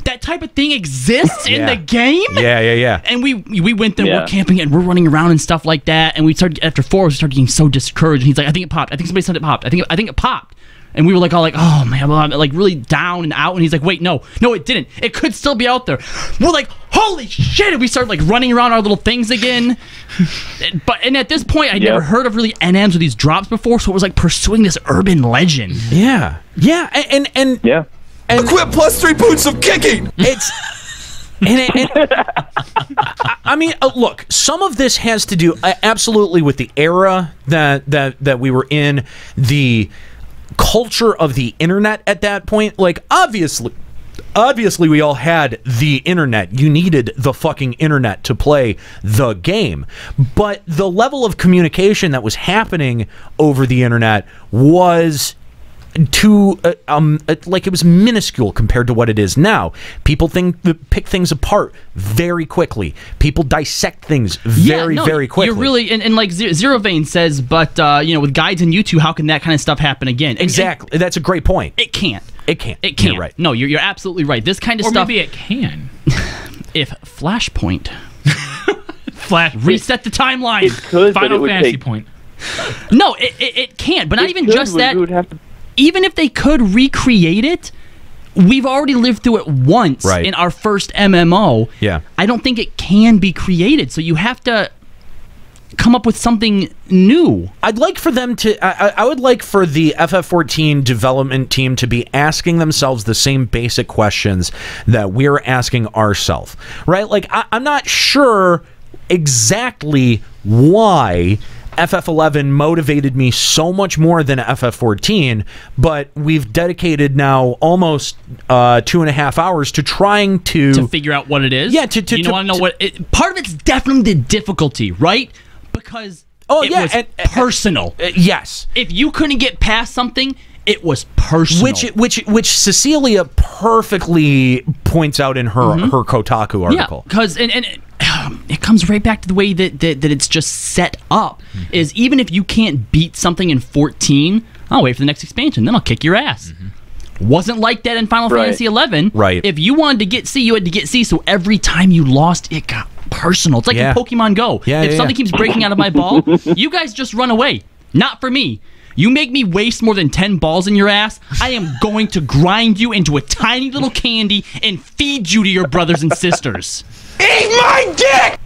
That type of thing exists in the game? Yeah. And we went there, we're camping and we're running around and stuff like that. And we started, after 4 hours, we started getting so discouraged. And he's like, "I think it popped. I think somebody said it popped. I think it popped." And we were like, all like, "Oh man," like really down and out. And he's like, "Wait, no, it didn't. It could still be out there." We're like, "Holy shit!" And we started like running around our little things again. And at this point, I'd never heard of really NMs with these drops before, so it was like pursuing this urban legend. Yeah, and equip +3 boots of kicking. I mean, look, some of this has to do absolutely with the era that we were in, the culture of the internet at that point. Like, obviously we all had the internet. You needed the fucking internet to play the game. But the level of communication that was happening over the internet was like it was minuscule compared to what it is now. People pick things apart very quickly. People dissect things very quickly. You're really, and like Zero Vein says, but with guides and YouTube, how can that kind of stuff happen again? Exactly. That's a great point. It can't. It can't. You're right. No, you're absolutely right. This kind of stuff. Or maybe it can. If Flashpoint reset the timeline. It could, Final Fantasy Point. No, it can't. But not even just that. even if they could recreate it, we've already lived through it once in our first MMO. Yeah. I don't think it can be created, so you have to come up with something new. I'd like for them to I would like for the FF14 development team to be asking themselves the same basic questions that we're asking ourselves, right? Like, I'm not sure exactly why FF11 motivated me so much more than FF14, but we've dedicated now almost 2.5 hours to trying to figure out what it is. Yeah, you want to know what it, part of it's definitely the difficulty, right? Because it was personal. Yes. If you couldn't get past something, it was personal. Which Cecelia perfectly points out in her her Kotaku article. Yeah, because it comes right back to the way that it's just set up. Is even if you can't beat something in 14, I'll wait for the next expansion, then I'll kick your ass. Wasn't like that in Final Fantasy 11. Right. If you wanted to get C, you had to get C. So every time you lost, it got personal. It's like in Pokemon Go. If something keeps breaking out of my ball, you guys just run away. Not for me. You make me waste more than 10 balls in your ass, I am going to grind you into a tiny little candy and feed you to your brothers and sisters. Eat my dick!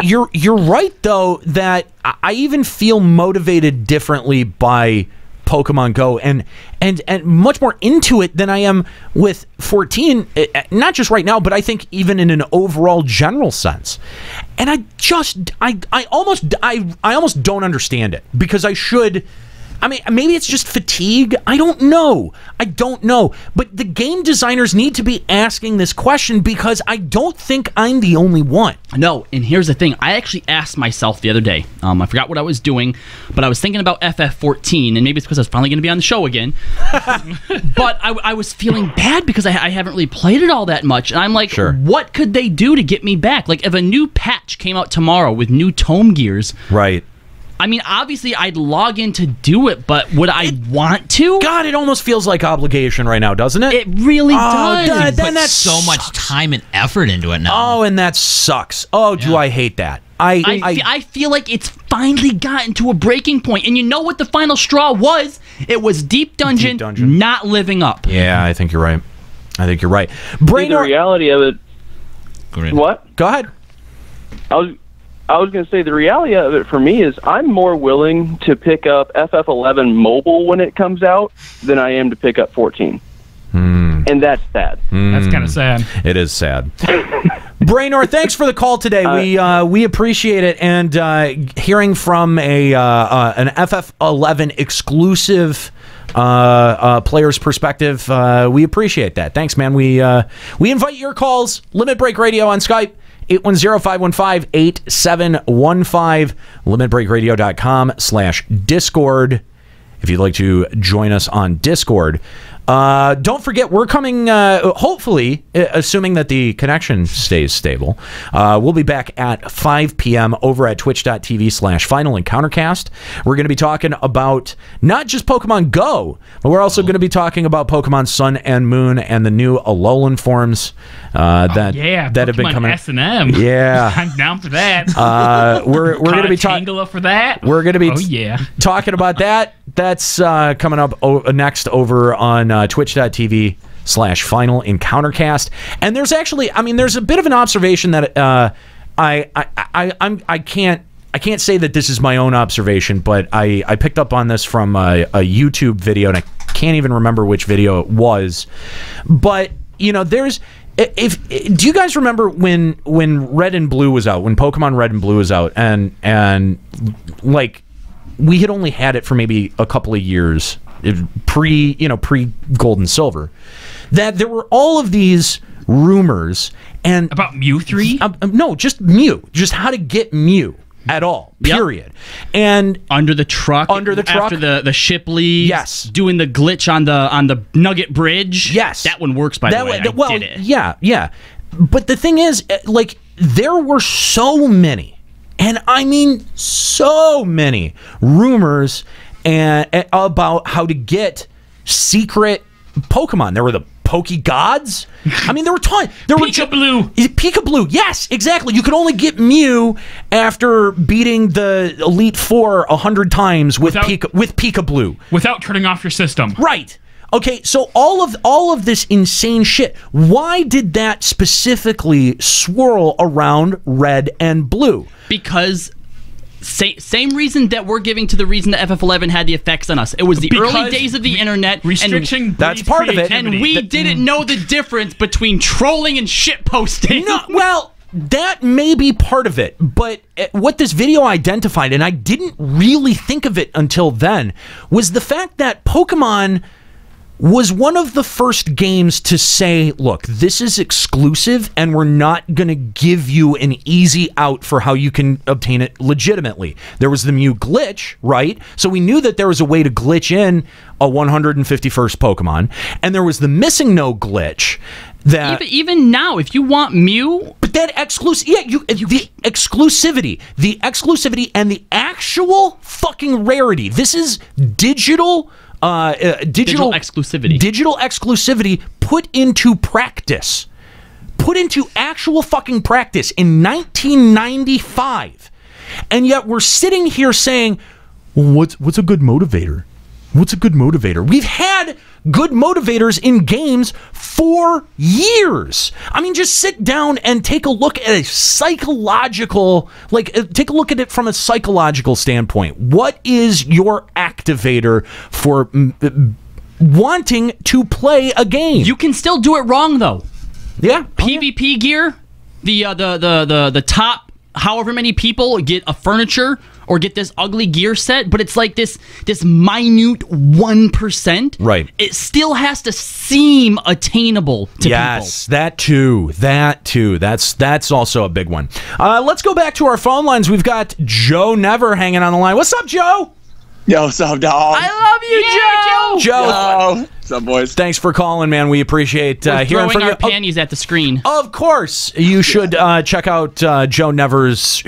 You're right though that I even feel motivated differently by Pokemon Go and much more into it than I am with 14, not just right now, but I think even in an overall general sense. And I almost don't understand it, because I should. I mean, maybe it's just fatigue. I don't know. But the game designers need to be asking this question, because I don't think I'm the only one. No, and here's the thing. I actually asked myself the other day. I forgot what I was doing, but I was thinking about FF14, and maybe it's because I was finally going to be on the show again. But I was feeling bad because I haven't really played it all that much. And I'm like, what could they do to get me back? Like, if a new patch came out tomorrow with new tome gears. Right. I mean, obviously, I'd log in to do it, but would I want to? God, it almost feels like obligation right now, doesn't it? It really does. Then that's so much time and effort into it now. Oh, and that sucks. Oh, do I hate that. I feel like it's finally gotten to a breaking point. And you know what the final straw was? It was Deep Dungeon not living up. Yeah, I think you're right. The reality of it... What? Go ahead. I was going to say the reality of it for me is I'm more willing to pick up FF11 mobile when it comes out than I am to pick up 14. And that's sad. That's kind of sad. It is sad. Brainor, thanks for the call today. We appreciate it, and hearing from an FF11 exclusive player's perspective, we appreciate that. Thanks, man. We invite your calls. Limit Break Radio on Skype. 810-515-8715, limitbreakradio.com/Discord if you'd like to join us on Discord. Don't forget, we're coming, hopefully, assuming that the connection stays stable, we'll be back at 5 p.m. over at twitch.tv/Final Encountercast. We're going to be talking about not just Pokemon Go, but we're also going to be talking about Pokemon Sun and Moon and the new Alolan forms that have been coming. S&M. Yeah. I'm down for that. We're going to be talking for that. We're going to be talking about that. That's coming up next over on twitch.tv/Final Encountercast. And there's actually, there's a bit of an observation that I can't say that this is my own observation, but I picked up on this from a YouTube video, and I can't even remember which video it was. But do you guys remember when Red and Blue was out, when Pokemon Red and Blue was out, and like, we had only had it for maybe a couple of years pre Gold and Silver, that there were all of these rumors and about Mew 3? No, just Mew, just how to get Mew at all. Period. And under the truck after the Shipley. Yes, doing the glitch on the Nugget Bridge. Yes, that one works, by the way. I did it. Yeah. But the thing is, like, there were so many. And I mean so many rumors about how to get secret Pokemon. There were the Pokey Gods. I mean, there were Peekaboo. Peekaboo, yes, exactly. You could only get Mew after beating the Elite Four 100 times with Peekaboo. Without turning off your system. Right. Okay, so all of this insane shit, why did that specifically swirl around red and blue? Because same reason that we're giving to the reason that FF11 had the effects on us. It was the early days of the internet. Restriction. That's part of it. And we didn't know the difference between trolling and shitposting. No, well, that may be part of it, but what this video identified, and I didn't really think of it until then, was the fact that Pokemon was one of the first games to say, look, this is exclusive and we're not going to give you an easy out for how you can obtain it legitimately. There was the Mew glitch, right? So we knew that there was a way to glitch in a 151st Pokemon, and there was the missing no glitch. That even now, if you want Mew, but that the exclusivity and the actual fucking rarity. This is digital exclusivity put into practice, put into actual fucking practice in 1995, and yet we're sitting here saying, well, what's a good motivator? What's a good motivator? We've had good motivators in games for years. I mean, just sit down and take a look at a psychological, take a look at it from a psychological standpoint. What is your activator for wanting to play a game? You can still do it wrong, though. Yeah. PvP gear, the top however many people get a furniture or get this ugly gear set, but it's like this minute 1%. Right. It still has to seem attainable to people. Yes, that too. That's also a big one. Let's go back to our phone lines. We've got Joe Never hanging on the line. What's up, Joe? Yo, what's up, dog? I love you, Joe. Joe. What's up, boys? Thanks for calling, man. We appreciate hearing from our you. panties at the screen. Of course. You should check out Joe Never's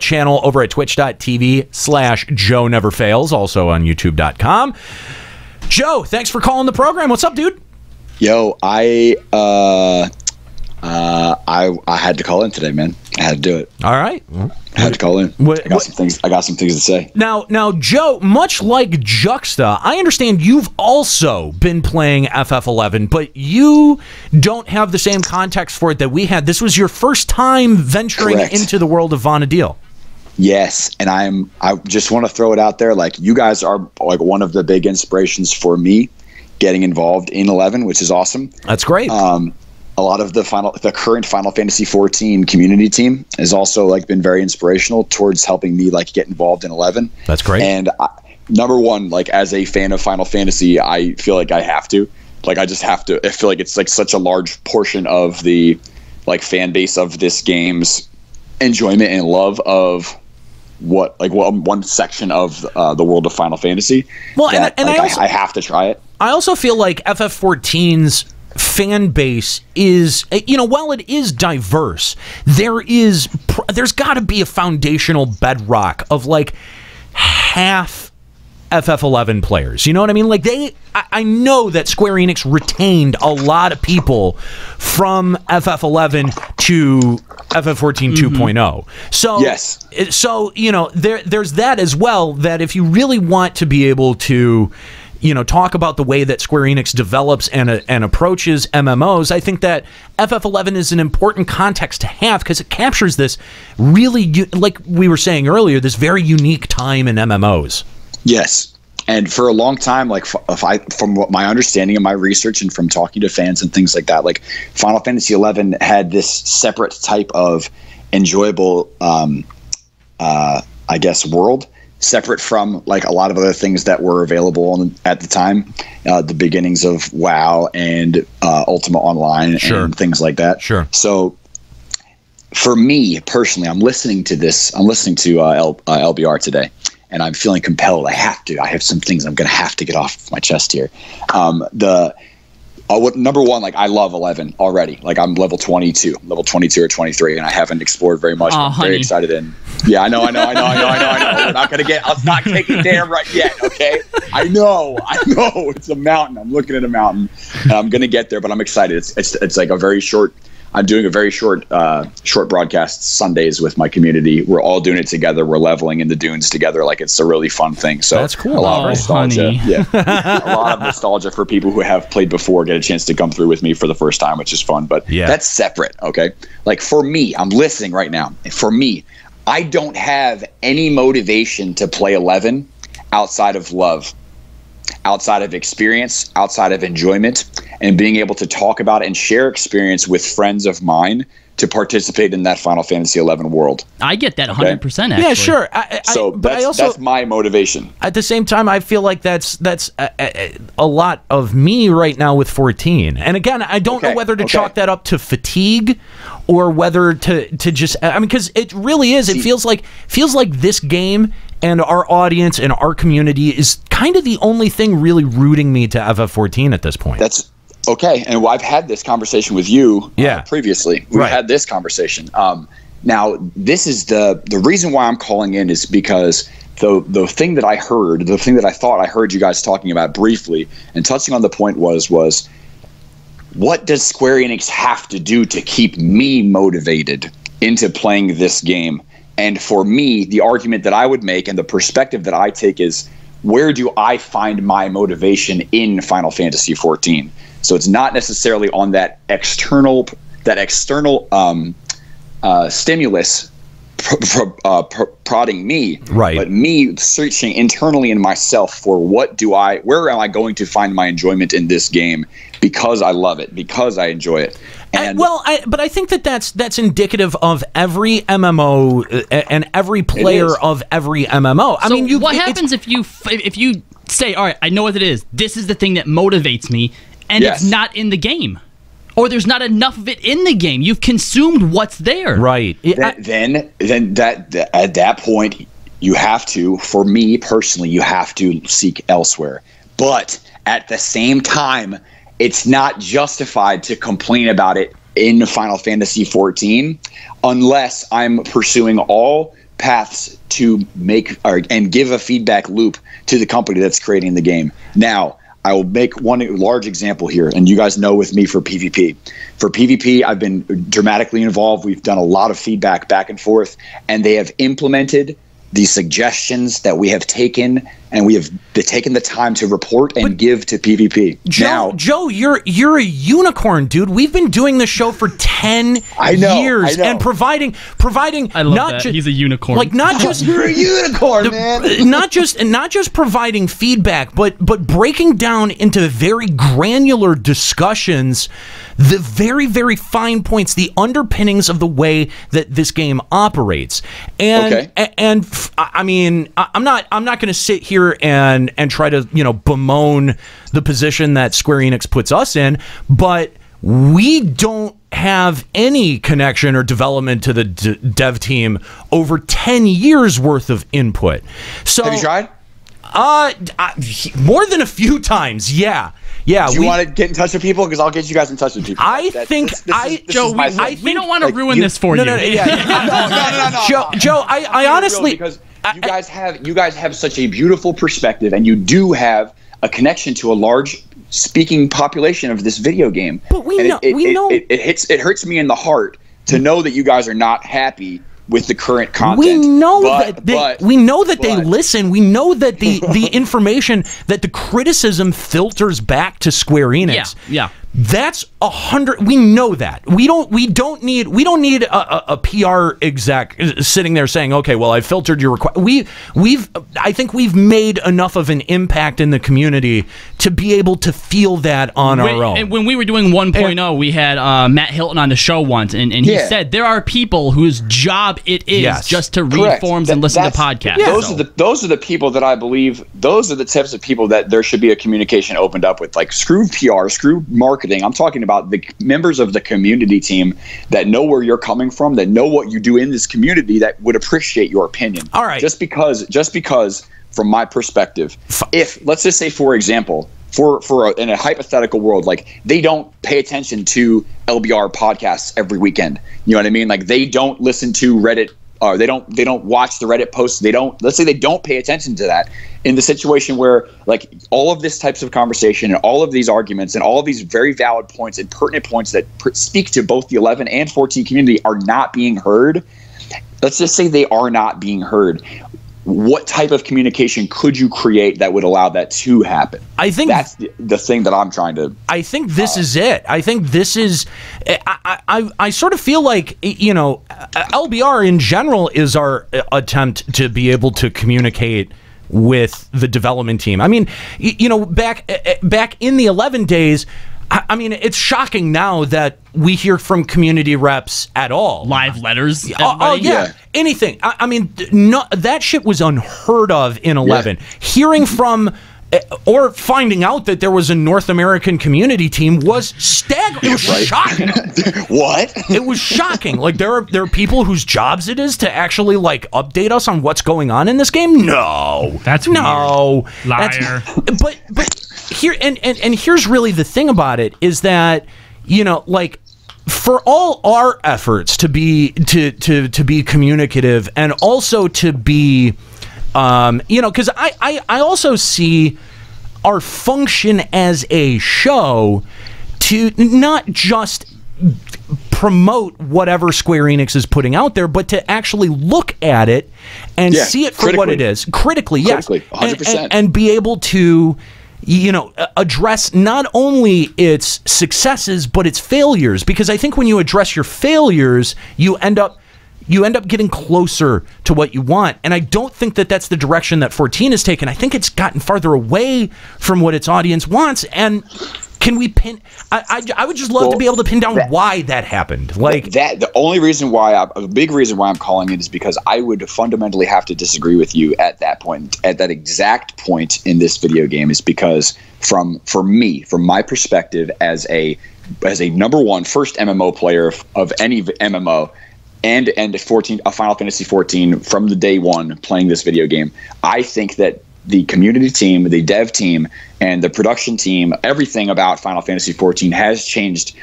channel over at twitch.tv/JoeNeverFails, also on youtube.com. Joe, thanks for calling the program. What's up, dude? Yo, I had to call in today, man. I had to do it. All right. I had to call in. I got some things to say. Now, Joe, much like Juxta, I understand you've also been playing FF11, but you don't have the same context for it that we had. This was your first time venturing into the world of Vana'diel. Yes, and I just want to throw it out there. Like, you guys are like one of the big inspirations for me getting involved in 11, which is awesome. That's great. A lot of the current Final Fantasy 14 community team has also like been very inspirational towards helping me like get involved in 11. That's great. And number one, like as a fan of Final Fantasy, I feel like I have to. Like I just have to. I feel like it's like such a large portion of the like fan base of this game's enjoyment and love of one section of the world of Final Fantasy. Well, and I have to try it. I also feel like FF14's fan base is, while it is diverse, there's got to be a foundational bedrock of like half FF11 players. You know what I mean? Like I know that Square Enix retained a lot of people from FF11 to FF14 2.0. So yes. So there's that as well. That if you really want to be able to talk about the way that Square Enix develops and approaches MMOs, I think that FF11 is an important context to have because it captures this really, like we were saying earlier, this very unique time in MMOs. Yes. And for a long time, like from what my understanding of my research and from talking to fans and things like that, like Final Fantasy XI had this separate type of enjoyable, I guess, world, separate from like a lot of other things that were available at the time, the beginnings of WoW and Ultima Online and things like that. Sure. So for me personally, I'm listening to LBR today, and I'm feeling compelled. I have some things I'm going to have to get off my chest here. number one, like I love 11 already. Like I'm level 22 or 23, and I haven't explored very much. I'm very excited. And yeah, I know. We're not gonna get. Let's not take it there right yet. Okay. I know. It's a mountain. I'm looking at a mountain, and I'm gonna get there. But I'm excited. It's like a very short. I'm doing a very short broadcast Sundays with my community. We're all doing it together. We're leveling in the dunes together. Like it's a really fun thing. So that's cool. A lot of nostalgia. Yeah, a lot of nostalgia for people who have played before get a chance to come through with me for the first time, which is fun. But that's separate. Okay, like for me, I'm listening right now. For me, I don't have any motivation to play 11 outside of love, outside of experience, outside of enjoyment, and being able to talk about and share experience with friends of mine to participate in that Final Fantasy XI world. I get that 100%. Actually. Yeah, sure. That's my motivation. At the same time, I feel like that's a lot of me right now with 14. And again, I don't know whether to chalk that up to fatigue or whether to just. I mean, because it really is. It feels like this game and our audience and our community is kind of the only thing really rooting me to FF14 at this point. That's okay. And I've had this conversation with you previously. We've had this conversation. Now, this is the reason why I'm calling in is because the thing that I heard, the thing that I thought I heard you guys talking about briefly and touching on the point was what does Square Enix have to do to keep me motivated into playing this game? And for me, the argument that I would make and the perspective that I take is, where do I find my motivation in Final Fantasy XIV? So it's not necessarily on that external stimulus prodding me, but me searching internally in myself for where am I going to find my enjoyment in this game because I love it, because I enjoy it. And but I think that's indicative of every MMO and every player of every MMO. I mean, what happens if you say, all right, I know what it is. This is the thing that motivates me, and it's not in the game, or there's not enough of it in the game. You've consumed what's there, right? Then that at that point, you have to. For me personally, you have to seek elsewhere. But at the same time, it's not justified to complain about it in Final Fantasy XIV unless I'm pursuing all paths to make and give a feedback loop to the company that's creating the game. Now, I will make one large example here, and you guys know with me for PvP. For PvP, I've been dramatically involved. We've done a lot of feedback back and forth, and they have implemented the suggestions that we have taken, and we have taken the time to report and give to PvP. Joe, you're a unicorn, dude. We've been doing this show for 10 years and providing I love that. He's a unicorn. Like not just you're a unicorn, man. Not just providing feedback, but breaking down into very granular discussions the very, very fine points, the underpinnings of the way that this game operates. And I mean, I'm not going to sit here and try to, bemoan the position that Square Enix puts us in, but we don't have any connection or development to the dev team over 10 years worth of input. So have you tried? More than a few times, yeah. Yeah, do you want to get in touch with people? Because I'll get you guys in touch with people. Joe, we don't want to ruin this for you. No, Joe, I honestly, because you guys have such a beautiful perspective, and you do have a connection to a large speaking population of this video game. But we know it hurts me in the heart to know that you guys are not happy with the current content. We know that they listen. We know that the information, that the criticism filters back to Square Enix. Yeah. That's 100. We know that. We don't need a PR exec sitting there saying, okay, well, I filtered your request. I think we've made enough of an impact in the community to be able to feel that on our own. And when we were doing 1.0, we had Matt Hilton on the show once, and he said there are people whose job it is just to read forums and listen to podcasts. Yeah. Those are the people that I believe. Those are the types of people that there should be a communication opened up with. Like, screw PR, screw marketing. I'm talking about the members of the community team that know where you're coming from, that know what you do in this community, that would appreciate your opinion. All right. Just because from my perspective, if let's just say, for example, in a hypothetical world, like they don't pay attention to LBR podcasts every weekend. You know what I mean? Like they don't listen to Reddit. They don't watch the Reddit posts. Let's say they don't pay attention to that. In the situation where like all of this types of conversation and all of these arguments and all of these very valid points and pertinent points that speak to both the 11 and 14 community are not being heard. Let's just say they are not being heard. What type of communication could you create that would allow that to happen? I think that's the thing that I'm trying to. I think this is it. I think this is. I sort of feel like, you know, LBR in general is our attempt to be able to communicate with the development team. I mean, you know, back in the 11 days. I mean, it's shocking now that we hear from community reps at all. Live letters. Oh yeah, anything. I mean, no, that shit was unheard of in 11. Yeah. Hearing from or finding out that there was a North American community team was staggering. It was shocking. What? It was shocking. Like there are people whose jobs it is to actually like update us on what's going on in this game. No, that's no weird. Liar. But here and here's really the thing about it is that, you know, like for all our efforts to be to be communicative and also to be you know, because I also see our function as a show to not just promote whatever Square Enix is putting out there, but to actually look at it and see it for what it is. Critically, yes. 100%. And be able to, you know, address not only its successes, but its failures. Because I think when you address your failures, you end up getting closer to what you want. And I don't think that that's the direction that 14 has taken. I think it's gotten farther away from what its audience wants. And can we pin... I would just love to be able to pin down why that happened. Like that, the only reason why... a big reason why I'm calling it is because I would fundamentally have to disagree with you at that point. At that exact point in this video game is because from my perspective as a number one first MMO player of any MMO... and a Final Fantasy 14 from the day one playing this video game, I think that the community team, the dev team, and the production team, everything about Final Fantasy 14 has changed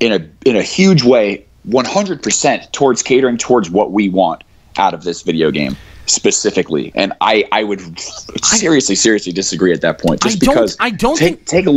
in a huge way, 100% towards catering towards what we want out of this video game specifically. And I would seriously disagree at that point. Just because take a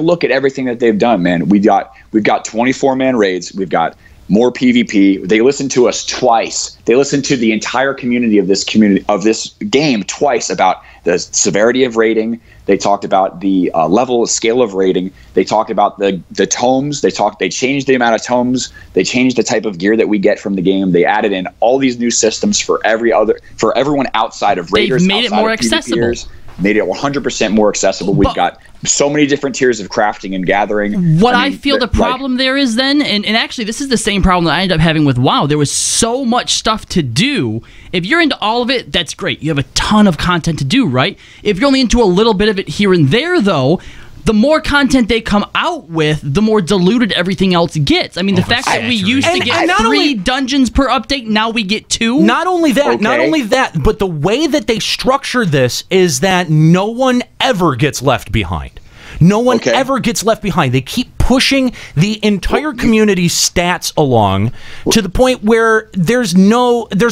look at everything that they've done, man. We've got 24-man raids. We've got more PvP. They listened to us twice. They listened to the entire community of this game twice about the severity of raiding. They talked about the level, scale of raiding. They talked about the tomes. They changed the amount of tomes. They changed the type of gear that we get from the game. They added in all these new systems for everyone outside of raiders. They've made it more accessible. Made it 100% more accessible. We've got so many different tiers of crafting and gathering. What I feel the problem there is then, and actually this is the same problem that I ended up having with WoW. There was so much stuff to do. If you're into all of it, that's great. You have a ton of content to do, right? If you're only into a little bit of it here and there, though, the more content they come out with, the more diluted everything else gets. I mean, the fact that we used to get 3 dungeons per update, now we get 2. Not only that, but the way that they structure this is that no one ever gets left behind. No one ever gets left behind. They keep pushing the entire community's stats along to the point where there's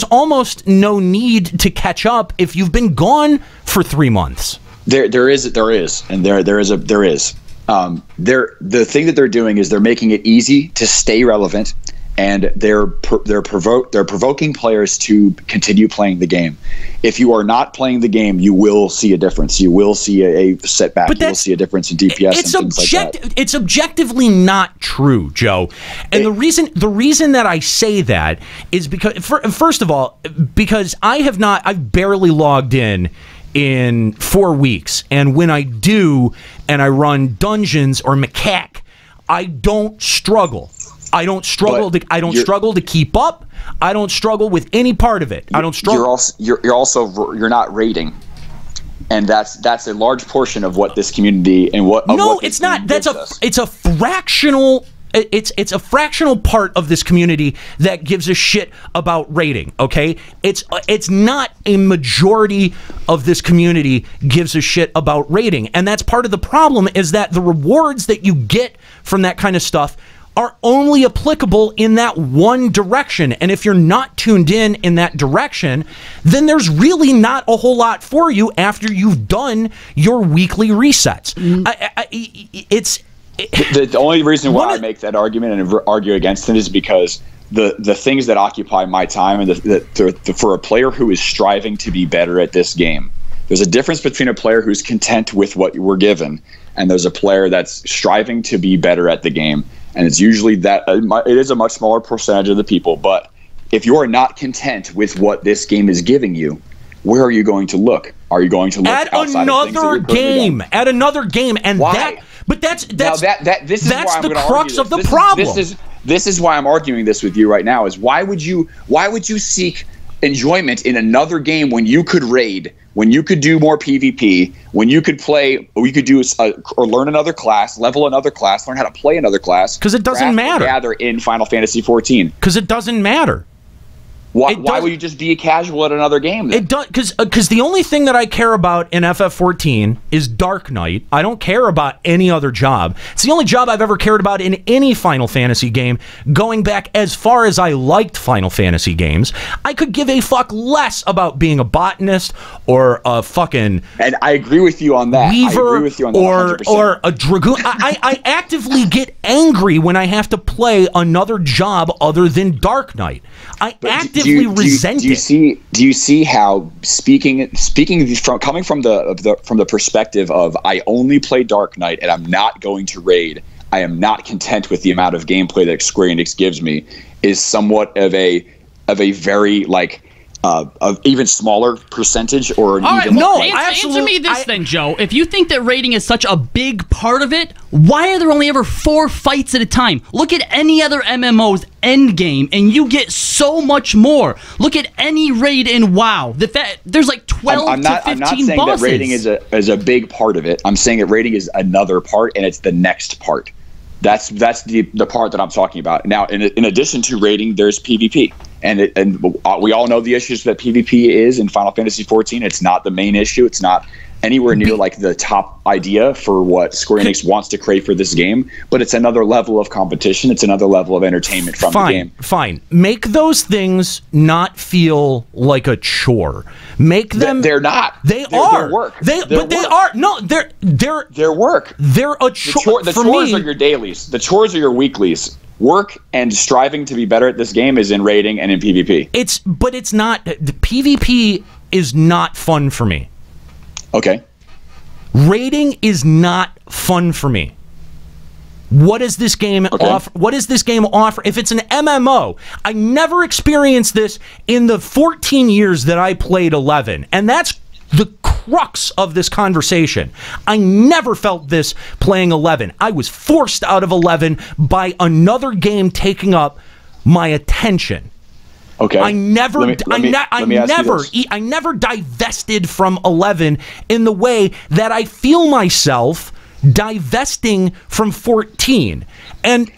almost no need to catch up if you've been gone for 3 months. There is. The thing that they're doing is they're making it easy to stay relevant, and they're provoking players to continue playing the game. If you are not playing the game, you will see a difference. You will see a setback. You will see a difference in DPS and things like that. It's objectively not true, Joe. And the reason that I say that is because first of all, because I've barely logged in 4 weeks, and when I do and I run dungeons or macaque, I don't struggle. I don't struggle to keep up. I don't struggle with any part of it. I don't struggle. You're not raiding, and that's a large portion of what this community and what. No, it's not. It's a fractional it's a fractional part of this community that gives a shit about rating. Okay, it's not a majority of this community gives a shit about rating, and that's part of the problem. Is that the rewards that you get from that kind of stuff are only applicable in that one direction, and if you're not tuned in that direction, then there's really not a whole lot for you after you've done your weekly resets. The only reason why I make that argument and argue against it is because the things that occupy my time, and for a player who is striving to be better at this game, there's a difference between a player who's content with what we're given, and there's a player that's striving to be better at the game. And it's usually that it is a much smaller percentage of the people. But if you are not content with what this game is giving you, where are you going to look? Are you going to look at outside another game? At another game, and why? That's the crux of the problem. This is why I'm arguing this with you right now. Is why would you seek enjoyment in another game when you could raid, when you could do more PvP, when you could play, or you could do or learn another class, level another class, learn how to play another class. Because it doesn't matter. Gather in Final Fantasy 14. Because it doesn't matter. Why would you just be casual at another game then? It does, because the only thing that I care about in FF14 is Dark Knight. I don't care about any other job. It's the only job I've ever cared about in any Final Fantasy game, going back as far as I liked Final Fantasy games. I could give a fuck less about being a botanist or a fucking... And I agree with you on that. Weaver, I agree with you on that 100%. Or a dragoon. I actively get angry when I have to play another job other than Dark Knight. I actively resent it. Do you see how coming from the perspective of I only play Dark Knight and I'm not going to raid, I am not content with the amount of gameplay that Square Enix gives me, is somewhat of a very of even smaller percentage or an even answer me this then, Joe. If you think that rating is such a big part of it, why are there only ever 4 fights at a time? Look at any other MMO's endgame, and you get so much more. Look at any raid in WoW. There's like 12 to 15 I'm not saying bosses. that rating is a big part of it. I'm saying that rating is another part, and it's the next part. That's the part that I'm talking about. Now, in addition to rating, there's PvP. And we all know the issues that PvP is in Final Fantasy XIV. It's not the main issue. It's not anywhere near like the top idea for what Square Enix wants to create for this game. But it's another level of competition. It's another level of entertainment from the game. Fine. Make those things not feel like a chore. Make them. They're not. They're work. They are. No, they're work. They're a chore. The chores are your dailies. The chores are your weeklies. Work and striving to be better at this game is in raiding and in PvP. But it's not. The PvP is not fun for me. Okay. Raiding is not fun for me. What does this game offer? What does this game offer? If it's an MMO, I never experienced this in the 14 years that I played 11, and that's the crux of this conversation. I never felt this playing 11. I was forced out of 11 by another game taking up my attention. Okay. I never divested from 11 in the way that I feel myself divesting from 14. And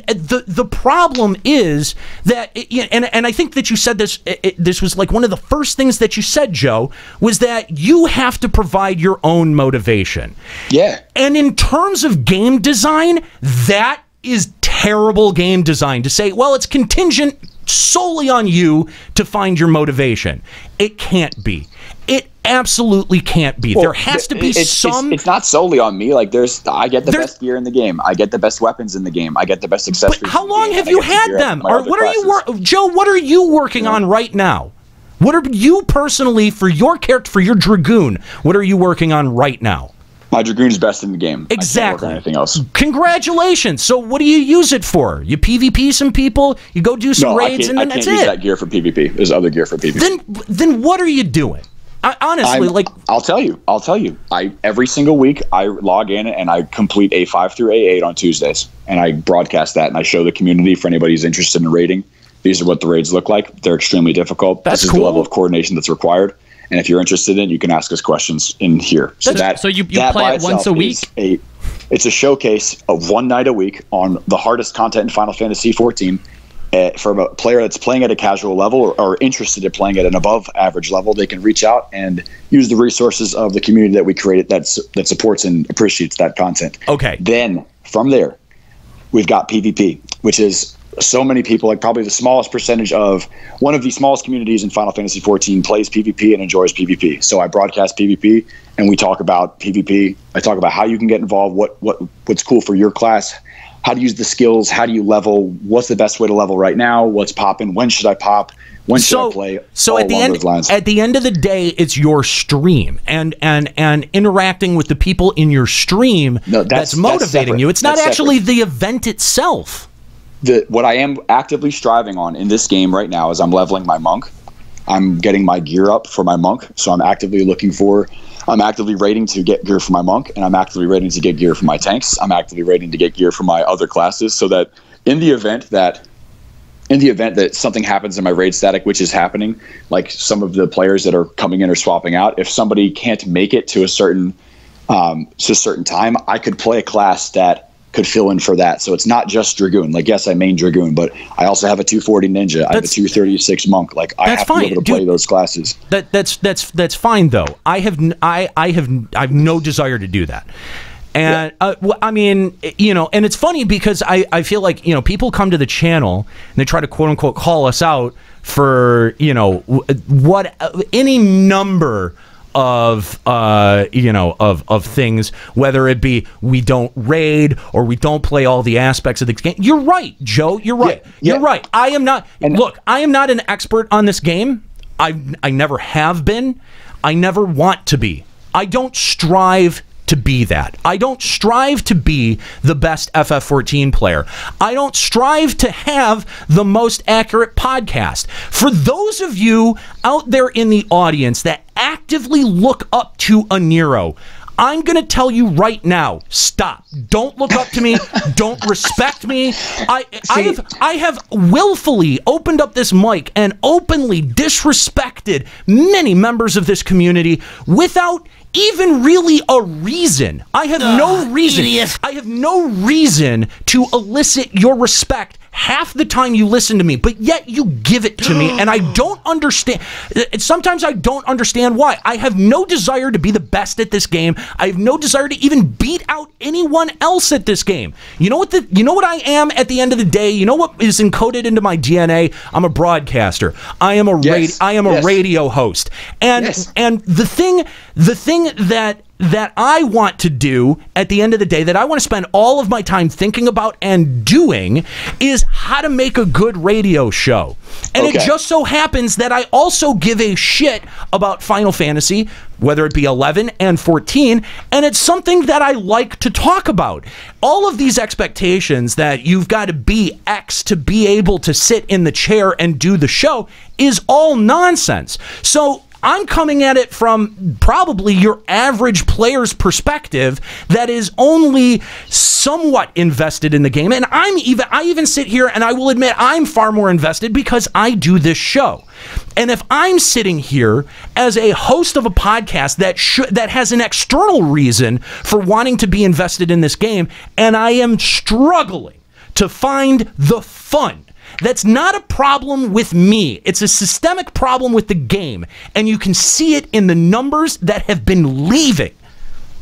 the problem is that, and I think that you said this, this was like one of the first things that you said, Joe, was that you have to provide your own motivation. Yeah. And in terms of game design, that is terrible game design to say, well, it's contingent solely on you to find your motivation. It can't be. It absolutely can't be. Well, there has to be some. It's not solely on me. Like I get the best gear in the game. I get the best weapons in the game. I get the best accessories. But how long have you had them? Or what are you, Joe? What are you working on right now? What are you personally for your character, for your Dragoon? What are you working on right now? My Dragoon's best in the game. Exactly. I can't work on anything else. Congratulations. So what do you use it for? You PvP some people, you go do some raids, and then that's it. I can't use that gear for PvP. There's other gear for PvP. Then what are you doing? Honestly, I'll tell you. Every single week I log in and I complete a 5 through A8 on Tuesdays, and I broadcast that and I show the community for anybody who's interested in raiding. These are what the raids look like. They're extremely difficult. This is the level of coordination that's required. And if you're interested in it, you can ask us questions in here. So you play it once a week? It's a showcase of one night a week on the hardest content in Final Fantasy XIV. For a player that's playing at a casual level or interested in playing at an above average level, they can reach out and use the resources of the community that we created that supports and appreciates that content. Okay. Then from there, we've got PvP, which is so many people, like probably the smallest percentage of one of the smallest communities in Final Fantasy XIV plays PvP and enjoys PvP. So I broadcast PvP and we talk about PvP. I talk about how you can get involved, what's cool for your class, how to use the skills, how do you level, what's the best way to level right now, what's popping, when should I pop, when should I play? So at the end of the day, it's your stream and interacting with the people in your stream that's motivating you. It's not actually the event itself. What I am actively striving on in this game right now is I'm leveling my monk. I'm getting my gear up for my monk, so I'm actively rating to get gear for my monk, and I'm actively rating to get gear for my tanks. I'm actively rating to get gear for my other classes, so that in the event that something happens in my raid static, which is happening, like some of the players that are coming in or swapping out, if somebody can't make it to a certain time, I could play a class that could fill in for that. So it's not just Dragoon. Like, yes, I main Dragoon, but I also have a 240 Ninja. I have a 236 Monk. Like, I have to be able to play those classes. That's fine though. I have no desire to do that. And I mean, and it's funny because I feel like, people come to the channel and they try to quote unquote call us out for, any number of things, whether it be we don't raid or we don't play all the aspects of the game. You're right, Joe. You're right. Yeah. You're right. I am not. Look, I am not an expert on this game. I never have been. I never want to be. I don't strive to be that. I don't strive to be the best FF14 player. I don't strive to have the most accurate podcast. For those of you out there in the audience that actively look up to Aniero, I'm going to tell you right now, stop. Don't look up to me. Don't respect me. I have willfully opened up this mic and openly disrespected many members of this community without even really a reason. I have no reason. Idiot. I have no reason to elicit your respect half the time you listen to me, but yet you give it to me, and I don't understand. Sometimes I don't understand why. I have no desire to be the best at this game. I have no desire to even beat out anyone else at this game. You know what I am at the end of the day? You know what is encoded into my DNA? I'm a broadcaster. I am a radio host. And the thing that I want to do at the end of the day, that I want to spend all of my time thinking about and doing, is how to make a good radio show. And it just so happens that I also give a shit about Final Fantasy, whether it be 11 and 14, and it's something that I like to talk about. All of these expectations that you've got to be X to be able to sit in the chair and do the show is all nonsense. So I'm coming at it from probably your average player's perspective that is only somewhat invested in the game. And I even sit here and I will admit I'm far more invested because I do this show. And if I'm sitting here as a host of a podcast that has an external reason for wanting to be invested in this game, and I am struggling to find the fun, that's not a problem with me. It's a systemic problem with the game. And you can see it in the numbers that have been leaving.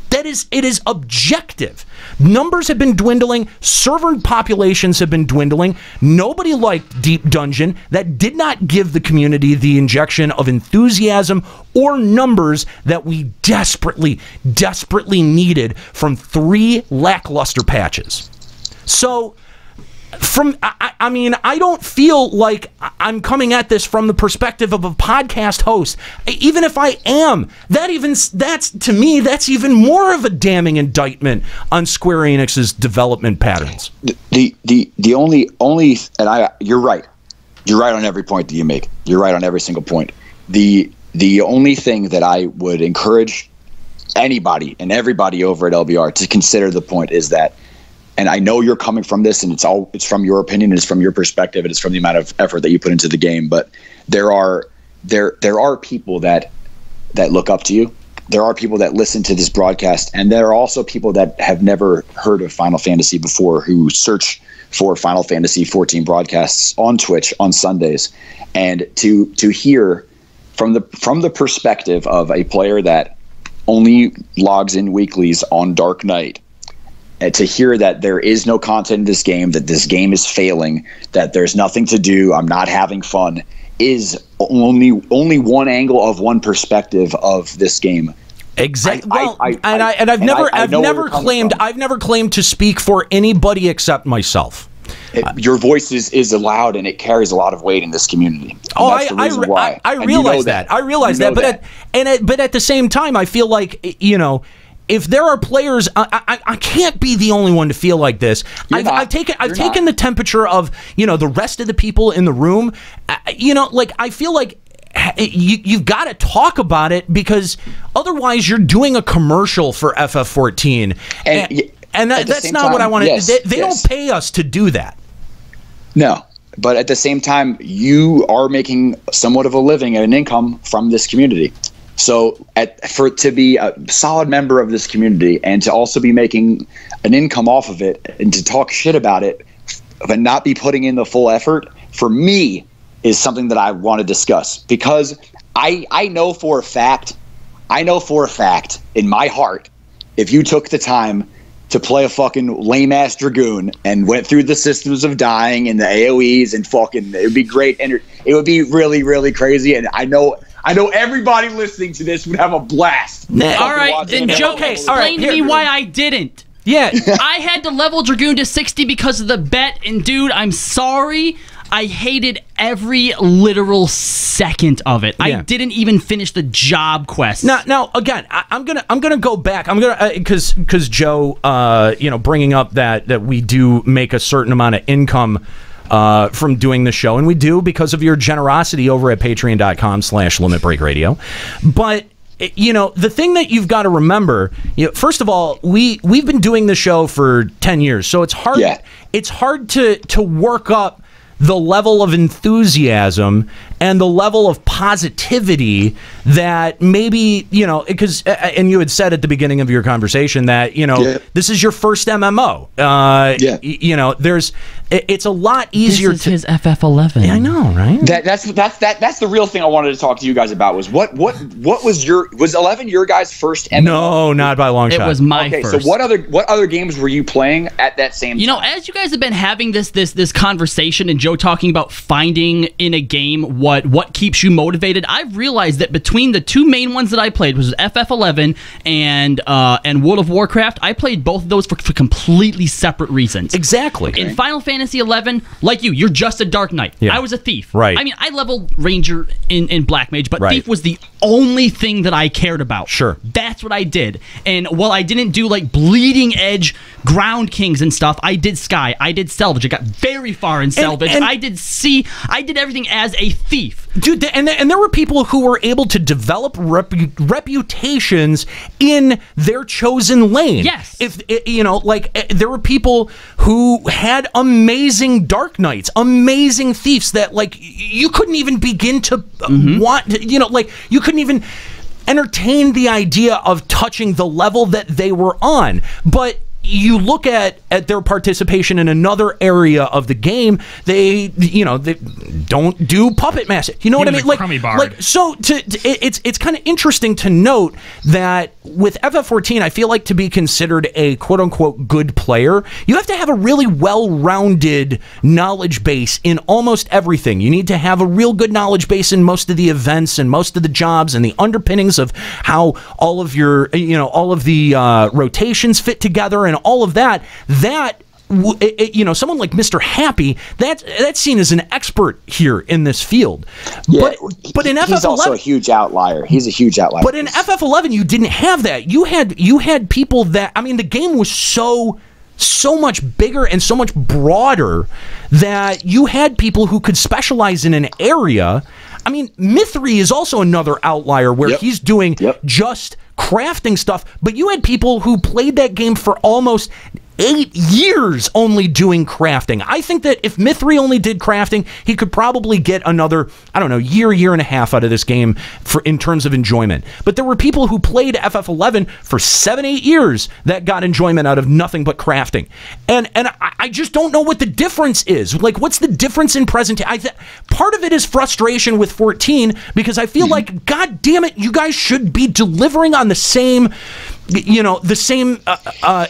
It is objective. Numbers have been dwindling. Server populations have been dwindling. Nobody liked Deep Dungeon. That did not give the community the injection of enthusiasm or numbers that we desperately, desperately needed from 3 lackluster patches. So I mean, I don't feel like I'm coming at this from the perspective of a podcast host. Even if I am, that's to me, that's even more of a damning indictment on Square Enix's development patterns. The only and you're right. You're right on every point that you make. You're right on every single point. The only thing that I would encourage anybody and everybody over at LBR to consider the point is that, and I know you're coming from this, and it's from your opinion, and it's from your perspective, and it's from the amount of effort that you put into the game. But there are people that that look up to you. There are people that listen to this broadcast, and there are also people that have never heard of Final Fantasy before who search for Final Fantasy 14 broadcasts on Twitch on Sundays. And to hear from the perspective of a player that only logs in weeklies on Dark Knight, and to hear that there is no content in this game, that this game is failing, that there's nothing to do, I'm not having fun, is only one angle of one perspective of this game. Exactly. I've never claimed to speak for anybody except myself. Your voice is loud, and it carries a lot of weight in this community. I realize that. I realize that. But at the same time, I feel like, you know, if there are players, I can't be the only one to feel like this. I've taken the temperature of, you know, the rest of the people in the room. You know, like, I feel like you've got to talk about it, because otherwise you're doing a commercial for FF14, and that's not what I want to. They don't pay us to do that. No, but at the same time, you are making somewhat of a living and an income from this community. So to be a solid member of this community and to also be making an income off of it and to talk shit about it but not be putting in the full effort, for me, is something that I want to discuss, because I know for a fact in my heart, if you took the time to play a fucking lame-ass Dragoon and went through the systems of dying and the AoEs and fucking, it would be great, and it would be really, really crazy, and I know everybody listening to this would have a blast. All right, then Joe, explain to me why I didn't. Yeah. I had to level Dragoon to 60 because of the bet, and dude, I'm sorry, I hated every literal second of it. Yeah. I didn't even finish the job quest. Now again, I'm gonna go back. I'm gonna because Joe, you know, bringing up that we do make a certain amount of income from doing the show, and we do because of your generosity over at patreon.com/limitbreakradio. But you know, the thing that you've got to remember, you know, first of all, we've been doing the show for 10 years, so it's hard. Yeah. It's hard to work up the level of enthusiasm and the level of positivity that maybe, you know, because, and you had said at the beginning of your conversation that, you know, this is your first MMO. You know, it's a lot easier. This is his FF11. I know, right? That's the real thing I wanted to talk to you guys about. Was what was 11 your guys' first MMO? No, not by a long shot. It was my first. So what other games were you playing at that same time? You know, as you guys have been having this conversation, and Joe talking about finding in a game what keeps you motivated, I've realized that between the two main ones that I played, was FF11 and World of Warcraft, I played both of those for completely separate reasons. Exactly. In Final Fantasy 11, like you're just a Dark Knight. Yeah. I was a thief. Right. I mean, I leveled Ranger in Black Mage, but Thief was the only thing that I cared about. Sure. That's what I did. And while I didn't do like bleeding edge Ground Kings and stuff, I did Sky, I did Salvage, I got very far in Salvage, I did Sea, I did everything as a thief. Dude, and there were people who were able to develop reputations in their chosen lane. Yes. If you know, like there were people who had amazing Dark Knights, amazing thieves that like you couldn't even begin to want, you know, like you couldn't even entertain the idea of touching the level that they were on. But you look at their participation in another area of the game, they don't do Puppet Master. You know what I mean? Like so it's kind of interesting to note that with FF14, I feel like to be considered a quote unquote good player, you have to have a really well-rounded knowledge base in almost everything. You need to have a real good knowledge base in most of the events and most of the jobs and the underpinnings of how all of your, you know, all of the rotations fit together and all of that. You know, someone like Mr. Happy, that's seen as an expert here in this field. Yeah, but in FF11, he's also a huge outlier. He's a huge outlier. But in FF11, you didn't have that. You had people that, I mean, the game was so much bigger and so much broader that you had people who could specialize in an area. I mean, Mithri is also another outlier where he's doing just crafting stuff, but you had people who played that game for almost 8 years only doing crafting. I think that if Mithri only did crafting, he could probably get another, I don't know, year and a half out of this game in terms of enjoyment. But there were people who played FF11 for 7-8 years that got enjoyment out of nothing but crafting. And I just don't know what the difference is. Like, what's the difference in presentation? Part of it is frustration with 14 because I feel like, God damn it, you guys should be delivering on the same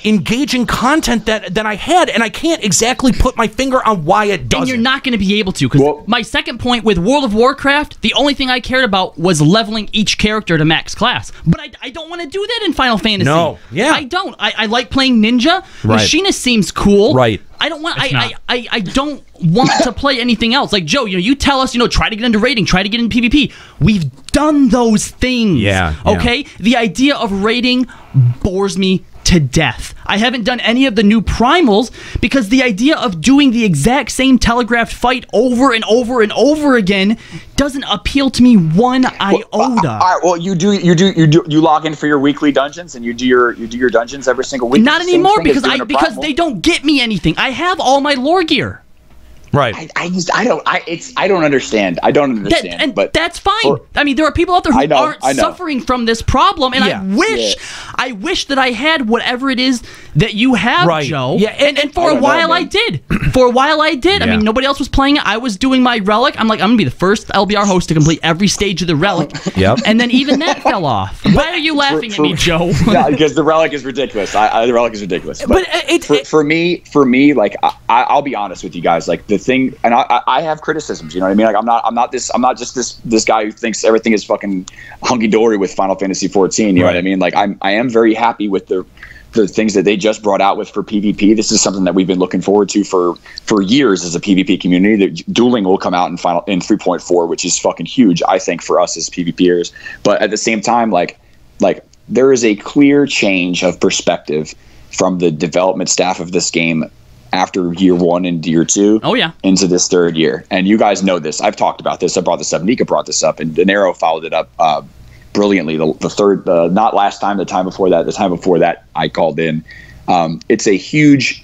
engaging content that I had, and I can't exactly put my finger on why it doesn't. And you're not going to be able to, because my second point with World of Warcraft, the only thing I cared about was leveling each character to max class. But I don't want to do that in Final Fantasy. No, yeah. I don't. I like playing Ninja. Right. Machinist seems cool. Right. I don't want. I don't want to play anything else. Like Joe, you tell us, try to get into raiding, try to get into PvP. We've done those things. Yeah. Okay. The idea of raiding bores me to death. I haven't done any of the new primals because the idea of doing the exact same telegraphed fight over and over and over again doesn't appeal to me one iota. All right, well, you log in for your weekly dungeons and you do your dungeons every single week. Not anymore because they don't get me anything. I have all my lore gear. Right. I don't understand. I don't understand. But that's fine. I mean, there are people out there who aren't suffering from this problem, and I wish that I had whatever it is that you have, Joe. Yeah, and for a while I did. For a while I did. I mean, nobody else was playing it. I was doing my relic. I'm like, I'm gonna be the first LBR host to complete every stage of the relic. Yep. And then even that fell off. Why are you laughing at me, Joe? Yeah, because the relic is ridiculous. The relic is ridiculous. But for me, like I'll be honest with you guys. Like the thing, and I have criticisms. You know what I mean? Like I'm not just this guy who thinks everything is fucking hunky dory with Final Fantasy 14. You know what I mean? Like I am very happy with the things that they just brought out with for PvP. This is something that we've been looking forward to for years as a PvP community. That dueling will come out in 3.4, which is fucking huge, I think, for us as PvPers. But at the same time, like there is a clear change of perspective from the development staff of this game after year 1 and year 2 into this third year. And you guys know this. I've talked about this. I brought this up. Nika brought this up, and Aniero followed it up brilliantly. The third, not last time, the time before that I called in. It's a huge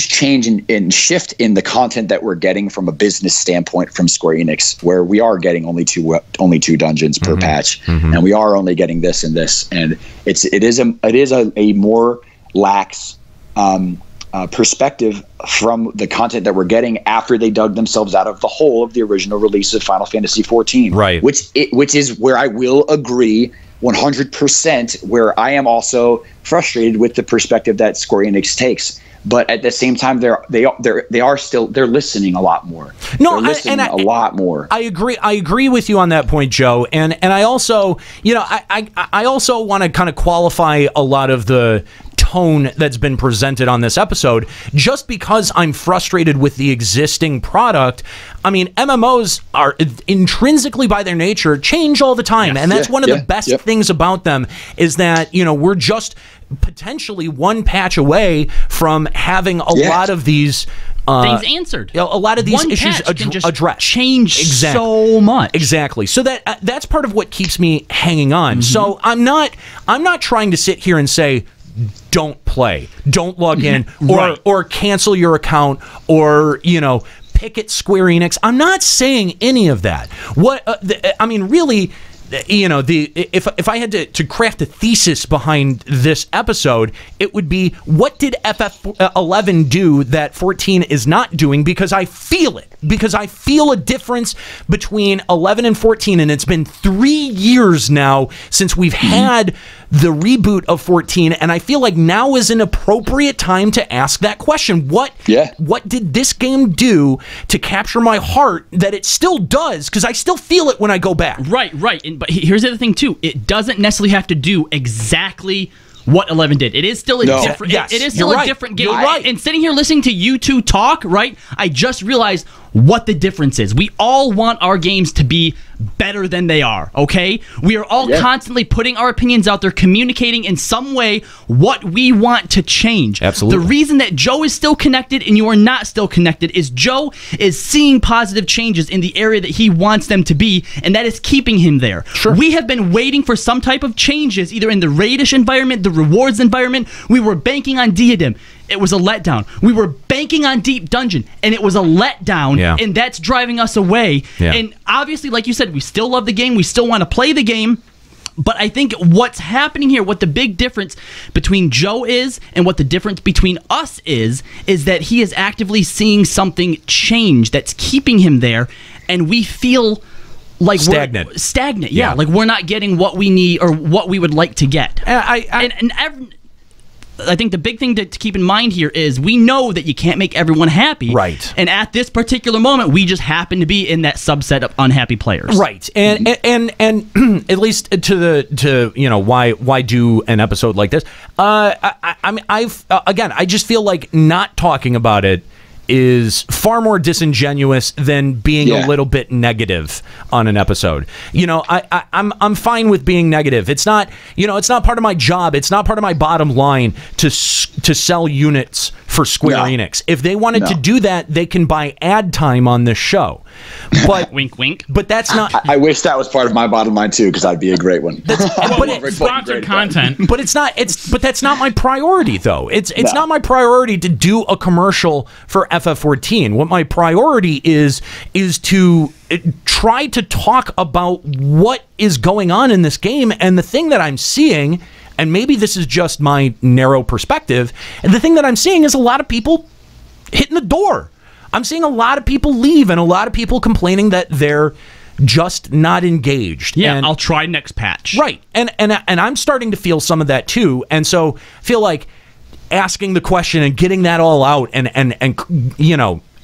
change in shift in the content that we're getting from a business standpoint from Square Enix, where we are getting only two dungeons per patch, and we are only getting this and this, and it is a more lax perspective from the content that we're getting after they dug themselves out of the hole of the original release of Final Fantasy 14. Right. Which is where I will agree 100%, where I am also frustrated with the perspective that Square Enix takes. But at the same time, they're listening a lot more. No, they're listening a lot more. I agree with you on that point, Joe. And I also, I also want to kind of qualify a lot of the tone that's been presented on this episode. Just because I'm frustrated with the existing product, I mean, MMOs are intrinsically by their nature change all the time, and that's one of the best things about them is that we're just potentially one patch away from having a lot of these things answered. A lot of these issues addressed. Change so much. Exactly. So that's part of what keeps me hanging on. So I'm not trying to sit here and say don't play, don't log in, or cancel your account, or pick at Square Enix. I'm not saying any of that. I mean, really, if I had to craft a thesis behind this episode, it would be, what did FF11 do that 14 is not doing? Because I feel it. Because I feel a difference between 11 and 14, and it's been 3 years now since we've had the reboot of 14, and I feel like now is an appropriate time to ask that question. What did this game do to capture my heart that it still does? Because I still feel it when I go back. Right. But here's the other thing, too. It doesn't necessarily have to do exactly what 11 did. It is still a different. It is still a different game. You're right. And sitting here listening to you two talk, right? I just realized what the difference is. We all want our games to be better than they are, okay? We are all constantly putting our opinions out there, communicating in some way what we want to change. Absolutely. The reason that Joe is still connected and you are not still connected is Joe is seeing positive changes in the area that he wants them to be, and that is keeping him there. Sure. We have been waiting for some type of changes, either in the raidish environment, the rewards environment. We were banking on Diadem. It was a letdown. We were banking on Deep Dungeon, and it was a letdown, and that's driving us away. Yeah. And obviously, like you said, we still love the game. We still want to play the game. But I think what's happening here, what the big difference between Joe is and what the difference between us is that he is actively seeing something change that's keeping him there, and we feel like stagnant. We're stagnant, yeah. Like we're not getting what we need or what we would like to get. I think the big thing to keep in mind here is we know that you can't make everyone happy. Right. And at this particular moment, we just happen to be in that subset of unhappy players. Right. And at least to why do an episode like this? I just feel like not talking about it is far more disingenuous than being a little bit negative on an episode. I'm fine with being negative. It's not part of my job. It's not part of my bottom line to sell units for Square Enix. If they wanted to do that, they can buy ad time on this show. But wink, wink. But that's not. I wish that was part of my bottom line too, because I'd be a great one. Sponsored content. But it's not. But that's not my priority, though. It's not my priority to do a commercial for FF14. What my priority is to try to talk about what is going on in this game, and the thing that I'm seeing. And maybe this is just my narrow perspective. And the thing that I'm seeing is a lot of people hitting the door. I'm seeing a lot of people leave and a lot of people complaining that they're just not engaged. Yeah, and I'll try next patch. Right. And I'm starting to feel some of that too. And so I feel like asking the question and getting that all out and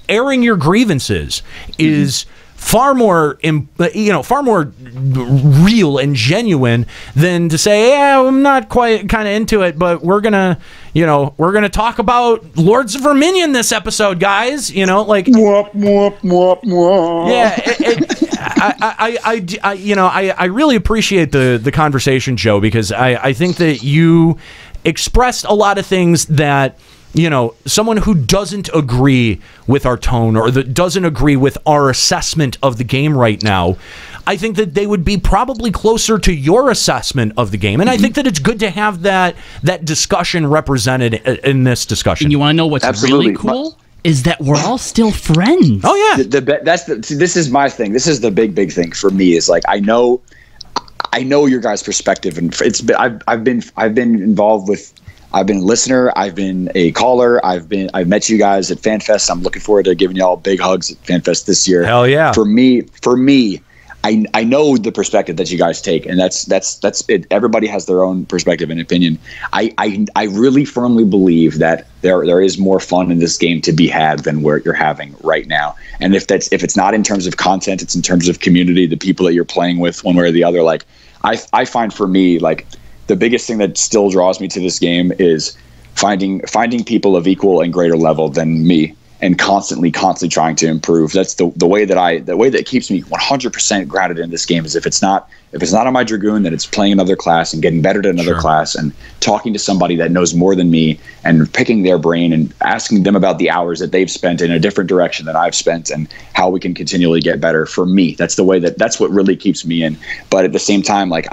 airing your grievances is far more real and genuine than to say, I'm not quite kind of into it, but we're gonna talk about Lords of Verminion this episode, guys. Mwop, mwop, mwop, mwop. Yeah, I really appreciate the conversation, Joe, because I think that you expressed a lot of things that someone who doesn't agree with our tone or that doesn't agree with our assessment of the game right now, I think that they would be probably closer to your assessment of the game. And I think that it's good to have that discussion represented in this discussion. And you want to know what's really cool? Is that we're all still friends. Oh yeah. This is my thing. This is the big thing for me is like, I know your guys' perspective, and I've been involved with. I've been a listener. I've been a caller. I've met you guys at FanFest. I'm looking forward to giving y'all big hugs at FanFest this year. Hell yeah! For me, I know the perspective that you guys take, and that's it. Everybody has their own perspective and opinion. I really firmly believe that there is more fun in this game to be had than what you're having right now. And if it's not in terms of content, it's in terms of community, the people that you're playing with, one way or the other. Like I find for me, like, the biggest thing that still draws me to this game is finding people of equal and greater level than me, and constantly trying to improve. That's the way that keeps me 100% grounded in this game. Is if it's not on my Dragoon, then it's playing another class and getting better at another class and talking to somebody that knows more than me and picking their brain and asking them about the hours that they've spent in a different direction than I've spent and how we can continually get better. For me, that's what really keeps me in. But at the same time, like,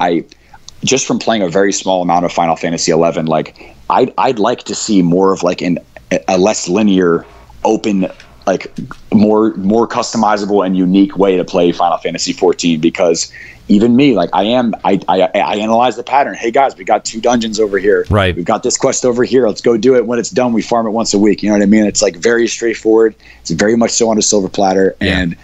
just from playing a very small amount of Final Fantasy XI, like I'd like to see more of like a less linear, open, like more customizable and unique way to play Final Fantasy XIV. Because even me, like I analyze the pattern. Hey guys, we got 2 dungeons over here. Right. We've got this quest over here. Let's go do it. When it's done, we farm it once a week. You know what I mean? It's like very straightforward. It's very much so on a silver platter, and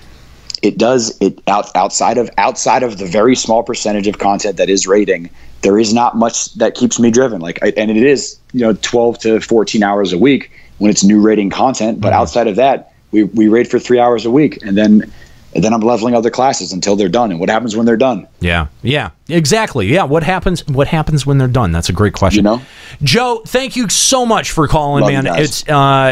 it does it outside of the very small percentage of content that is raiding. There is not much that keeps me driven. And it is 12 to 14 hours a week when it's new raiding content. But outside of that, we raid for 3 hours a week, and then I'm leveling other classes until they're done. And what happens when they're done? Yeah. exactly. Yeah, what happens when they're done? That's a great question. Joe, thank you so much for calling, Love man. you guys.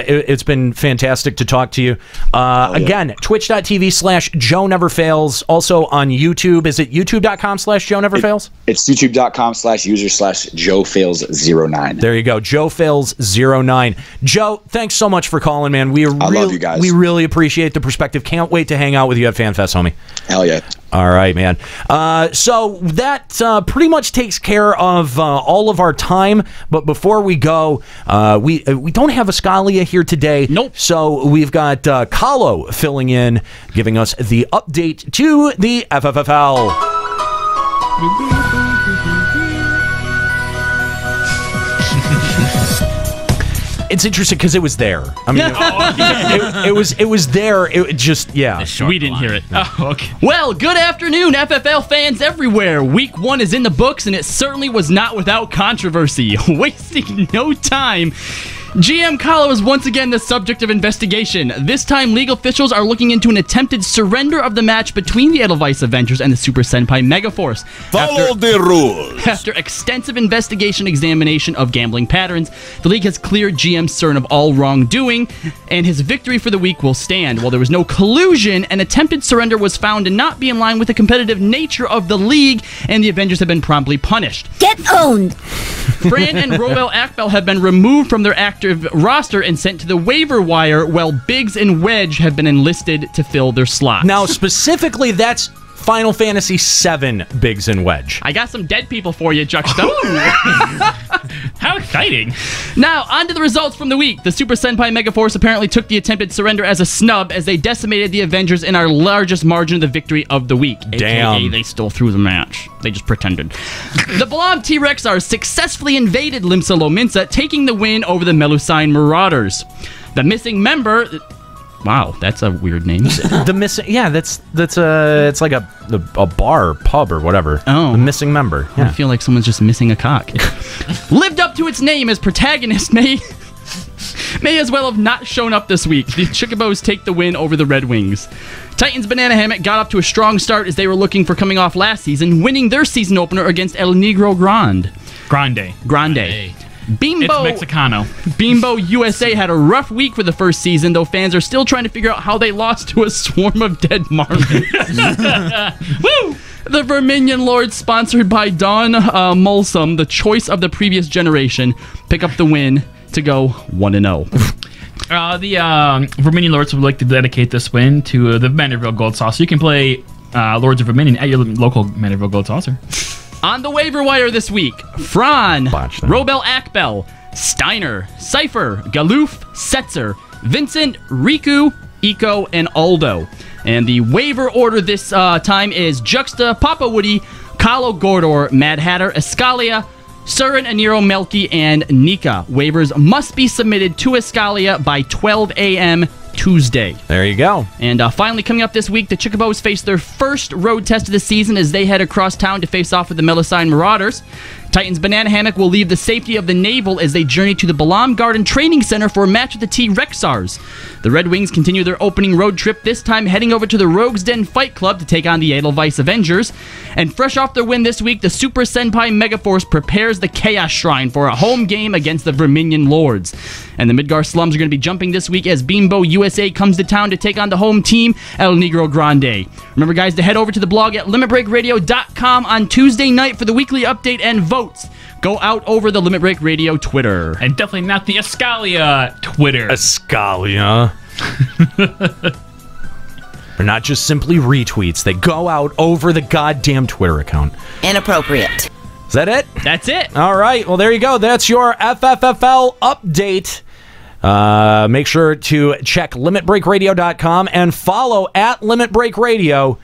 It's been fantastic to talk to you. Again, twitch.tv/JoeNeverFails. Also on YouTube. Is it youtube.com/JoeNeverFails? It's youtube.com/user/JoeFails09. There you go, JoeFails09. Joe, thanks so much for calling, man. I love you guys. We really appreciate the perspective. Can't wait to hang out with you at FanFest, homie. Hell yeah. All right, man. So that pretty much takes care of all of our time. But before we go, we don't have Escalia here today. Nope. So we've got Kallo filling in, giving us the update to the FFFL. It's interesting because it was there. I mean, it was there. It just, yeah. We didn't hear it. Oh, okay. Well, good afternoon, FFL fans everywhere. Week 1 is in the books, and it certainly was not without controversy. Wasting no time, GM Kallo is once again the subject of investigation. This time, legal officials are looking into an attempted surrender of the match between the Edelweiss Avengers and the Super Senpai Megaforce. Follow the rules. After extensive investigation and examination of gambling patterns, the league has cleared GM Stern of all wrongdoing, and his victory for the week will stand. While there was no collusion, an attempted surrender was found to not be in line with the competitive nature of the league, and the Avengers have been promptly punished. Get owned! Fran and Robel Akbel have been removed from their active roster and sent to the waiver wire, while Biggs and Wedge have been enlisted to fill their slots. Now, specifically, that's Final Fantasy VII Biggs and Wedge. I got some dead people for you, Juxta. How exciting. Now, on to the results from the week. The Super Senpai Megaforce apparently took the attempted surrender as a snub as they decimated the Avengers in our largest margin of the victory of the week. Damn. AKA they stole through the match. They just pretended. The Blob T-Rexars successfully invaded Limsa Lominsa, taking the win over the Melusine Marauders. The missing member... Wow, that's a weird name. The missing, yeah, that's it's like a bar, pub, or whatever. Oh, the missing member. Yeah. I feel like someone's just missing a cock. Lived up to its name as protagonist may as well have not shown up this week. The Chocobos take the win over the Red Wings. Titans Banana Hammock got up to a strong start as they were looking for coming off last season, winning their season opener against El Negro Grande. Bimbo, it's Mexicano. Bimbo USA had a rough week for the first season, though fans are still trying to figure out how they lost to a swarm of dead Marvins. Woo! The Verminion Lords, sponsored by Don Mulsum, the choice of the previous generation, pick up the win to go 1-0. The Verminion Lords would like to dedicate this win to the Manderville Gold Saucer. You can play Lords of Verminion at your local Manderville Gold Saucer. On the waiver wire this week, Fran, Robel Akbel, Steiner, Cypher, Galoof, Setzer, Vincent, Riku, Eco, and Aldo. And the waiver order this time is Juxta, Papa Woody, Kallo Gordor, Mad Hatter, Escalia, Surin, Aniero, Melky, and Nika. Waivers must be submitted to Escalia by 12 a.m. Tuesday. There you go. And finally, coming up this week, the Chocobos face their first road test of the season as they head across town to face off with the Melusine Marauders. Titans Banana Hammock will leave the safety of the Naval as they journey to the Balam Garden Training Center for a match with the T-Rexars. The Red Wings continue their opening road trip, this time heading over to the Rogues Den Fight Club to take on the Edelweiss Avengers. And fresh off their win this week, the Super Senpai Megaforce prepares the Chaos Shrine for a home game against the Verminion Lords. And the Midgar Slums are going to be jumping this week as Bimbo USA comes to town to take on the home team, El Negro Grande. Remember, guys, to head over to the blog at limitbreakradio.com on Tuesday night for the weekly update and votes. Go out over the Limit Break Radio Twitter. And definitely not the Escalia Twitter. Escalia. They're not just simply retweets. They go out over the goddamn Twitter account. Inappropriate. Is that it? That's it. All right. Well, there you go. That's your FFFL update. Make sure to check limitbreakradio.com and follow at Limit Break Radio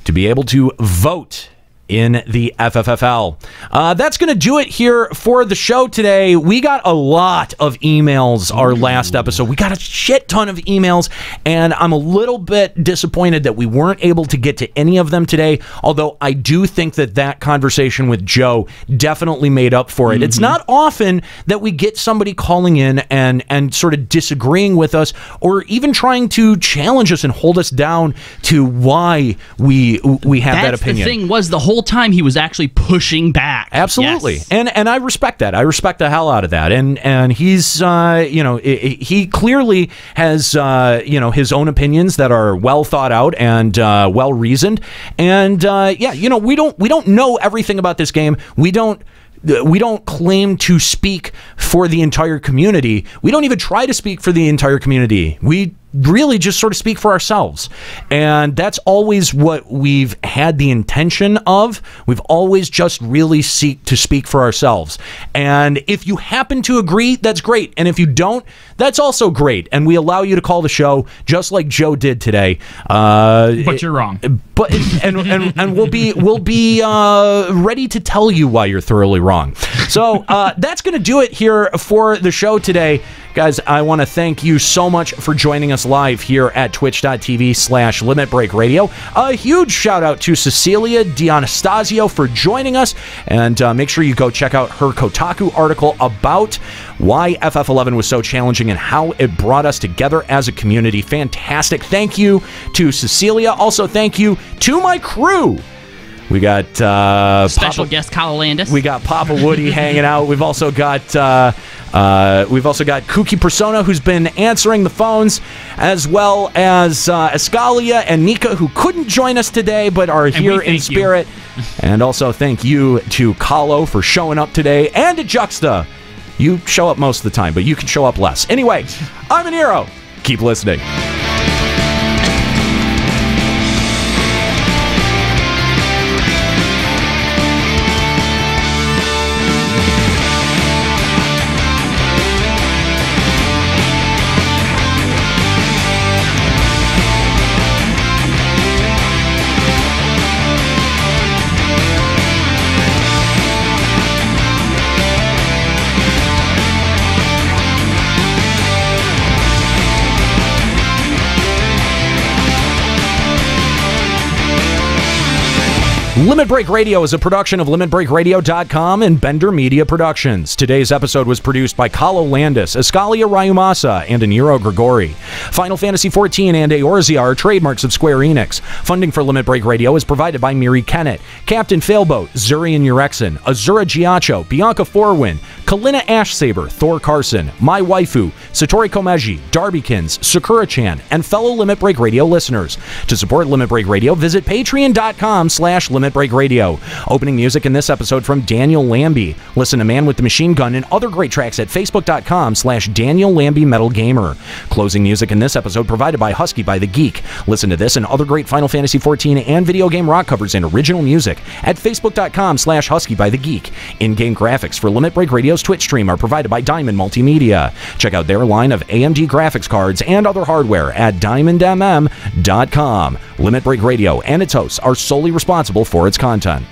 to be able to vote in the FFFL. That's going to do it here for the show today. We got a lot of emails our last episode. We got a shit ton of emails, and I'm a little bit disappointed that we weren't able to get to any of them today, although I do think that that conversation with Joe definitely made up for it. Mm-hmm. It's not often that we get somebody calling in and sort of disagreeing with us or even trying to challenge us and hold us down to why we have that opinion. That's the thing, was the whole whole time he was actually pushing back. Absolutely. Yes. And I respect that. I respect the hell out of that. And he's, he clearly has, his own opinions that are well thought out and well reasoned. And we don't know everything about this game. We don't claim to speak for the entire community. We don't even try to speak for the entire community. We really just sort of speak for ourselves. And that's always what we've had the intention of. We've always just really seek to speak for ourselves. And if you happen to agree, that's great. And if you don't, that's also great. And we allow you to call the show just like Joe did today. But you're wrong. But and we'll be ready to tell you why you're thoroughly wrong. So that's going to do it here for the show today. Guys, I want to thank you so much for joining us live here at twitch.tv/Limit Break Radio. A huge shout out to Cecelia D'Anastasio for joining us. And make sure you go check out her Kotaku article about why FF11 was so challenging and how it brought us together as a community. Fantastic. Thank you to Cecelia. Also, thank you to my crew. We got special guest Kallo Landis. We got Papa Woody hanging out. We've also got Kooky Persona, who's been answering the phones, as well as Escalia and Nika, who couldn't join us today but are here in spirit. And also thank you to Kallo for showing up today, and to Juxta. You show up most of the time, but you can show up less. Anyway, I'm Aniero. Keep listening. Limit Break Radio is a production of LimitBreakRadio.com and Bender Media Productions. Today's episode was produced by Kallo Landis, Escalia Ryumasa, and Aniero Grigori. Final Fantasy XIV and Eorzea are trademarks of Square Enix. Funding for Limit Break Radio is provided by Miri Kennett, Captain Failboat, Zurian Urexin, Azura Giacho, Bianca Forwin, Kalina Ashsaber, Thor Carson, My Waifu, Satori Komeji, Darbykins, Sakura-chan, and fellow Limit Break Radio listeners. To support Limit Break Radio, visit patreon.com/Limit Break Radio. Opening music in this episode from Daniel Lambie. Listen to Man with the Machine Gun and other great tracks at facebook.com/Daniel Lambie Metal Gamer. Closing music in this episode provided by Husky by the Geek. Listen to this and other great Final Fantasy XIV and video game rock covers and original music at facebook.com/Husky by the Geek. In-game graphics for Limit Break Radio's Twitch stream are provided by Diamond Multimedia. Check out their line of AMD graphics cards and other hardware at diamondmm.com. Limit Break Radio and its hosts are solely responsible for its content.